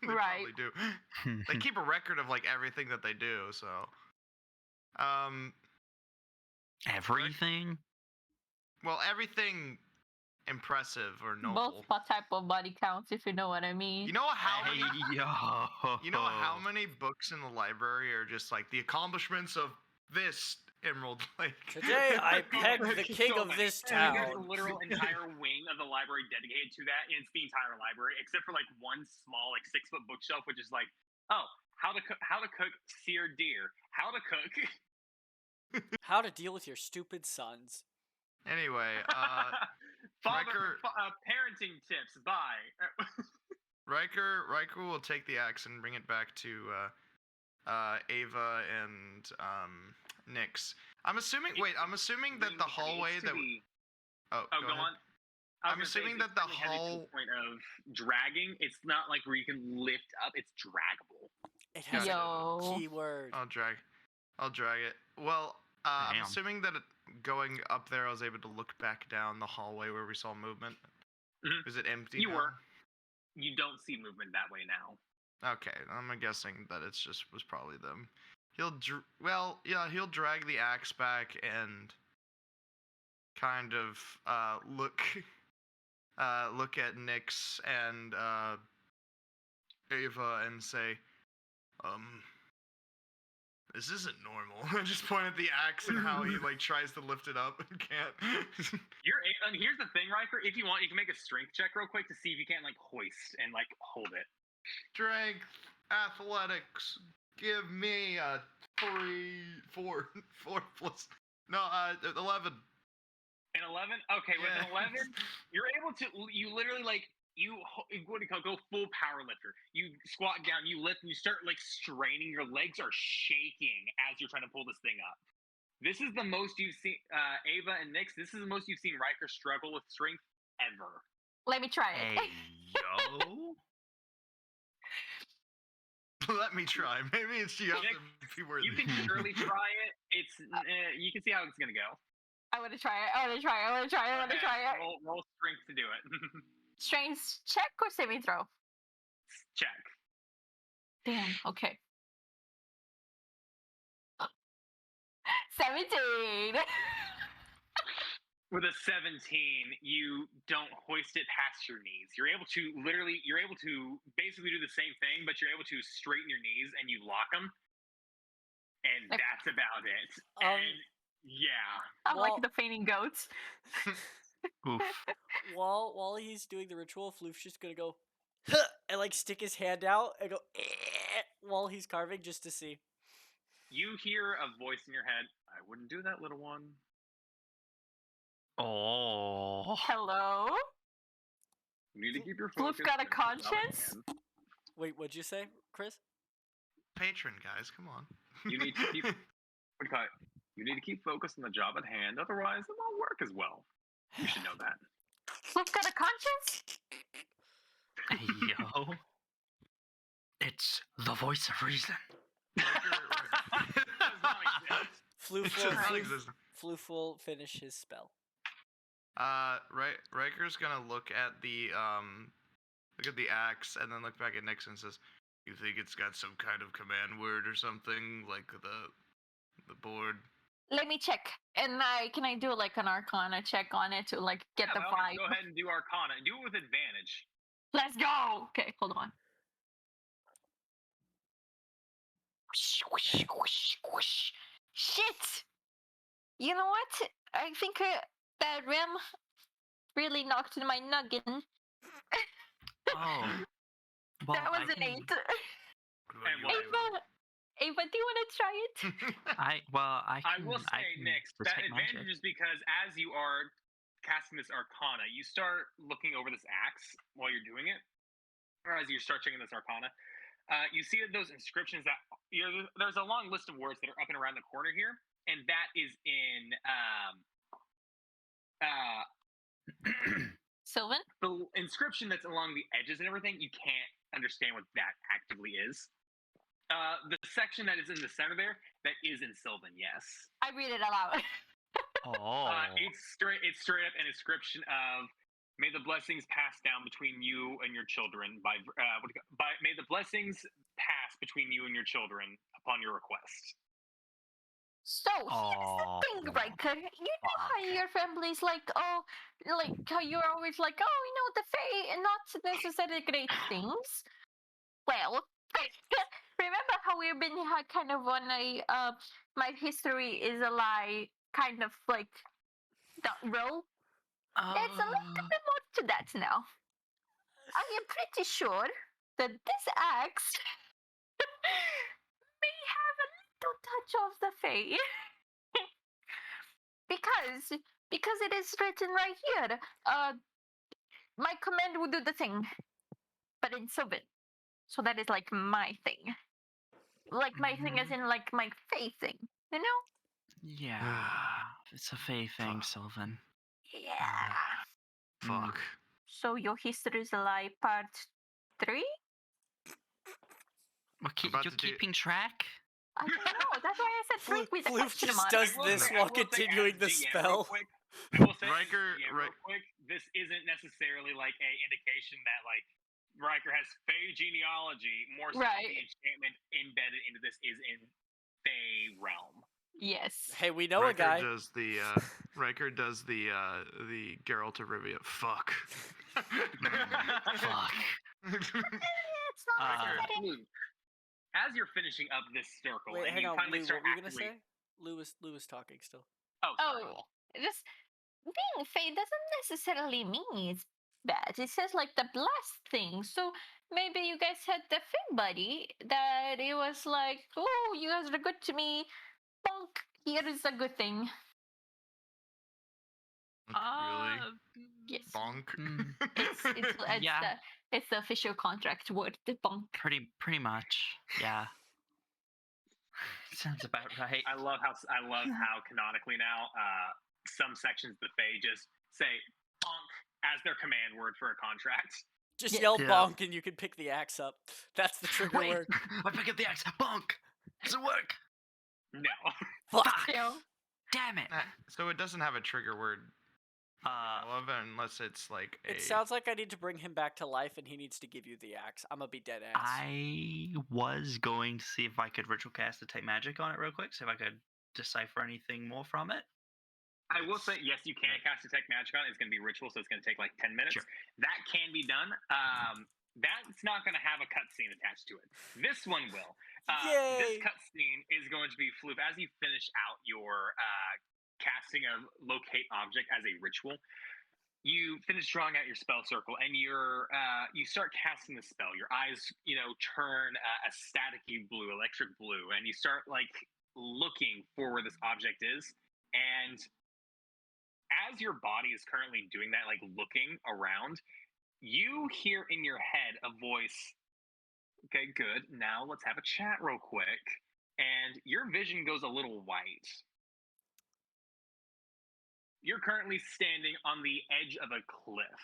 They right. probably do. They keep a record of like everything that they do. So. Everything. Well, everything impressive or noble. Both type of body counts, if you know what I mean. You know how many? Yo. You know how many books in the library are just like the accomplishments of this Emerald Lake? Today I pegged the king of this town. There's a literal entire wing of the library dedicated to that, and it's the entire library, except for like one small, like 6-foot bookshelf, which is like, how to cook seared deer, how to cook, how to deal with your stupid sons. Anyway, parenting tips. Bye. Riker will take the axe and bring it back to Ava and Nyx. I'm assuming that the hallway that. Go on. I'm assuming that the whole point of dragging, it's not like where you can lift up. It's draggable. It has a keyword. I'll drag it. Well, I'm assuming that going up there, I was able to look back down the hallway where we saw movement. Mm-hmm. Is it empty? You don't see movement that way now. Okay, I'm guessing that was probably them. He'll drag the axe back and kind of look at Nyx and Ava and say, this isn't normal. I just point at the axe and how he like tries to lift it up and can't. Here's the thing, Riker. If you want, you can make a strength check real quick to see if you can't like hoist and like hold it. Strength, athletics. Give me a 3. 4 plus. No, 11. An 11? Okay, with an 11, you're able to. You literally like what do you call go full power lifter. You squat down, you lift, and you start like straining. Your legs are shaking as you're trying to pull this thing up. This is the most you've seen, Ava and Nix. This is the most you've seen Riker struggle with strength ever. Let me try it. Hey, yo. Let me try. Maybe it's you have to be worthy. You can surely try it. It's you can see how it's gonna go. I want to try it. I want to try it. Roll strength to do it. Strength check or saving throw? Check. Damn, okay. 17! With a 17, you don't hoist it past your knees. You're able to basically do the same thing, but you're able to straighten your knees and you lock them. And that's about it. And yeah. I'm like the fainting goats. Oof. While he's doing the ritual, Floof's just gonna go huh, and like stick his hand out and go while he's carving just to see. You hear a voice in your head. I wouldn't do that, little one. Oh. Hello? You need to keep your focus. Floof got a conscience? Wait, what'd you say, Chris? Patron, guys, come on. You need to keep. You need to keep focused on the job at hand, otherwise it won't work as well. You should know that. Floof got a conscience? Yo. It's the voice of reason. Floof will finish his spell. Riker's gonna look at the axe and then look back at Nix and says, "You think it's got some kind of command word or something, like the board?" Let me check. And can I do like an Arcana check on it to like get the vibe? Go ahead and do Arcana. Do it with advantage. Let's go! Okay, hold on. Shit! You know what? I think that rim really knocked in my noggin. Oh. Well, that was an 8. Ava, do you want to try it? I will say, Nix, that advantage is because as you are casting this Arcana, you start looking over this axe while you're doing it, or as you start checking this Arcana. You see those inscriptions that there's a long list of words that are up and around the corner here, and that is in Sylvan? The inscription that's along the edges and everything, you can't understand what that actively is. The section that is in the center there, that is in Sylvan, yes. I read it aloud. It's straight up an inscription of "May the blessings pass down between you and your children may the blessings pass between you and your children upon your request." So here's the thing, Riker. You know how your family's like how you're always like, the Fae and not necessarily great things. Well, remember how we've been kind of on a my history is a lie kind of like that roll? It's a little bit more to that now. I am pretty sure that this axe may have a little touch of the Fae. because it is written right here. My command will do the thing, but in Sylvan. So that is like my thing. Like my thing as in like my Fae thing, you know? Yeah, it's a Fae thing, Sylvan. Yeah. Fuck. So your history is a lie, part 3? Well, you're keeping track? I don't know. That's why I said 3 with a question mark. Floof just does this while continuing the spell. I will say, Riker, this isn't necessarily like a indication that like Riker has Fae genealogy. More so, the enchantment embedded into this is in Fae realm. Yes. Hey, we know Riker a guy. Riker does the Geralt of Rivia. Fuck. Fuck. It's not as you're finishing up this circle, Wait, and hang you on, finally Lou, start what were you actively... gonna say? Lou was talking still. Just being Fae doesn't necessarily mean it's bad. It says like the blessed thing. So maybe you guys had the Fae buddy that it was like, oh, you guys are good to me. bonk. Here is a good thing. Really? Yes. Bonk. It's the official contract word, the bonk. Pretty much. Yeah. Sounds about right. I love how canonically now some sections of the Fae just say bonk as their command word for a contract. Just yell bonk and you can pick the axe up. That's the trigger word. I pick up the axe. Bonk. Does it work? No. Fuck. Damn it. So it doesn't have a trigger word. Unless it's like It sounds like I need to bring him back to life and he needs to give you the axe. I'm gonna be dead ass. I was going to see if I could ritual cast Detect Magic on it real quick, see if I could decipher anything more from it. I will say, yes, you can cast Detect Magic on it. It's going to be ritual, so it's going to take like 10 minutes. Sure. That can be done. That's not going to have a cutscene attached to it. This one will. This cutscene is going to be Floop. As you finish out your casting of Locate Object as a ritual, you finish drawing out your spell circle, and you start casting the spell. Your eyes, turn a staticky blue, electric blue, and you start like looking for where this object is. And as your body is currently doing that, like looking around, you hear in your head a voice. Okay, good. Now let's have a chat real quick. And your vision goes a little white. You're currently standing on the edge of a cliff.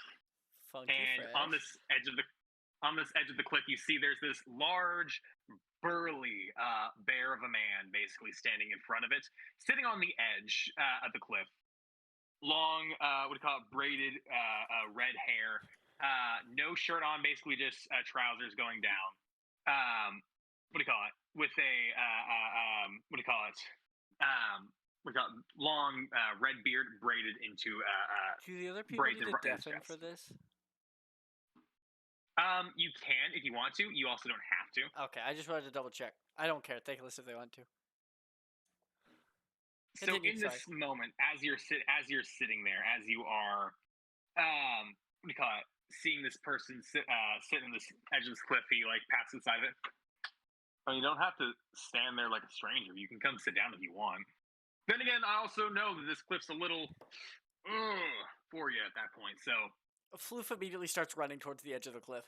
Funky and fresh. on this edge of the cliff, you see there's this large, burly bear of a man basically standing in front of it, sitting on the edge of the cliff. Long, braided red hair, no shirt on, basically just trousers going down. With a long red beard braided into Do the other people need to braids deafen chest. for this? You can if you want to. You also don't have to. Okay, I just wanted to double check. I don't care. They can listen if they want to. So in this moment, as you're sitting there, as you are, seeing this person sit on this edge of this cliff, he like pats the side of it. Well, you don't have to stand there like a stranger. You can come sit down if you want. Then again, I also know that this cliff's a little for you at that point. So Floof immediately starts running towards the edge of the cliff.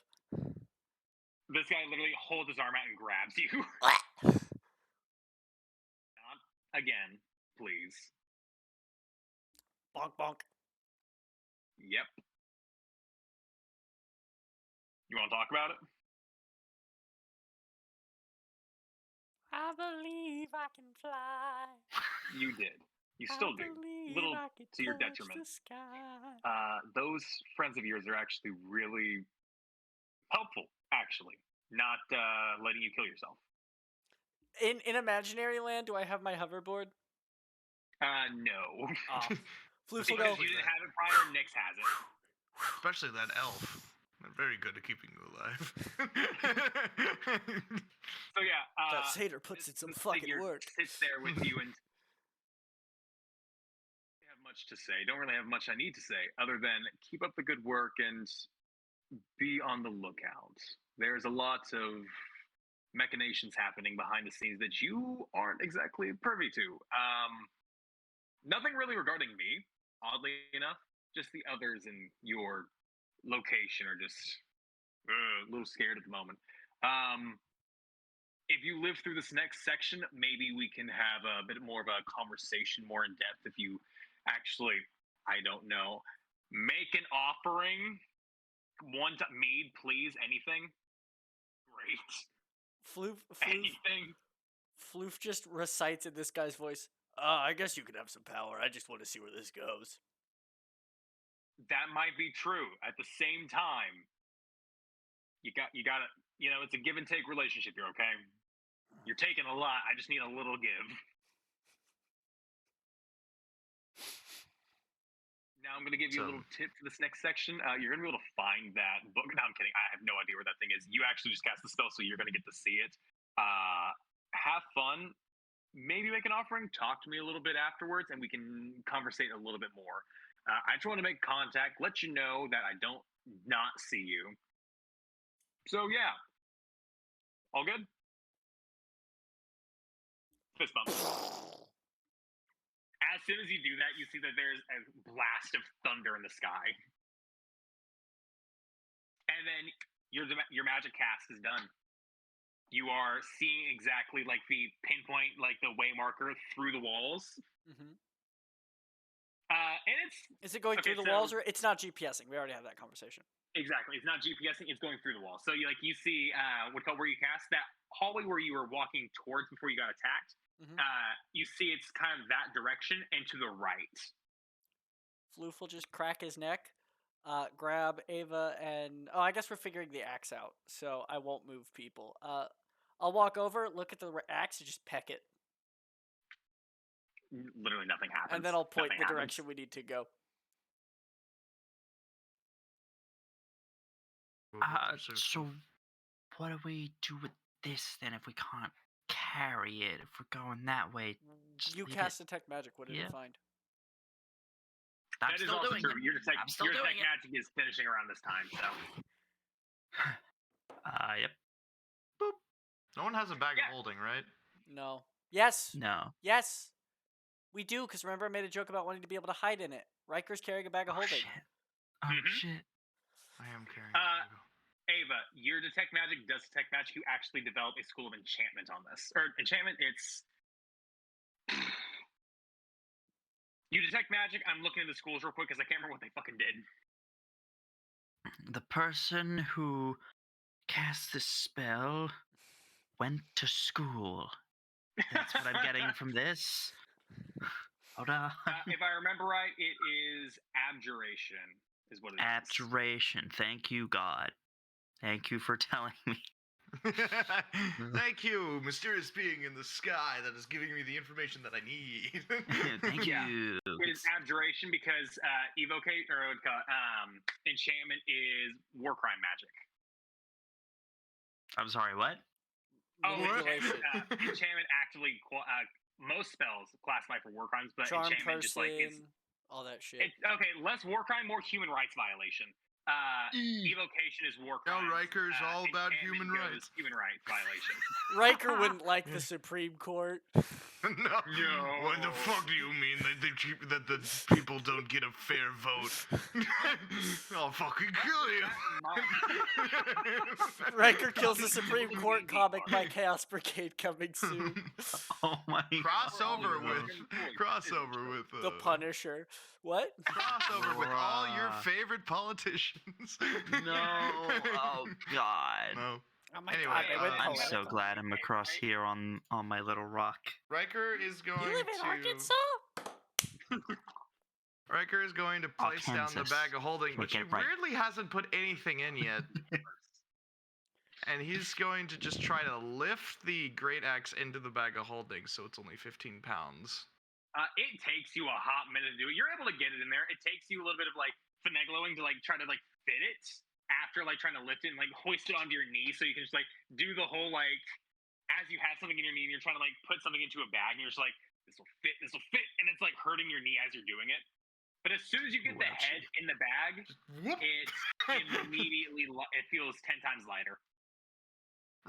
This guy literally holds his arm out and grabs you. Not again, please. Bonk, bonk. Yep. You want to talk about it? I believe I can fly. You did. You still do. Little to your detriment. Those friends of yours are actually really helpful, actually. Not letting you kill yourself. In imaginary land, do I have my hoverboard? No. Floof will go. You didn't have it prior, Nyx has it. Especially that elf. They're very good at keeping you alive. So yeah, that satyr puts in some fucking work. Sits there with you and don't have much to say. Don't really have much I need to say other than keep up the good work and be on the lookout. There's a lot of machinations happening behind the scenes that you aren't exactly privy to. Nothing really regarding me, oddly enough. Just the others in your location are just a little scared at the moment. If you live through this next section, maybe we can have a bit more of a conversation, more in depth. If you actually, I don't know, make an offering, one time, mead, please, anything. Great. Anything. Floof just recites in this guy's voice. I guess you could have some power. I just want to see where this goes. That might be true. At the same time, you gotta, it's a give and take relationship here, okay? You're taking a lot. I just need a little give. Now I'm going to give you a little tip for this next section. You're going to be able to find that book. No, I'm kidding. I have no idea where that thing is. You actually just cast the spell, so you're going to get to see it. Have fun. Maybe make an offering. Talk to me a little bit afterwards, and we can conversate a little bit more. I just want to make contact, let you know that I don't not see you. So, yeah. All good? Fist bump. soon as you do that, you see that there's a blast of thunder in the sky. And then your magic cast is done. You are seeing exactly like the pinpoint, like the way marker through the walls. Mm-hmm. And Is it going through the walls, or it's not GPSing? We already had that conversation. Exactly, it's not GPSing. It's going through the wall. So you see where you cast that hallway where you were walking towards before you got attacked. Mm-hmm. You see it's kind of that direction and to the right. Floof will just crack his neck, grab Ava, and I guess we're figuring the axe out, so I won't move people. I'll walk over, look at the axe, and just peck it. Literally nothing happens. And then I'll point the direction we need to go. So what do we do with this then if we can't carry it? If we're going that way, you cast detect magic. What did you find? That is also true. Your detect magic is finishing around this time. So. Yep. Boop. No one has a bag of holding, right? No. Yes. No. Yes. We do, because remember I made a joke about wanting to be able to hide in it. Riker's carrying a bag of holding. Shit. Oh, shit. I am carrying a bag of Ava, your detect magic does detect magic. You actually develop a school of enchantment on this. Or enchantment, it's... You detect magic. I'm looking at the schools real quick because I can't remember what they fucking did. The person who cast this spell went to school. That's what I'm getting from this. Hold on. If I remember right, it is abjuration, is what it is. Abjuration. Thank you, God. Thank you for telling me. Thank you, mysterious being in the sky that is giving me the information that I need. Thank you. It is abjuration because enchantment is war crime magic. I'm sorry, what? Oh, enchantment actually most spells classify for war crimes, but Charm enchantment person, just like it's all that shit. Okay, less war crime, more human rights violation. Evocation is war crime. Now Riker's all about human rights. Human rights violation. Riker wouldn't like the Supreme Court. No. What the fuck do you mean that the people don't get a fair vote? I'll fucking kill you. Riker kills the Supreme Court comic by Chaos Brigade coming soon. Oh my Crossover with The Punisher. What? Crossover with all your favorite politicians. No. Oh God. No. Oh my Anyway, God, I'm so glad I'm across here on my little rock. Riker is going You live in Arkansas? Riker is going to place down the bag of holding, which he weirdly hasn't put anything in yet. And he's going to just try to lift the great axe into the bag of holding, so it's only 15 pounds. It takes you a hot minute to do it. You're able to get it in there. It takes you a little bit of like finagling to like try to like fit it after like trying to lift it and like hoist it onto your knee, so you can just like do the whole like as you have something in your knee and you're trying to like put something into a bag and you're just like this will fit, and it's like hurting your knee as you're doing it. But as soon as you get the head in the bag, it immediately it feels 10 times lighter.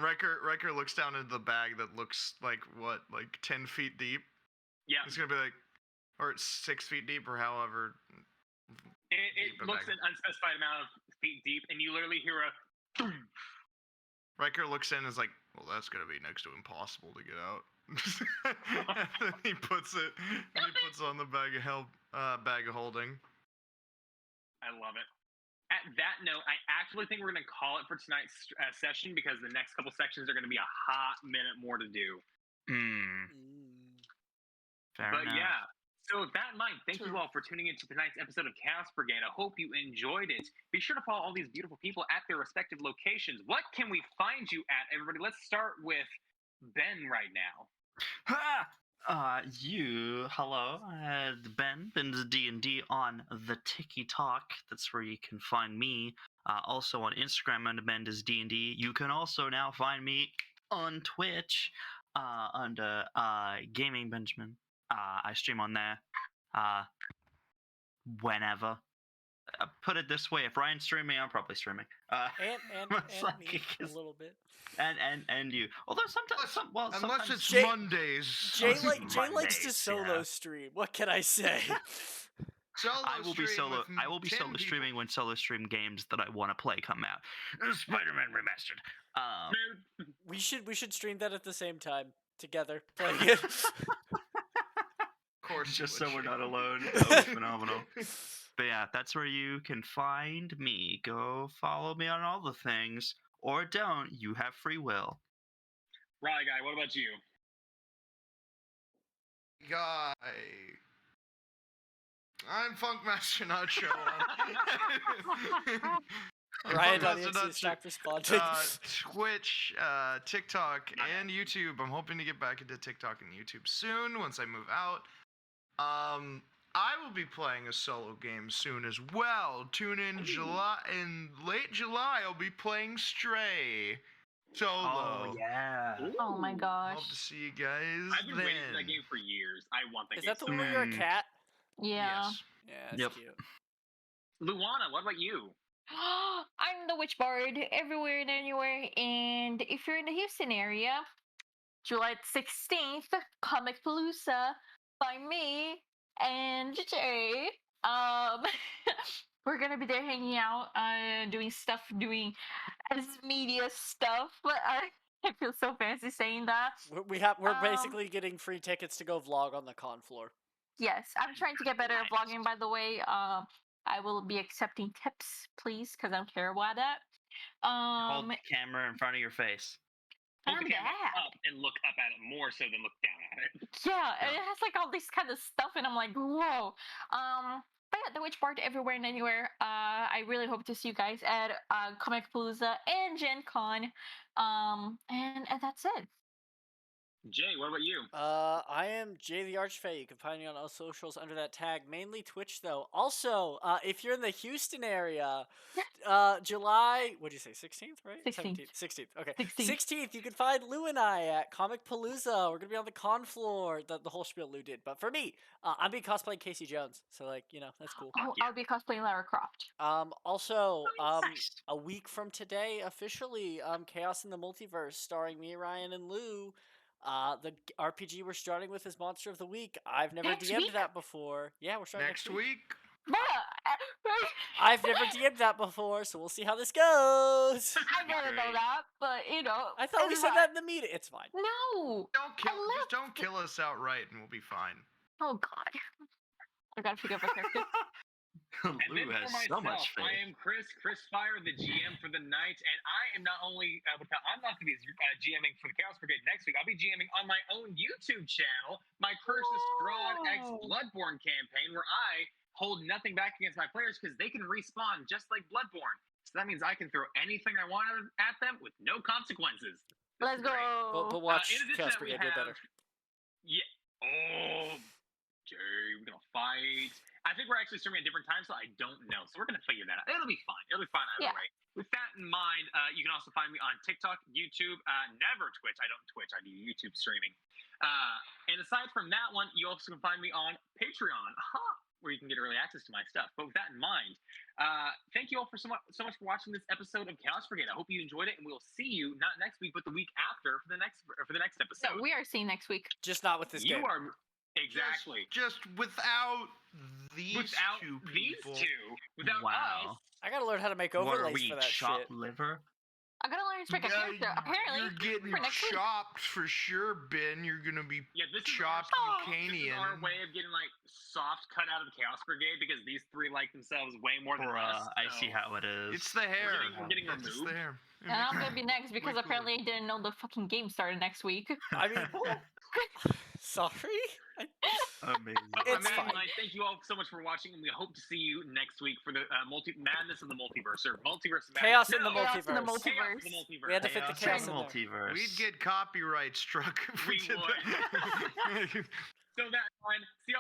Riker looks down into the bag that looks like 10 feet deep. Yeah. It's gonna be like, or it's 6 feet deep, or however. It looks an unspecified amount of feet deep, and you literally hear a. Riker looks in and is like, well, that's gonna be next to impossible to get out. And then he puts it on the bag of holding. I love it. At that note, I actually think we're going to call it for tonight's session because the next couple sections are going to be a hot minute more to do. Fair enough. Yeah, so with that in mind, thank you all for tuning into tonight's episode of Chaos Brigade. I hope you enjoyed it. Be sure to follow all these beautiful people at their respective locations. What can we find you at, everybody? Let's start with Ben right now. Hello, Ben's D&D on the Tiki Talk. That's where you can find me. Also on Instagram under Ben is D&D. You can also now find me on Twitch under Gaming Benjamin. I stream on there whenever. put it this way: if Ryan's streaming, I'm probably streaming. And me a little bit. And you. Although sometimes, Unless it's Jay- Mondays. Jay likes Mondays, to solo yeah. stream. What can I say? I will be stream solo. with I will be 10 solo people. streaming when solo stream games that I want to play come out. Spider-Man Remastered. we should stream that at the same time together. Playing it. Of course, Just you so would, we're not Shane. alone. That was phenomenal. But yeah, that's where you can find me. Go follow me on all the things, or don't. You have free will. Riley Guy, what about you? Guy. I'm Funkmaster Nacho. Ryan Funkmaster audience Nacho. is not responding. Twitch, TikTok, and YouTube. I'm hoping to get back into TikTok and YouTube soon once I move out. I will be playing a solo game soon as well. Tune in in late July. I'll be playing Stray solo. Oh yeah. Oh my gosh. Hope to see you guys I've been then. waiting for that game for years. I want that Is game. that the so one where bad. you're a cat? Yeah. Yes. Yeah, that's Yep. cute. Luana, what about you? I'm the Witch Bard everywhere and anywhere. And if you're in the Houston area, July 16th, Comic Palooza by me and Jay. We're gonna be there hanging out, doing as media stuff. But I feel so fancy saying that. We're basically getting free tickets to go vlog on the con floor. Yes, I'm trying to get better at vlogging. By the way, I will be accepting tips, please, because I'm terrible at that. Hold the camera in front of your face. Hold the I'm camera bad. up and look up at it more so than look down at it. Yeah, and it has like all this kind of stuff, and I'm like, whoa. But yeah, the Witch Bard everywhere and anywhere. I really hope to see you guys at Comic Palooza and Gen Con. And that's it. Jay, what about you? I am Jay the Archfey. You can find me on all socials under that tag, mainly Twitch though. Also, if you're in the Houston area, July, what'd you say, 16th, right? 16th. 16th, okay. 16th. 16th, you can find Lou and I at Comic Palooza. We're gonna be on the con floor, the whole spiel Lou did. But for me, I'm being cosplaying Casey Jones, so like, that's cool. Oh, yeah. I'll be cosplaying Lara Croft. Also, Nice. a week from today, officially, Chaos in the Multiverse, starring me, Ryan, and Lou. The RPG we're starting with is Monster of the Week. I've never Next DM'd week? that before. Yeah, we're starting Next week. I've never DM'd that before, so we'll see how this goes. I didn't know that, but I thought we it's said fine. that in the meeting. It's fine. No. Just don't kill us outright, and we'll be fine. Oh God. I gotta figure out my character. And then Lou for has myself, so much I faith. am Chris Fire, the GM for the night, and I am not only I'm not going to be GMing for the Chaos Brigade next week. I'll be GMing on my own YouTube channel, my Curse of Strahd X Whoa. Bloodborne campaign, where I hold nothing back against my players because they can respawn just like Bloodborne. So that means I can throw anything I want at them with no consequences. This Let's is great. go. But watch In addition Chaos to that, we Brigade do better. Yeah. Oh, Jay, we're gonna fight. I think we're actually streaming at different times, so I don't know. So we're gonna figure that out. It'll be fine. It'll be fine either Yeah. way. With that in mind, you can also find me on TikTok, YouTube, never Twitch. I don't Twitch. I do YouTube streaming. And aside from that one, you also can find me on Patreon, where you can get early access to my stuff. But with that in mind, thank you all so much for watching this episode of Chaos Brigade. I hope you enjoyed it, and we'll see you not next week, but the week after for the next episode. So we are seeing next week. Just not with this you game. are exactly Just without these two these people. two, without Wow. us. I gotta learn how to make What are overlays we, for that chopped shit. liver? I gotta learn to make a character. Apparently, You're getting for next week. chopped for sure, Ben. You're gonna be Yeah, this chopped this is Buchanian. our way of getting like soft cut out of Chaos Brigade because these three like themselves way more than us. I see so- how it is. It's the hair. We're getting It's removed. the hair. And I'm gonna be next because Way cooler. apparently I didn't know the fucking game started next week. I mean, sorry. Amazing. It's Amanda and fine. I thank you all so much for watching, and we hope to see you next week for the madness of the multiverse or multiverse madness. Chaos in the No, Chaos in the multiverse. Chaos in the multiverse. multiverse. We had to fit the chaos in there. multiverse. We'd get copyright struck if we We did that. So that's fine. See you